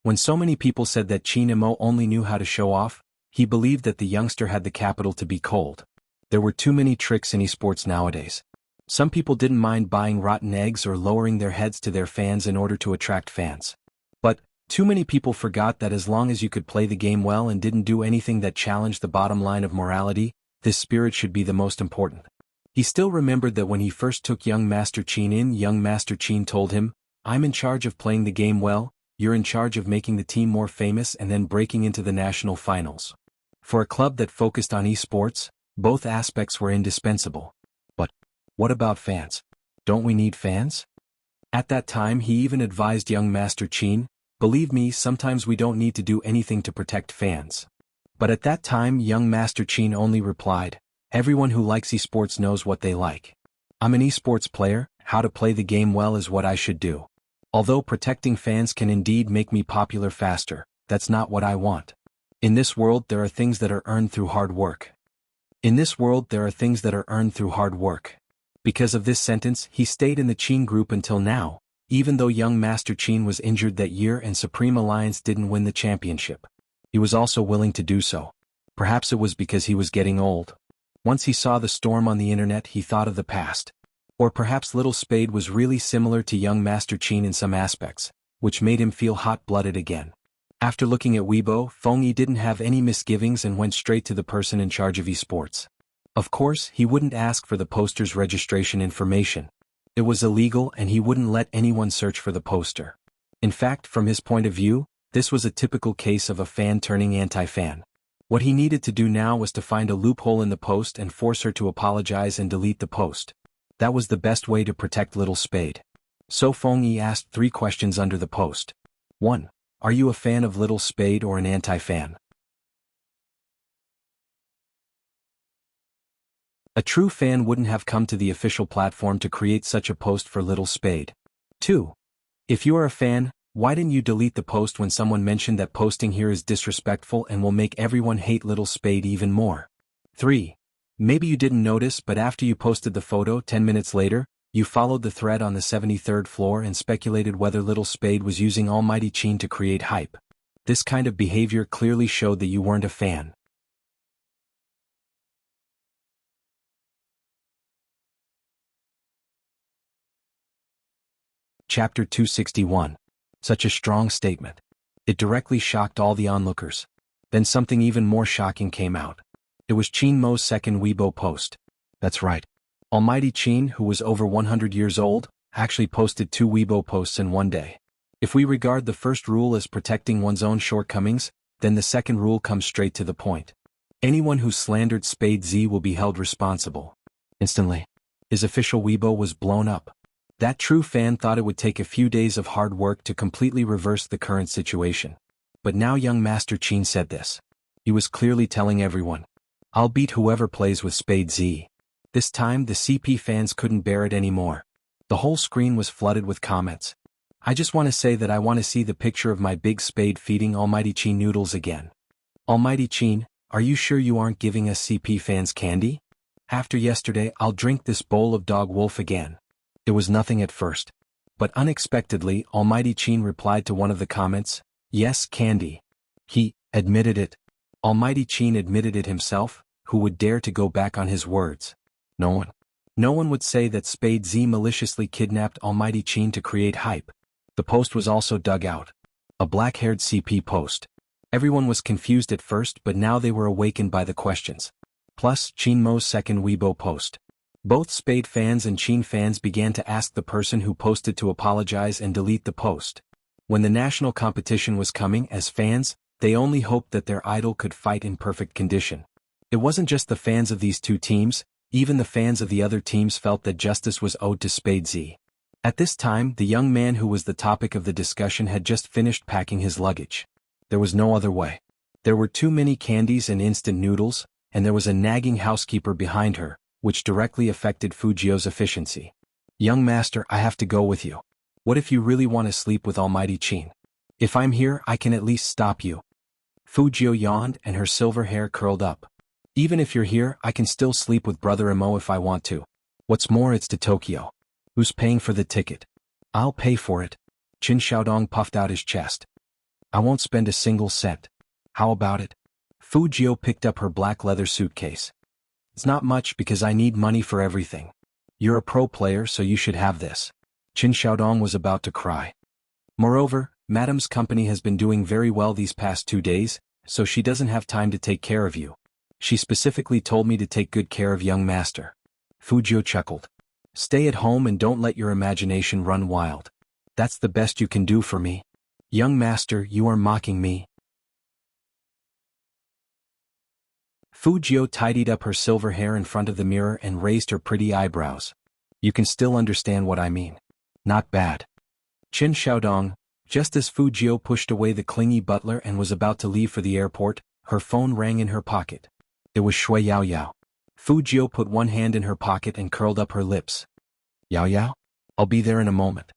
When so many people said that Qin Imo only knew how to show off, he believed that the youngster had the capital to be cold. There were too many tricks in esports nowadays. Some people didn't mind buying rotten eggs or lowering their heads to their fans in order to attract fans. But too many people forgot that as long as you could play the game well and didn't do anything that challenged the bottom line of morality, this spirit should be the most important. He still remembered that when he first took young Master Qin in, young Master Qin told him, "I'm in charge of playing the game well, you're in charge of making the team more famous and then breaking into the national finals." For a club that focused on esports, both aspects were indispensable. But what about fans? Don't we need fans? At that time he even advised young Master Qin, "Believe me, sometimes we don't need to do anything to protect fans." But at that time young Master Qin only replied, "Everyone who likes esports knows what they like. I'm an esports player, how to play the game well is what I should do. Although protecting fans can indeed make me popular faster, that's not what I want. In this world there are things that are earned through hard work. In this world there are things that are earned through hard work." Because of this sentence he stayed in the Qin group until now, even though young Master Qin was injured that year and Supreme Alliance didn't win the championship. He was also willing to do so. Perhaps it was because he was getting old. Once he saw the storm on the internet he thought of the past. Or perhaps Little Spade was really similar to young Master Qin in some aspects, which made him feel hot-blooded again. After looking at Weibo, Feng Yi didn't have any misgivings and went straight to the person in charge of esports. Of course, he wouldn't ask for the poster's registration information. It was illegal and he wouldn't let anyone search for the poster. In fact, from his point of view, this was a typical case of a fan turning anti-fan. What he needed to do now was to find a loophole in the post and force her to apologize and delete the post. That was the best way to protect Little Spade. So Feng Yi asked 3 questions under the post. 1. Are you a fan of Little Spade or an anti-fan? A true fan wouldn't have come to the official platform to create such a post for Little Spade. 2. If you are a fan, why didn't you delete the post when someone mentioned that posting here is disrespectful and will make everyone hate Little Spade even more? 3. Maybe you didn't notice, but after you posted the photo 10 minutes later, you followed the thread on the 73rd floor and speculated whether Little Spade was using Almighty Qin to create hype. This kind of behavior clearly showed that you weren't a fan. Chapter 261. Such a strong statement. It directly shocked all the onlookers. Then something even more shocking came out. It was Qin Mo's second Weibo post. That's right. Almighty Qin, who was over 100 years old, actually posted 2 Weibo posts in one day. If we regard the first rule as protecting one's own shortcomings, then the second rule comes straight to the point. Anyone who slandered Spade Z will be held responsible. Instantly, his official Weibo was blown up. That true fan thought it would take a few days of hard work to completely reverse the current situation. But now young Master Qin said this. He was clearly telling everyone, "I'll beat whoever plays with Spade Z." This time the CP fans couldn't bear it anymore. The whole screen was flooded with comments. "I just want to say that I want to see the picture of my big Spade feeding Almighty Qin noodles again. Almighty Qin, are you sure you aren't giving us CP fans candy? After yesterday I'll drink this bowl of dog wolf again." It was nothing at first. But unexpectedly Almighty Qin replied to one of the comments, "Yes, candy." He admitted it. Almighty Qin admitted it himself. Who would dare to go back on his words? No one. No one would say that Spade Z maliciously kidnapped Almighty Qin to create hype. The post was also dug out. A black-haired CP post. Everyone was confused at first, but now they were awakened by the questions. Plus Qin Mo's second Weibo post. Both Spade fans and Qin fans began to ask the person who posted to apologize and delete the post. When the national competition was coming, as fans, they only hoped that their idol could fight in perfect condition. It wasn't just the fans of these 2 teams, even the fans of the other teams felt that justice was owed to Spade Z. At this time, the young man who was the topic of the discussion had just finished packing his luggage. There was no other way. There were too many candies and instant noodles, and there was a nagging housekeeper behind her, which directly affected Fujio's efficiency. "Young master, I have to go with you. What if you really want to sleep with Almighty Qin? If I'm here, I can at least stop you." Fujio yawned and her silver hair curled up. "Even if you're here, I can still sleep with Brother Imo if I want to. What's more, it's to Tokyo. Who's paying for the ticket?" "I'll pay for it." Qin Xiaodong puffed out his chest. I won't spend a single cent. How about it? Fu Jio picked up her black leather suitcase. It's not much because I need money for everything. You're a pro player, so you should have this. Qin Xiaodong was about to cry. Moreover, Madam's company has been doing very well these past 2 days, so she doesn't have time to take care of you. She specifically told me to take good care of young master. Fu Jio chuckled. Stay at home and don't let your imagination run wild. That's the best you can do for me. Young master, you are mocking me. Fu Jio tidied up her silver hair in front of the mirror and raised her pretty eyebrows. You can still understand what I mean. Not bad. Qin Xiaodong, just as Fu Jio pushed away the clingy butler and was about to leave for the airport, her phone rang in her pocket. It was Shui Yao Yao. Fu Jio put one hand in her pocket and curled up her lips. Yao Yao? I'll be there in a moment.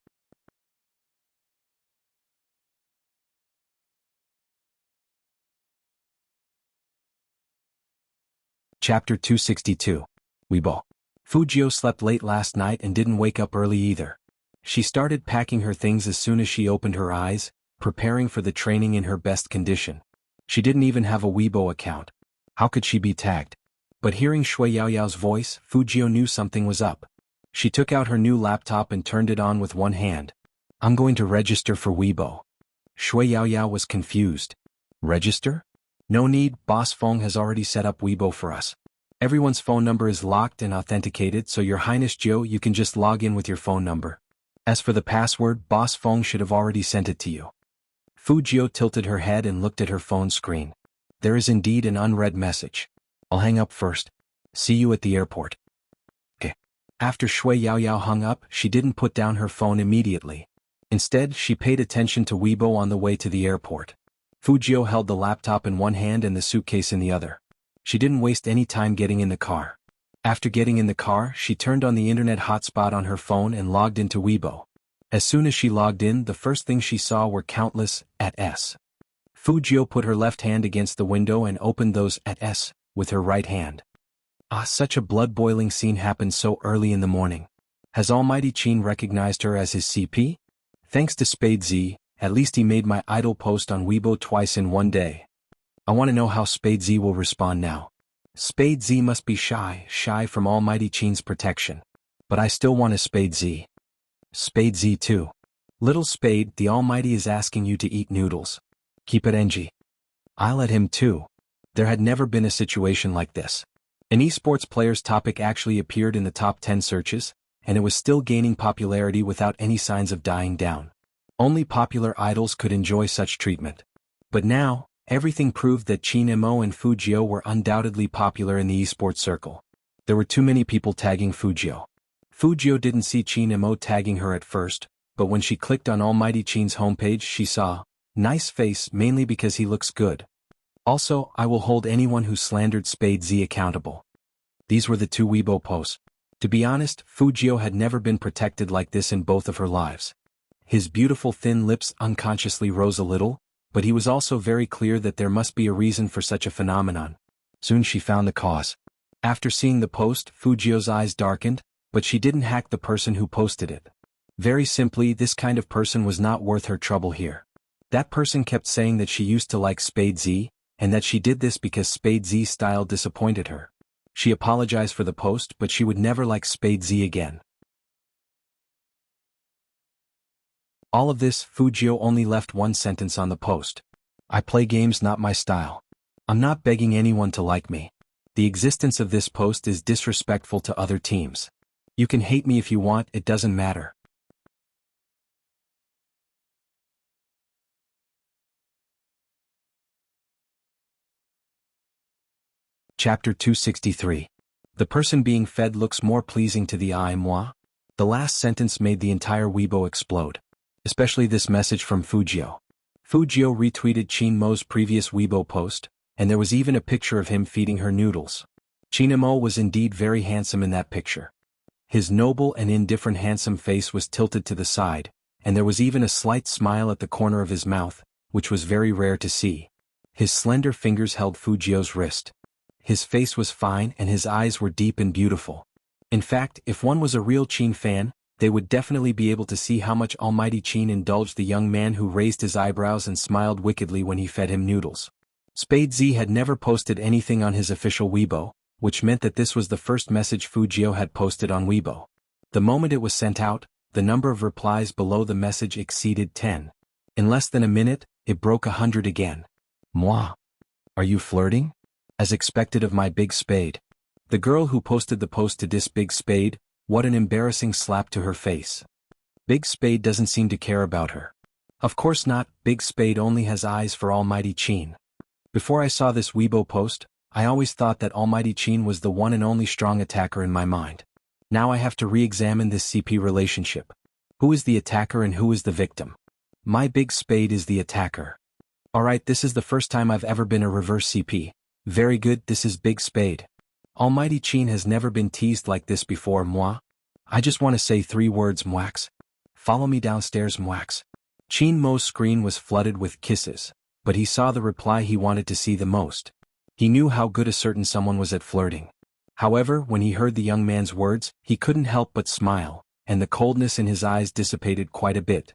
Chapter 262. Weibo. Fu Jio slept late last night and didn't wake up early either. She started packing her things as soon as she opened her eyes, preparing for the training in her best condition. She didn't even have a Weibo account. How could she be tagged? But hearing Shui Yao Yao's voice, Fu Jio knew something was up. She took out her new laptop and turned it on with one hand. I'm going to register for Weibo. Shui Yao Yao was confused. Register? No need, Boss Feng has already set up Weibo for us. Everyone's phone number is locked and authenticated, so Your Highness Zhou, you can just log in with your phone number. As for the password, Boss Feng should have already sent it to you. Fu Jio tilted her head and looked at her phone screen. There is indeed an unread message. I'll hang up first. See you at the airport. Okay. After Shui Yao Yao hung up, she didn't put down her phone immediately. Instead, she paid attention to Weibo on the way to the airport. Fu Jio held the laptop in one hand and the suitcase in the other. She didn't waste any time getting in the car. After getting in the car, she turned on the internet hotspot on her phone and logged into Weibo. As soon as she logged in, the first thing she saw were countless @s. Fu Jio put her left hand against the window and opened those @s with her right hand. Such a blood-boiling scene happened so early in the morning. Has Almighty Qin recognized her as his CP? Thanks to Spade Z, at least he made my idol post on Weibo twice in one day. I want to know how Spade Z will respond now. Spade Z must be shy from Almighty Qin's protection. But I still want a Spade Z. Spade Z too. Little Spade, the Almighty is asking you to eat noodles. Keep it NG. I let him too. There had never been a situation like this. An esports player's topic actually appeared in the top 10 searches, and it was still gaining popularity without any signs of dying down. Only popular idols could enjoy such treatment. But now, everything proved that Qin Mo and Fu Jio were undoubtedly popular in the esports circle. There were too many people tagging Fu Jio. Fu Jio didn't see Qin Mo tagging her at first, but when she clicked on Almighty Qin's homepage she saw, nice face mainly because he looks good. Also, I will hold anyone who slandered Spade Z accountable. These were the two Weibo posts. To be honest, Fu Jio had never been protected like this in both of her lives. His beautiful thin lips unconsciously rose a little, but he was also very clear that there must be a reason for such a phenomenon. Soon she found the cause. After seeing the post, Fu Jio's eyes darkened, but she didn't hack the person who posted it. Very simply, this kind of person was not worth her trouble here. That person kept saying that she used to like Spade Z, and that she did this because Spade Z's style disappointed her. She apologized for the post, but she would never like Spade Z again. All of this, Fu Jio only left one sentence on the post. I play games, not my style. I'm not begging anyone to like me. The existence of this post is disrespectful to other teams. You can hate me if you want, it doesn't matter. Chapter 263. The person being fed looks more pleasing to the eye, moi. The last sentence made the entire Weibo explode. Especially this message from Fu Jio. Fu Jio retweeted Qin Mo's previous Weibo post, and there was even a picture of him feeding her noodles. Qin Mo was indeed very handsome in that picture. His noble and indifferent handsome face was tilted to the side, and there was even a slight smile at the corner of his mouth, which was very rare to see. His slender fingers held Fu Jio's wrist. His face was fine and his eyes were deep and beautiful. In fact, if one was a real Qin fan, they would definitely be able to see how much Almighty Qin indulged the young man who raised his eyebrows and smiled wickedly when he fed him noodles. Spade Z had never posted anything on his official Weibo, which meant that this was the first message Fu Jiao had posted on Weibo. The moment it was sent out, the number of replies below the message exceeded 10. In less than a minute, it broke 100 again. Moi. Are you flirting? As expected of my big spade. The girl who posted the post to diss Big Spade, what an embarrassing slap to her face. Big Spade doesn't seem to care about her. Of course not, Big Spade only has eyes for Almighty Qin. Before I saw this Weibo post, I always thought that Almighty Qin was the one and only strong attacker in my mind. Now I have to re-examine this CP relationship. Who is the attacker and who is the victim? My Big Spade is the attacker. Alright, this is the first time I've ever been a reverse CP. Very good, this is Big Spade. Almighty Qin has never been teased like this before, moi. I just want to say 3 words, mwax. Follow me downstairs, mwax. Qin Mo's screen was flooded with kisses, but he saw the reply he wanted to see the most. He knew how good a certain someone was at flirting. However, when he heard the young man's words, he couldn't help but smile, and the coldness in his eyes dissipated quite a bit.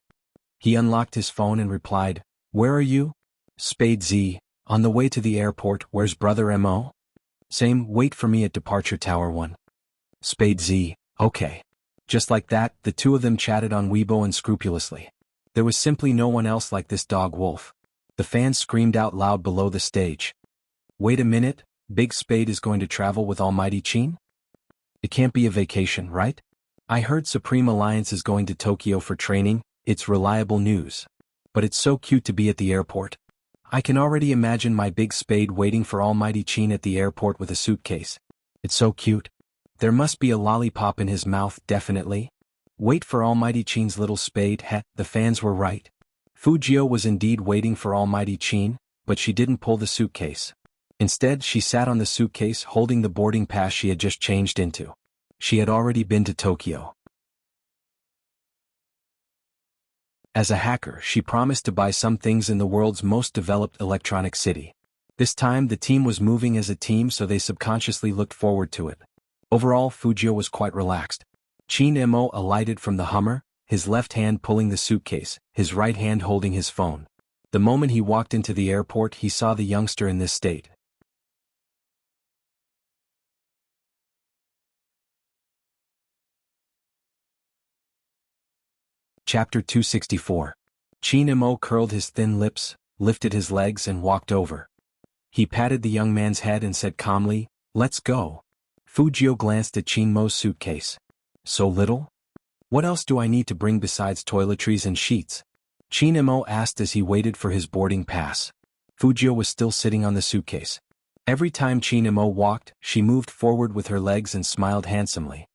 He unlocked his phone and replied, "Where are you?" Spade Z, on the way to the airport. Where's brother Mo? Same, wait for me at departure tower 1. Spade Z, okay. Just like that, the two of them chatted on Weibo unscrupulously. There was simply no one else like this dog wolf. The fans screamed out loud below the stage. Wait a minute, Big Spade is going to travel with Almighty Qin? It can't be a vacation, right? I heard Supreme Alliance is going to Tokyo for training, it's reliable news. But it's so cute to be at the airport. I can already imagine my Big Spade waiting for Almighty Qin at the airport with a suitcase. It's so cute. There must be a lollipop in his mouth, definitely. Wait for Almighty Qin's little spade. Heh, the fans were right. Fu Jiao was indeed waiting for Almighty Qin, but she didn't pull the suitcase. Instead, she sat on the suitcase holding the boarding pass she had just changed into. She had already been to Tokyo. As a hacker, she promised to buy some things in the world's most developed electronic city. This time the team was moving as a team, so they subconsciously looked forward to it. Overall, Fu Jiao was quite relaxed. Qin Mo alighted from the Hummer, his left hand pulling the suitcase, his right hand holding his phone. The moment he walked into the airport, he saw the youngster in this state. Chapter 264. Qin Mo curled his thin lips, lifted his legs and walked over. He patted the young man's head and said calmly, "Let's go." Fu Jiao glanced at Qin Mo's suitcase. So little? What else do I need to bring besides toiletries and sheets? Qin Mo asked as he waited for his boarding pass. Fu Jiao was still sitting on the suitcase. Every time Qin Mo walked, she moved forward with her legs and smiled handsomely.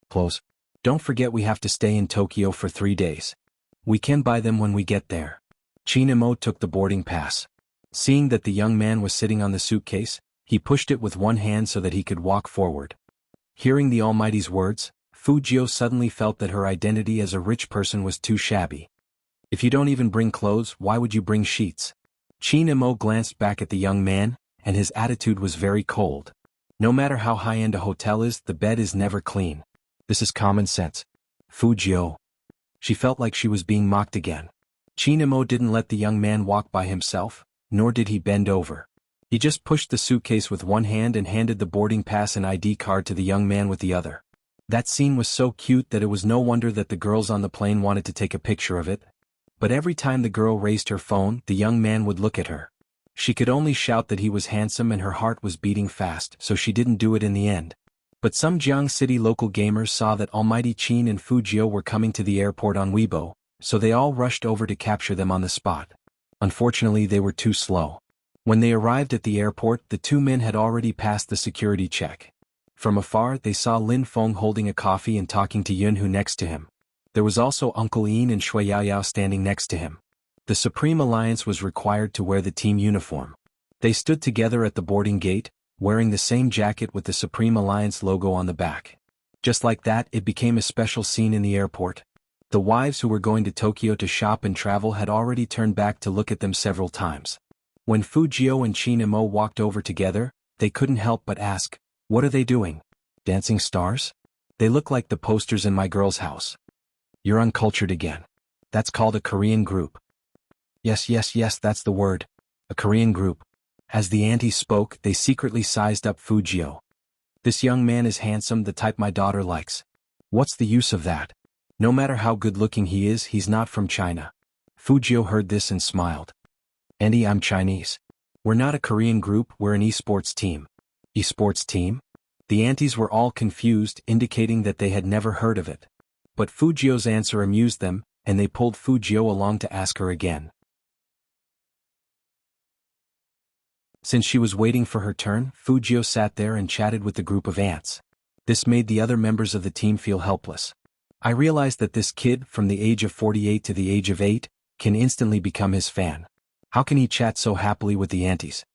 Close. Don't forget we have to stay in Tokyo for 3 days. We can buy them when we get there. Qin Mo took the boarding pass. Seeing that the young man was sitting on the suitcase, he pushed it with one hand so that he could walk forward. Hearing the Almighty's words, Fu Jiao suddenly felt that her identity as a rich person was too shabby. If you don't even bring clothes, why would you bring sheets? Qin Mo glanced back at the young man, and his attitude was very cold. No matter how high-end a hotel is, the bed is never clean. This is common sense. Fu Jiao. She felt like she was being mocked again. Qin Mo didn't let the young man walk by himself, nor did he bend over. He just pushed the suitcase with one hand and handed the boarding pass and ID card to the young man with the other. That scene was so cute that it was no wonder that the girls on the plane wanted to take a picture of it. But every time the girl raised her phone, the young man would look at her. She could only shout that he was handsome and her heart was beating fast, so she didn't do it in the end. But some Jianghu City local gamers saw that Almighty Qin and Fu Jiao were coming to the airport on Weibo, so they all rushed over to capture them on the spot. Unfortunately, they were too slow. When they arrived at the airport, the two men had already passed the security check. From afar, they saw Lin Feng holding a coffee and talking to Yunhu next to him. There was also Uncle Ian and Shui Yaoyao standing next to him. The Supreme Alliance was required to wear the team uniform. They stood together at the boarding gate, wearing the same jacket with the Supreme Alliance logo on the back. Just like that, it became a special scene in the airport. The wives who were going to Tokyo to shop and travel had already turned back to look at them several times. When Fu Jiao and Qin Mo walked over together, they couldn't help but ask, "What are they doing? Dancing stars? They look like the posters in my girl's house." You're uncultured again. That's called a Korean group. Yes, that's the word. A Korean group. As the aunties spoke, they secretly sized up Fujio. This young man is handsome, the type my daughter likes. What's the use of that? No matter how good-looking he is, he's not from China. Fujio heard this and smiled. Auntie, I'm Chinese. We're not a Korean group, we're an esports team. Esports team? The aunties were all confused, indicating that they had never heard of it. But Fujio's answer amused them, and they pulled Fujio along to ask her again. Since she was waiting for her turn, Fujio sat there and chatted with the group of ants. This made the other members of the team feel helpless. I realized that this kid, from the age of 48 to the age of 8, can instantly become his fan. How can he chat so happily with the aunties?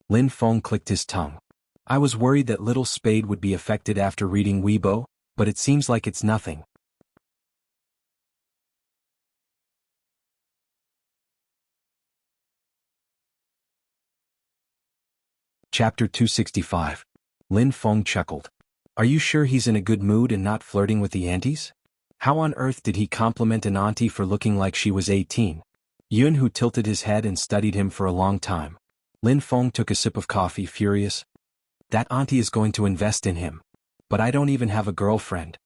Lin Feng clicked his tongue. I was worried that little Spade would be affected after reading Weibo, but it seems like it's nothing. Chapter 265. Lin Feng chuckled. Are you sure he's in a good mood and not flirting with the aunties? How on earth did he compliment an auntie for looking like she was 18? Jianghu tilted his head and studied him for a long time. Lin Feng took a sip of coffee, furious. That auntie is going to invest in him. But I don't even have a girlfriend.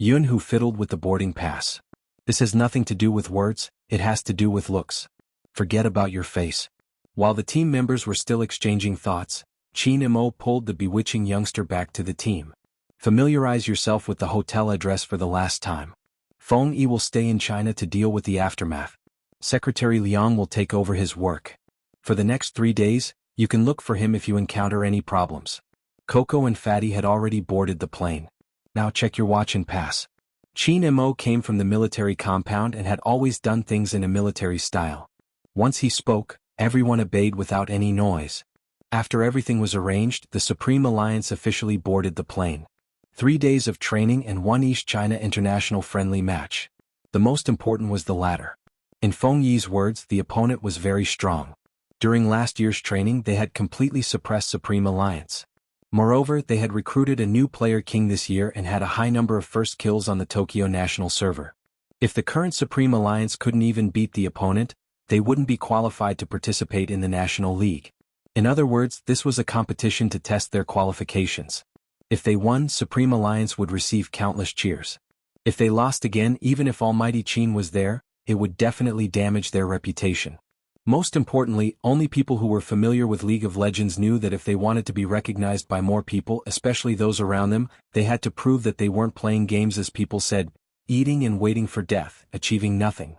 Jianghu fiddled with the boarding pass. This has nothing to do with words, it has to do with looks. Forget about your face. While the team members were still exchanging thoughts, Qin Mo pulled the bewitching youngster back to the team. Familiarize yourself with the hotel address for the last time. Feng Yi will stay in China to deal with the aftermath. Secretary Liang will take over his work. For the next 3 days, you can look for him if you encounter any problems. Coco and Fatty had already boarded the plane. Now check your watch and pass. Qin Mo came from the military compound and had always done things in a military style. Once he spoke, everyone obeyed without any noise. After everything was arranged, the Supreme Alliance officially boarded the plane. 3 days of training and 1 East China international friendly match. The most important was the latter. In Feng Yi's words, the opponent was very strong. During last year's training, they had completely suppressed Supreme Alliance. Moreover, they had recruited a new player king this year and had a high number of first kills on the Tokyo national server. If the current Supreme Alliance couldn't even beat the opponent, they wouldn't be qualified to participate in the National League. In other words, this was a competition to test their qualifications. If they won, Supreme Alliance would receive countless cheers. If they lost again, even if Almighty Qin was there, it would definitely damage their reputation. Most importantly, only people who were familiar with League of Legends knew that if they wanted to be recognized by more people, especially those around them, they had to prove that they weren't playing games as people said, eating and waiting for death, achieving nothing.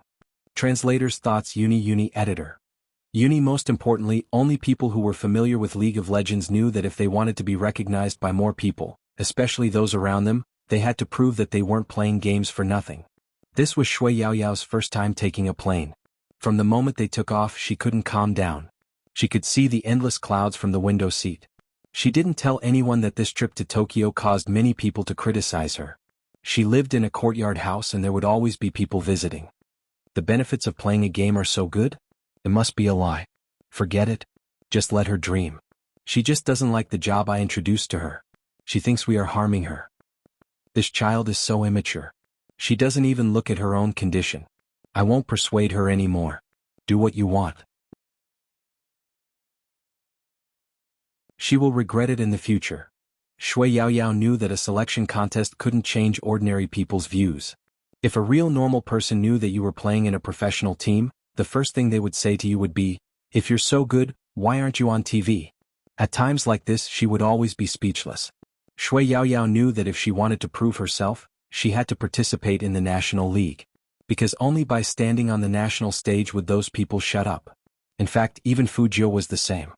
Translator's thoughts. Uni editor. Most importantly, only people who were familiar with League of Legends knew that if they wanted to be recognized by more people, especially those around them, they had to prove that they weren't playing games for nothing. This was Shui Yaoyao's first time taking a plane. From the moment they took off, she couldn't calm down. She could see the endless clouds from the window seat. She didn't tell anyone that this trip to Tokyo caused many people to criticize her. She lived in a courtyard house and there would always be people visiting. The benefits of playing a game are so good? It must be a lie. Forget it. Just let her dream. She just doesn't like the job I introduced to her. She thinks we are harming her. This child is so immature. She doesn't even look at her own condition. I won't persuade her anymore. Do what you want. She will regret it in the future. Shui Yaoyao knew that a selection contest couldn't change ordinary people's views. If a real normal person knew that you were playing in a professional team, the first thing they would say to you would be, if you're so good, why aren't you on TV? At times like this, she would always be speechless. Shui Yaoyao knew that if she wanted to prove herself, she had to participate in the National League. Because only by standing on the national stage would those people shut up. In fact, even Fujio was the same.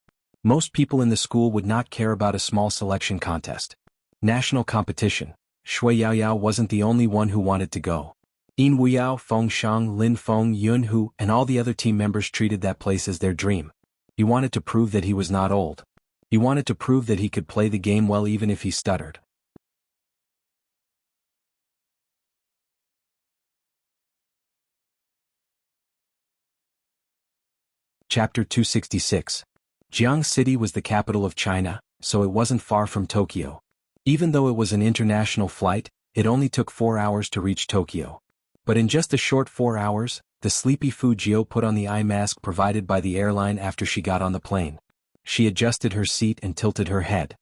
Most people in the school would not care about a small selection contest. National competition. Shui Yaoyao wasn't the only one who wanted to go. Yin Wuyao, Feng Shang, Lin Feng, Jianghu, and all the other team members treated that place as their dream. He wanted to prove that he was not old. He wanted to prove that he could play the game well even if he stuttered. Chapter 266. Jianghu City was the capital of China, so it wasn't far from Tokyo. Even though it was an international flight, it only took 4 hours to reach Tokyo. But in just a short 4 hours, the sleepy Fu Jiu put on the eye mask provided by the airline after she got on the plane. She adjusted her seat and tilted her head.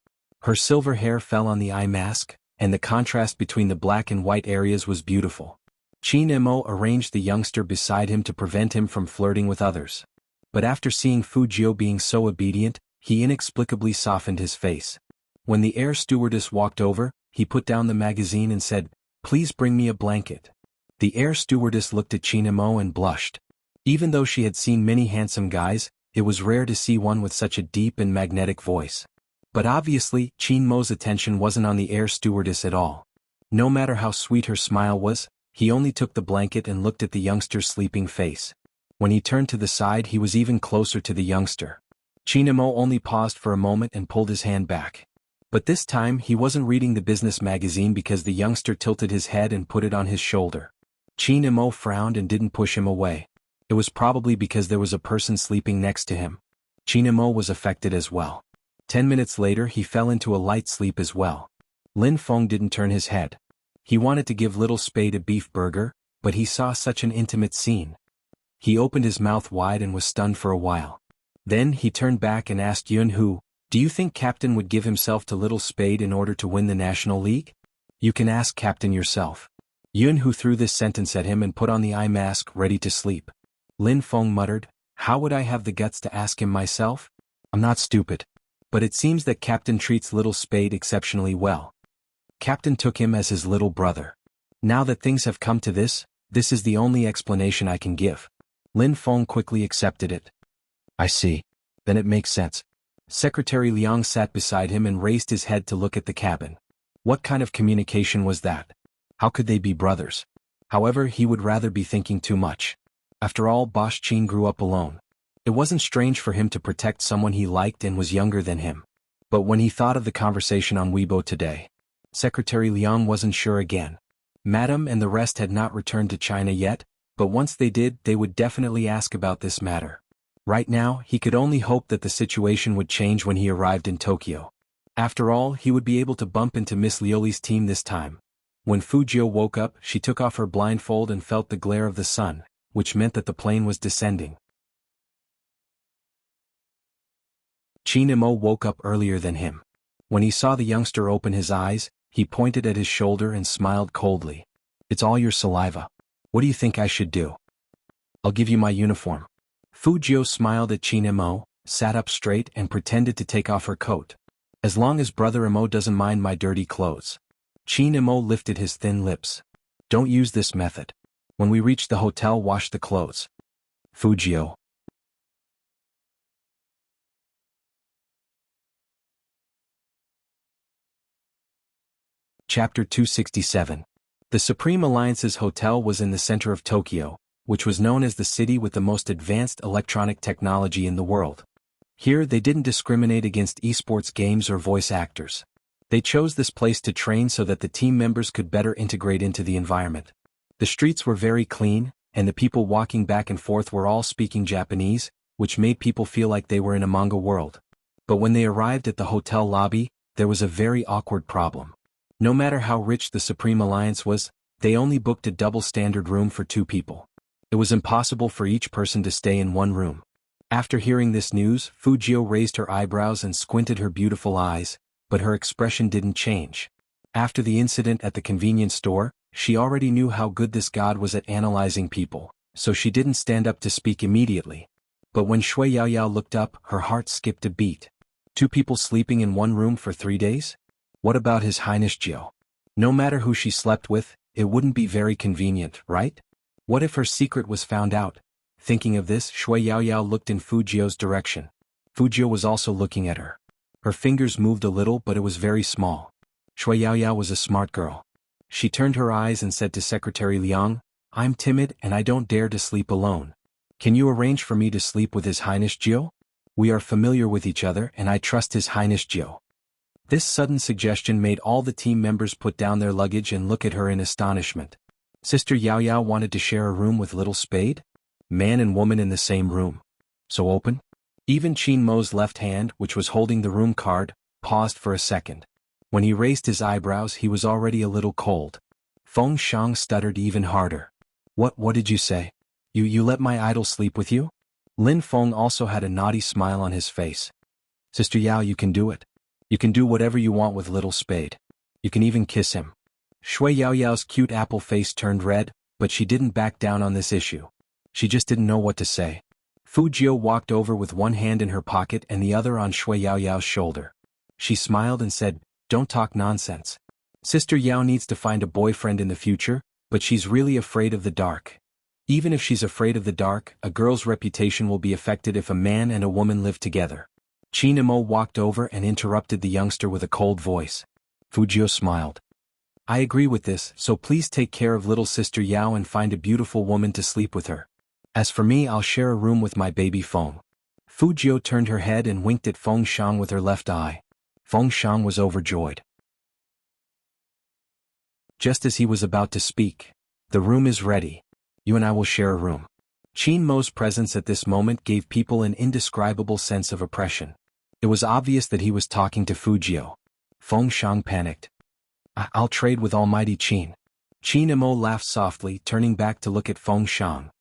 Her silver hair fell on the eye mask, and the contrast between the black and white areas was beautiful. Qin Mo arranged the youngster beside him to prevent him from flirting with others. But after seeing Fu Jiu being so obedient, he inexplicably softened his face. When the air stewardess walked over, he put down the magazine and said, "Please bring me a blanket." The air stewardess looked at Qin Mo and blushed. Even though she had seen many handsome guys, it was rare to see one with such a deep and magnetic voice. But obviously, Qin Mo's attention wasn't on the air stewardess at all. No matter how sweet her smile was, he only took the blanket and looked at the youngster's sleeping face. When he turned to the side, he was even closer to the youngster. Qin Mo only paused for a moment and pulled his hand back. But this time he wasn't reading the business magazine because the youngster tilted his head and put it on his shoulder. Qin Mo frowned and didn't push him away. It was probably because there was a person sleeping next to him. Qin Mo was affected as well. 10 minutes later he fell into a light sleep as well. Lin Feng didn't turn his head. He wanted to give Little Spade a beef burger, but he saw such an intimate scene. He opened his mouth wide and was stunned for a while. Then he turned back and asked Jianghu, "Do you think Captain would give himself to Little Spade in order to win the National League?" "You can ask Captain yourself." Jianghu threw this sentence at him and put on the eye mask, ready to sleep. Lin Feng muttered, "How would I have the guts to ask him myself? I'm not stupid. But it seems that Captain treats Little Spade exceptionally well. Captain took him as his little brother. Now that things have come to this is the only explanation I can give." Lin Feng quickly accepted it. "I see. Then it makes sense." Secretary Liang sat beside him and raised his head to look at the cabin. What kind of communication was that? How could they be brothers? However, he would rather be thinking too much. After all, Bosch Qin grew up alone. It wasn't strange for him to protect someone he liked and was younger than him. But when he thought of the conversation on Weibo today, Secretary Liang wasn't sure again. Madam and the rest had not returned to China yet, but once they did, they would definitely ask about this matter. Right now, he could only hope that the situation would change when he arrived in Tokyo. After all, he would be able to bump into Miss Lioli's team this time. When Fu Jiu woke up, she took off her blindfold and felt the glare of the sun, which meant that the plane was descending. Qin Mo woke up earlier than him. When he saw the youngster open his eyes, he pointed at his shoulder and smiled coldly. "It's all your saliva. What do you think I should do?" "I'll give you my uniform." Fu Jiu smiled at Qin Mo, sat up straight and pretended to take off her coat. "As long as Brother Mo doesn't mind my dirty clothes." Qin Mo lifted his thin lips. "Don't use this method. When we reach the hotel, wash the clothes." Fu Jiu. Chapter 267. The Supreme Alliance's hotel was in the center of Tokyo, which was known as the city with the most advanced electronic technology in the world. Here they didn't discriminate against esports games or voice actors. They chose this place to train so that the team members could better integrate into the environment. The streets were very clean, and the people walking back and forth were all speaking Japanese, which made people feel like they were in a manga world. But when they arrived at the hotel lobby, there was a very awkward problem. No matter how rich the Supreme Alliance was, they only booked a double-standard room for 2 people. It was impossible for each person to stay in one room. After hearing this news, Fu Jiu raised her eyebrows and squinted her beautiful eyes, but her expression didn't change. After the incident at the convenience store, she already knew how good this god was at analyzing people, so she didn't stand up to speak immediately. But when Shui Yaoyao looked up, her heart skipped a beat. 2 people sleeping in one room for 3 days? What about His Highness Jiu? No matter who she slept with, it wouldn't be very convenient, right? What if her secret was found out? Thinking of this, Shui Yaoyao looked in Fu Jiu's direction. Fu Jiu was also looking at her. Her fingers moved a little, but it was very small. Shui Yaoyao was a smart girl. She turned her eyes and said to Secretary Liang, "I'm timid and I don't dare to sleep alone. Can you arrange for me to sleep with His Highness Jiu? We are familiar with each other and I trust His Highness Jiu." This sudden suggestion made all the team members put down their luggage and look at her in astonishment. Sister Yaoyao wanted to share a room with Little Spade? Man and woman in the same room. So open? Even Qin Mo's left hand, which was holding the room card, paused for a second. When he raised his eyebrows, he was already a little cold. Feng Shang stuttered even harder. What did you say? You let my idol sleep with you? Lin Feng also had a naughty smile on his face. Sister Yao, you can do it. You can do whatever you want with little Spade. You can even kiss him. Shui Yaoyao's cute apple face turned red, but she didn't back down on this issue. She just didn't know what to say. Fu Jiu walked over with one hand in her pocket and the other on Shui Yaoyao's shoulder. She smiled and said, "Don't talk nonsense. Sister Yao needs to find a boyfriend in the future, but she's really afraid of the dark. Even if she's afraid of the dark, a girl's reputation will be affected if a man and a woman live together." Qin Imo walked over and interrupted the youngster with a cold voice. Fu Jiu smiled. "I agree with this, so please take care of little sister Yao and find a beautiful woman to sleep with her. As for me, I'll share a room with my baby Feng." Fu Jiu turned her head and winked at Feng Shang with her left eye. Feng Shang was overjoyed. Just as he was about to speak, "The room is ready. You and I will share a room." Qin Mo's presence at this moment gave people an indescribable sense of oppression. It was obvious that he was talking to Fu Jiu. Feng Shang panicked. I'll trade with Almighty Qin." Qin Imo laughed softly, turning back to look at Feng Shang.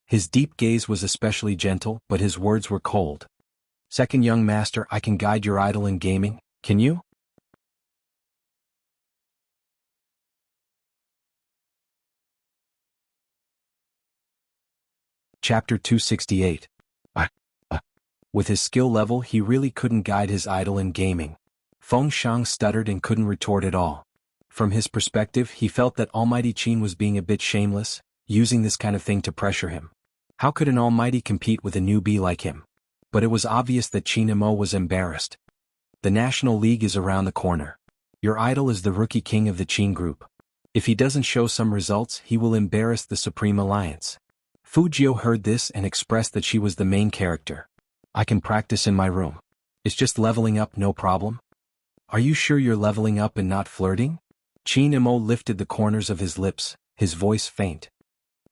His deep gaze was especially gentle, but his words were cold. "Second young master, I can guide your idol in gaming, can you?" Chapter 268. With his skill level, he really couldn't guide his idol in gaming. Feng Shang stuttered and couldn't retort at all. From his perspective, he felt that Almighty Qin was being a bit shameless, using this kind of thing to pressure him. How could an almighty compete with a newbie like him? But it was obvious that Qin Imo was embarrassed. "The National League is around the corner. Your idol is the rookie king of the Qin group. If he doesn't show some results, he will embarrass the Supreme Alliance." Fu Jiu heard this and expressed that she was the main character. "I can practice in my room. It's just leveling up, no problem." "Are you sure you're leveling up and not flirting?" Qin Imo lifted the corners of his lips, his voice faint.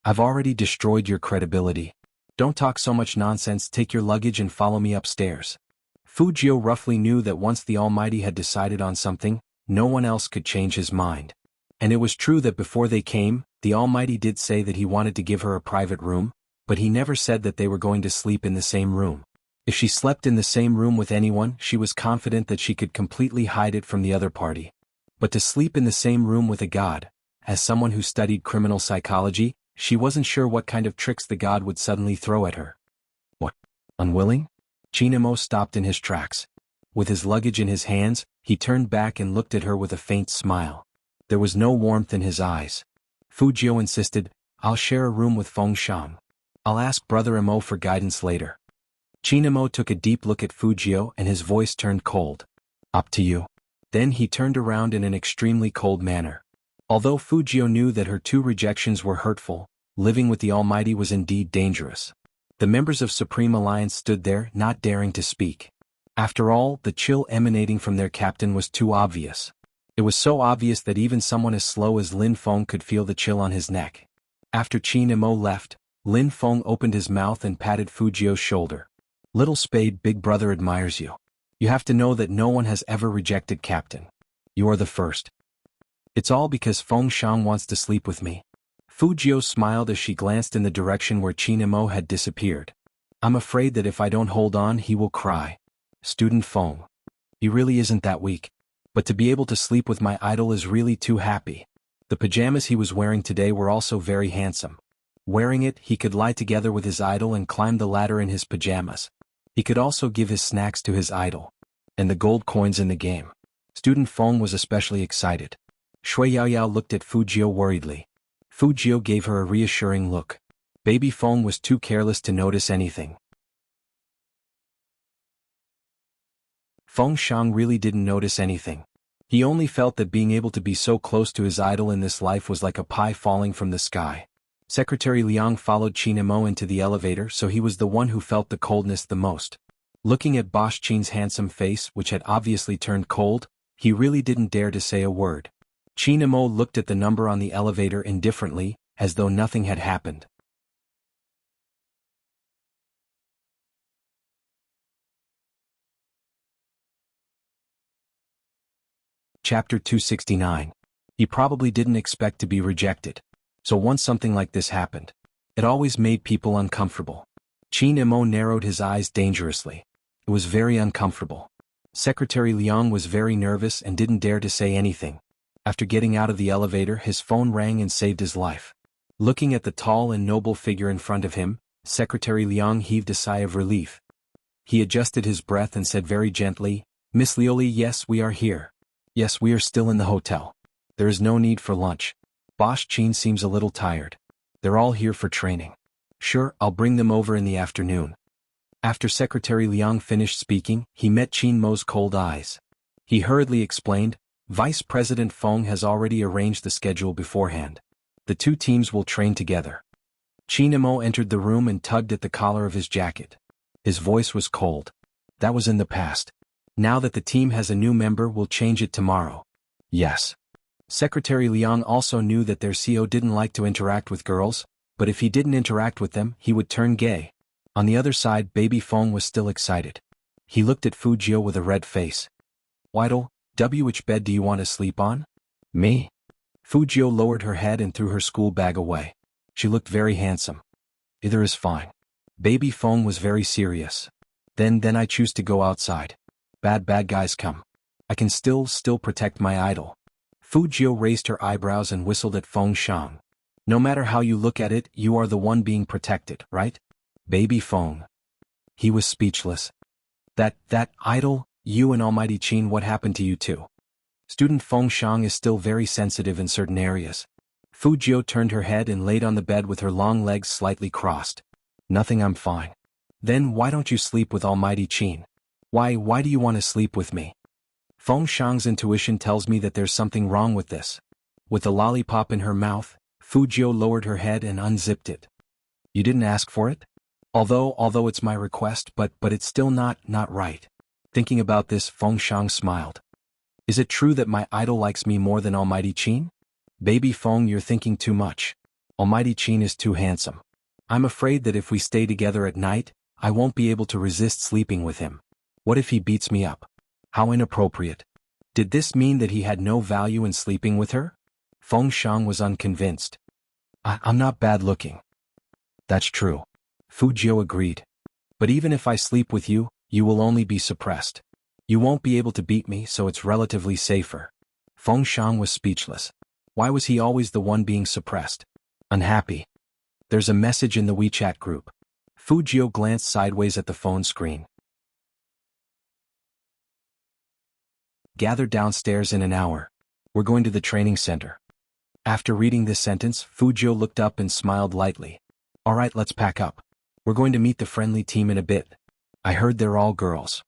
"I've already destroyed your credibility. Don't talk so much nonsense, take your luggage and follow me upstairs." Fu Jiu roughly knew that once the Almighty had decided on something, no one else could change his mind. And it was true that before they came, the Almighty did say that he wanted to give her a private room, but he never said that they were going to sleep in the same room. If she slept in the same room with anyone, she was confident that she could completely hide it from the other party. But to sleep in the same room with a god, as someone who studied criminal psychology, she wasn't sure what kind of tricks the god would suddenly throw at her. "What? Unwilling?" Qin Imo stopped in his tracks. With his luggage in his hands, he turned back and looked at her with a faint smile. There was no warmth in his eyes. Fu Jiu insisted, "I'll share a room with Feng Shang. I'll ask Brother Imo for guidance later." Qin Imo took a deep look at Fu Jiu and his voice turned cold. "Up to you." Then he turned around in an extremely cold manner. Although Fu Jiu knew that her two rejections were hurtful, living with the Almighty was indeed dangerous. The members of Supreme Alliance stood there, not daring to speak. After all, the chill emanating from their captain was too obvious. It was so obvious that even someone as slow as Lin Feng could feel the chill on his neck. After Qin Imo left, Lin Feng opened his mouth and patted Fu Jiu's shoulder. "Little Spade, big brother admires you. You have to know that no one has ever rejected Captain. You are the first. It's all because Feng Shang wants to sleep with me." Fu Jiu smiled as she glanced in the direction where Qin Imo had disappeared. "I'm afraid that if I don't hold on, he will cry. Student Feng. He really isn't that weak. But to be able to sleep with my idol is really too happy." The pajamas he was wearing today were also very handsome. Wearing it, he could lie together with his idol and climb the ladder in his pajamas. He could also give his snacks to his idol. And the gold coins in the game. Student Feng was especially excited. Shui Yaoyao looked at Fu Jiu worriedly. Fu Jiu gave her a reassuring look. Baby Feng was too careless to notice anything. Feng Shang really didn't notice anything. He only felt that being able to be so close to his idol in this life was like a pie falling from the sky. Secretary Liang followed Qin Imo into the elevator, so he was the one who felt the coldness the most. Looking at Boss Qin's handsome face, which had obviously turned cold, he really didn't dare to say a word. Qin Imo looked at the number on the elevator indifferently, as though nothing had happened. Chapter 269. He probably didn't expect to be rejected. So once something like this happened, it always made people uncomfortable. Qin Imo narrowed his eyes dangerously. It was very uncomfortable. Secretary Liang was very nervous and didn't dare to say anything. After getting out of the elevator, his phone rang and saved his life. Looking at the tall and noble figure in front of him, Secretary Liang heaved a sigh of relief. He adjusted his breath and said very gently, "Miss Lioli, yes, we are here. Yes, we are still in the hotel. There is no need for lunch. Boss Qin seems a little tired. They're all here for training. Sure, I'll bring them over in the afternoon." After Secretary Liang finished speaking, he met Qin Mo's cold eyes. He hurriedly explained, "Vice President Feng has already arranged the schedule beforehand. The two teams will train together." Qin Mo entered the room and tugged at the collar of his jacket. His voice was cold. That was in the past. Now that the team has a new member, we'll change it tomorrow. Yes. Secretary Liang also knew that their CO didn't like to interact with girls, but if he didn't interact with them, he would turn gay. On the other side, Baby Feng was still excited. He looked at Fujio with a red face. "Weidel, which bed do you want to sleep on?" "Me?" Fujio lowered her head and threw her school bag away. She looked very handsome. "Either is fine." Baby Feng was very serious. Then I choose to go outside. Bad guys come. I can still protect my idol." Fujio raised her eyebrows and whistled at Feng Shang. "No matter how you look at it, you are the one being protected, right? Baby Feng." He was speechless. That idol, you and Almighty Qin, what happened to you two?" Student Feng Shang is still very sensitive in certain areas. Fujio turned her head and laid on the bed with her long legs slightly crossed. "Nothing, I'm fine." "Then why don't you sleep with Almighty Qin? Why do you want to sleep with me?" Feng Shang's intuition tells me that there's something wrong with this. With the lollipop in her mouth, Fujio lowered her head and unzipped it. "You didn't ask for it? Although it's my request, but it's still not right." Thinking about this, Feng Shang smiled. "Is it true that my idol likes me more than Almighty Qin?" "Baby Feng, you're thinking too much. Almighty Qin is too handsome. I'm afraid that if we stay together at night, I won't be able to resist sleeping with him. What if he beats me up? How inappropriate." Did this mean that he had no value in sleeping with her? Feng Shang was unconvinced. I'm not bad looking." "That's true." Fujio agreed. "But even if I sleep with you, you will only be suppressed. You won't be able to beat me, so it's relatively safer." Feng Shang was speechless. Why was he always the one being suppressed? Unhappy. There's a message in the WeChat group. Fujio glanced sideways at the phone screen. "Gather downstairs in an hour. We're going to the training center." After reading this sentence, Fujio looked up and smiled lightly. "All right, let's pack up. We're going to meet the friendly team in a bit. I heard they're all girls."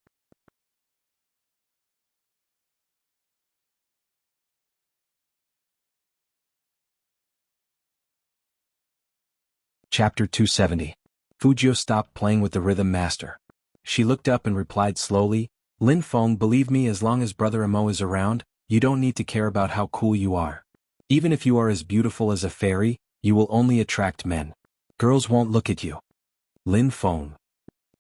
Chapter 270. Fujio stopped playing with the rhythm master. She looked up and replied slowly, "Lin Feng, believe me, as long as Brother Amo is around, you don't need to care about how cool you are. Even if you are as beautiful as a fairy, you will only attract men. Girls won't look at you." Lin Feng.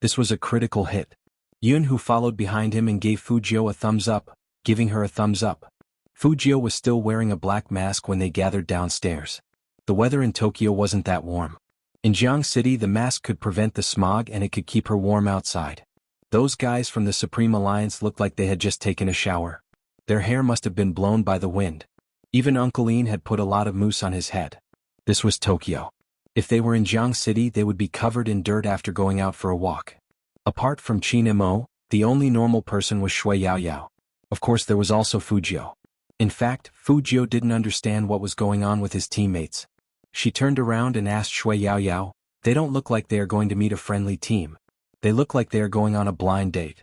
This was a critical hit. Yun, who followed behind him and gave Fujio a thumbs up, giving her a thumbs up. Fujio was still wearing a black mask when they gathered downstairs. The weather in Tokyo wasn't that warm. In Jianghu City, the mask could prevent the smog and it could keep her warm outside. Those guys from the Supreme Alliance looked like they had just taken a shower. Their hair must have been blown by the wind. Even Uncle Ian had put a lot of mousse on his head. This was Tokyo. If they were in Jianghu City, they would be covered in dirt after going out for a walk. Apart from Qin Imo, the only normal person was Shui Yaoyao. Of course, there was also Fujio. In fact, Fujio didn't understand what was going on with his teammates. She turned around and asked Shui Yaoyao, "They don't look like they are going to meet a friendly team. They look like they are going on a blind date."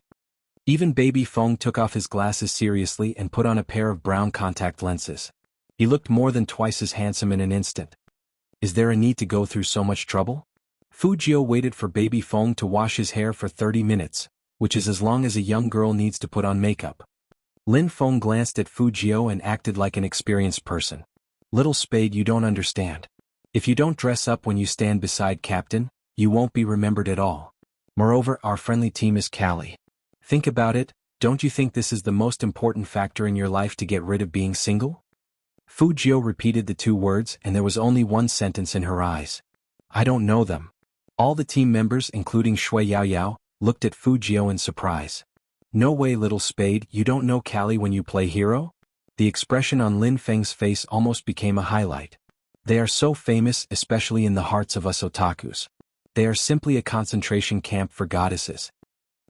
Even Baby Feng took off his glasses seriously and put on a pair of brown contact lenses. He looked more than twice as handsome in an instant. Is there a need to go through so much trouble? Fujio waited for Baby Feng to wash his hair for 30 minutes, which is as long as a young girl needs to put on makeup. Lin Feng glanced at Fujio and acted like an experienced person. "Little Spade, you don't understand. If you don't dress up when you stand beside Captain, you won't be remembered at all. Moreover, our friendly team is Cali. Think about it, don't you think this is the most important factor in your life to get rid of being single?" Fu Jiu repeated the two words and there was only one sentence in her eyes. I don't know them. All the team members, including Shui Yaoyao, looked at Fu Jiu in surprise. No way, little spade, you don't know Callie when you play hero? The expression on Lin Feng's face almost became a highlight. They are so famous, especially in the hearts of us otakus. They are simply a concentration camp for goddesses.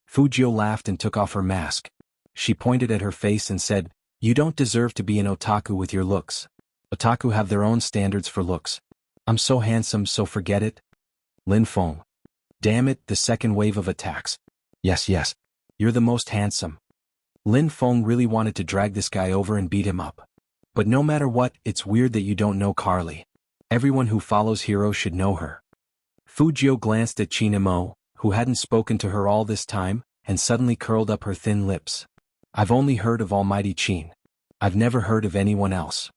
Fu Jiu laughed and took off her mask. She pointed at her face and said, you don't deserve to be an otaku with your looks. Otaku have their own standards for looks. I'm so handsome, so forget it. Lin Feng. Damn it, the second wave of attacks. Yes. You're the most handsome. Lin Feng really wanted to drag this guy over and beat him up. But no matter what, it's weird that you don't know Carly. Everyone who follows Hero should know her. Fu Jiu glanced at Qin Mo, who hadn't spoken to her all this time, and suddenly curled up her thin lips. I've only heard of Almighty Qin. I've never heard of anyone else.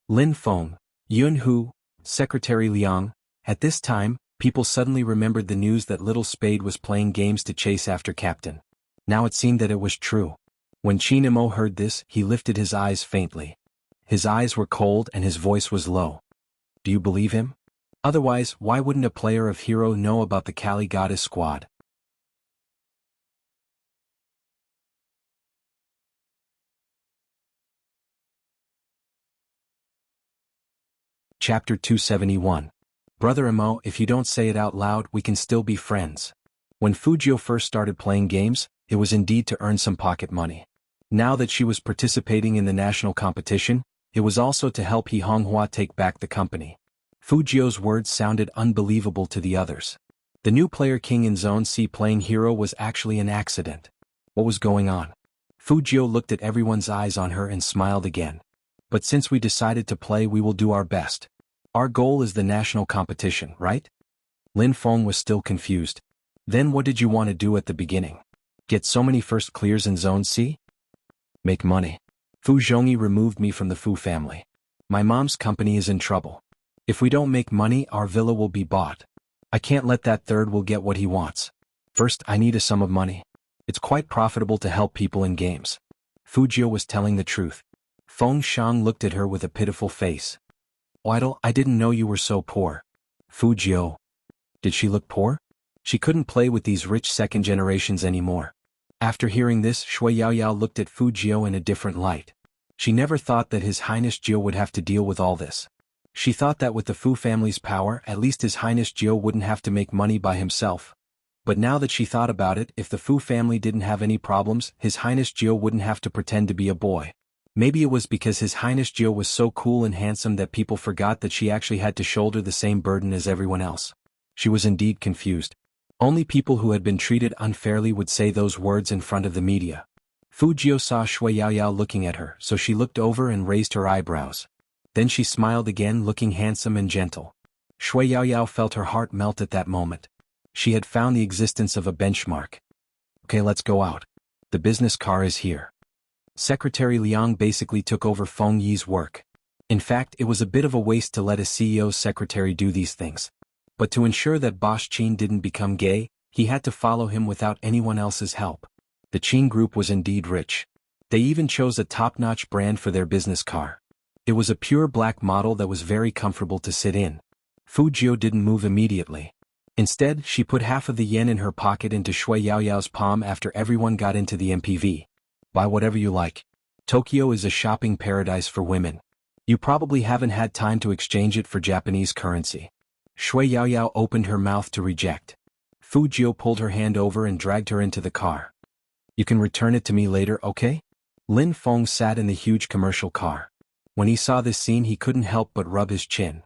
Lin Feng, Yun Hu, Secretary Liang. At this time, people suddenly remembered the news that Little Spade was playing games to chase after Captain. Now it seemed that it was true. When Qin Mo heard this, he lifted his eyes faintly. His eyes were cold and his voice was low. Do you believe him? Otherwise, why wouldn't a player of Hero know about the Kali Goddess squad? Chapter 271. Brother Imo, if you don't say it out loud, we can still be friends. When Fu Jiu first started playing games, it was indeed to earn some pocket money. Now that she was participating in the national competition, it was also to help He Honghua take back the company. Fu Jiu's words sounded unbelievable to the others. The new player king in Zone C playing hero was actually an accident. What was going on? Fu Jiu looked at everyone's eyes on her and smiled again. But since we decided to play, we will do our best. Our goal is the national competition, right? Lin Feng was still confused. Then what did you want to do at the beginning? Get so many first clears in Zone C? Make money. Fu Zhongyi removed me from the Fu family. My mom's company is in trouble. If we don't make money, our villa will be bought. I can't let that third will get what he wants. First, I need a sum of money. It's quite profitable to help people in games. Fu Jiu was telling the truth. Feng Shang looked at her with a pitiful face. Idol, I didn't know you were so poor. Fu Jiu. Did she look poor? She couldn't play with these rich second generations anymore. After hearing this, Shui Yaoyao looked at Fu Jiu in a different light. She never thought that His Highness Jiu would have to deal with all this. She thought that with the Fu family's power, at least His Highness Jiu wouldn't have to make money by himself. But now that she thought about it, if the Fu family didn't have any problems, His Highness Jiu wouldn't have to pretend to be a boy. Maybe it was because His Highness Jiu was so cool and handsome that people forgot that she actually had to shoulder the same burden as everyone else. She was indeed confused. Only people who had been treated unfairly would say those words in front of the media. Fu Jiu saw Shui Yaoyao looking at her, so she looked over and raised her eyebrows. Then she smiled again, looking handsome and gentle. Shui Yaoyao felt her heart melt at that moment. She had found the existence of a benchmark. Okay, let's go out. The business car is here. Secretary Liang basically took over Feng Yi's work. In fact, it was a bit of a waste to let a CEO's secretary do these things. But to ensure that Boss Qin didn't become gay, he had to follow him without anyone else's help. The Qin group was indeed rich. They even chose a top-notch brand for their business car. It was a pure black model that was very comfortable to sit in. Fu Jiu didn't move immediately. Instead, she put half of the yen in her pocket into Shui Yaoyao's palm after everyone got into the MPV. Buy whatever you like. Tokyo is a shopping paradise for women. You probably haven't had time to exchange it for Japanese currency. Shui Yaoyao opened her mouth to reject. Fu Jiu pulled her hand over and dragged her into the car. You can return it to me later, okay? Lin Feng sat in the huge commercial car. When he saw this scene, he couldn't help but rub his chin.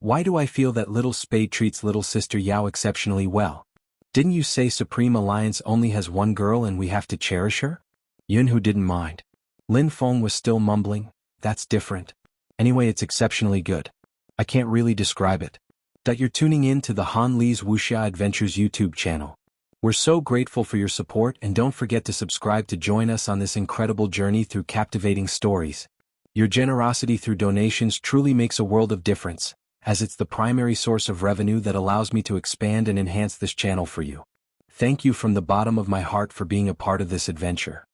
Why do I feel that Little Spade treats little sister Yao exceptionally well? Didn't you say Supreme Alliance only has one girl and we have to cherish her? Yunhu didn't mind. Lin Feng was still mumbling, that's different. Anyway, it's exceptionally good. I can't really describe it. That you're tuning in to the Han Li's Wuxia Adventures YouTube channel. We're so grateful for your support, and don't forget to subscribe to join us on this incredible journey through captivating stories. Your generosity through donations truly makes a world of difference, as it's the primary source of revenue that allows me to expand and enhance this channel for you. Thank you from the bottom of my heart for being a part of this adventure.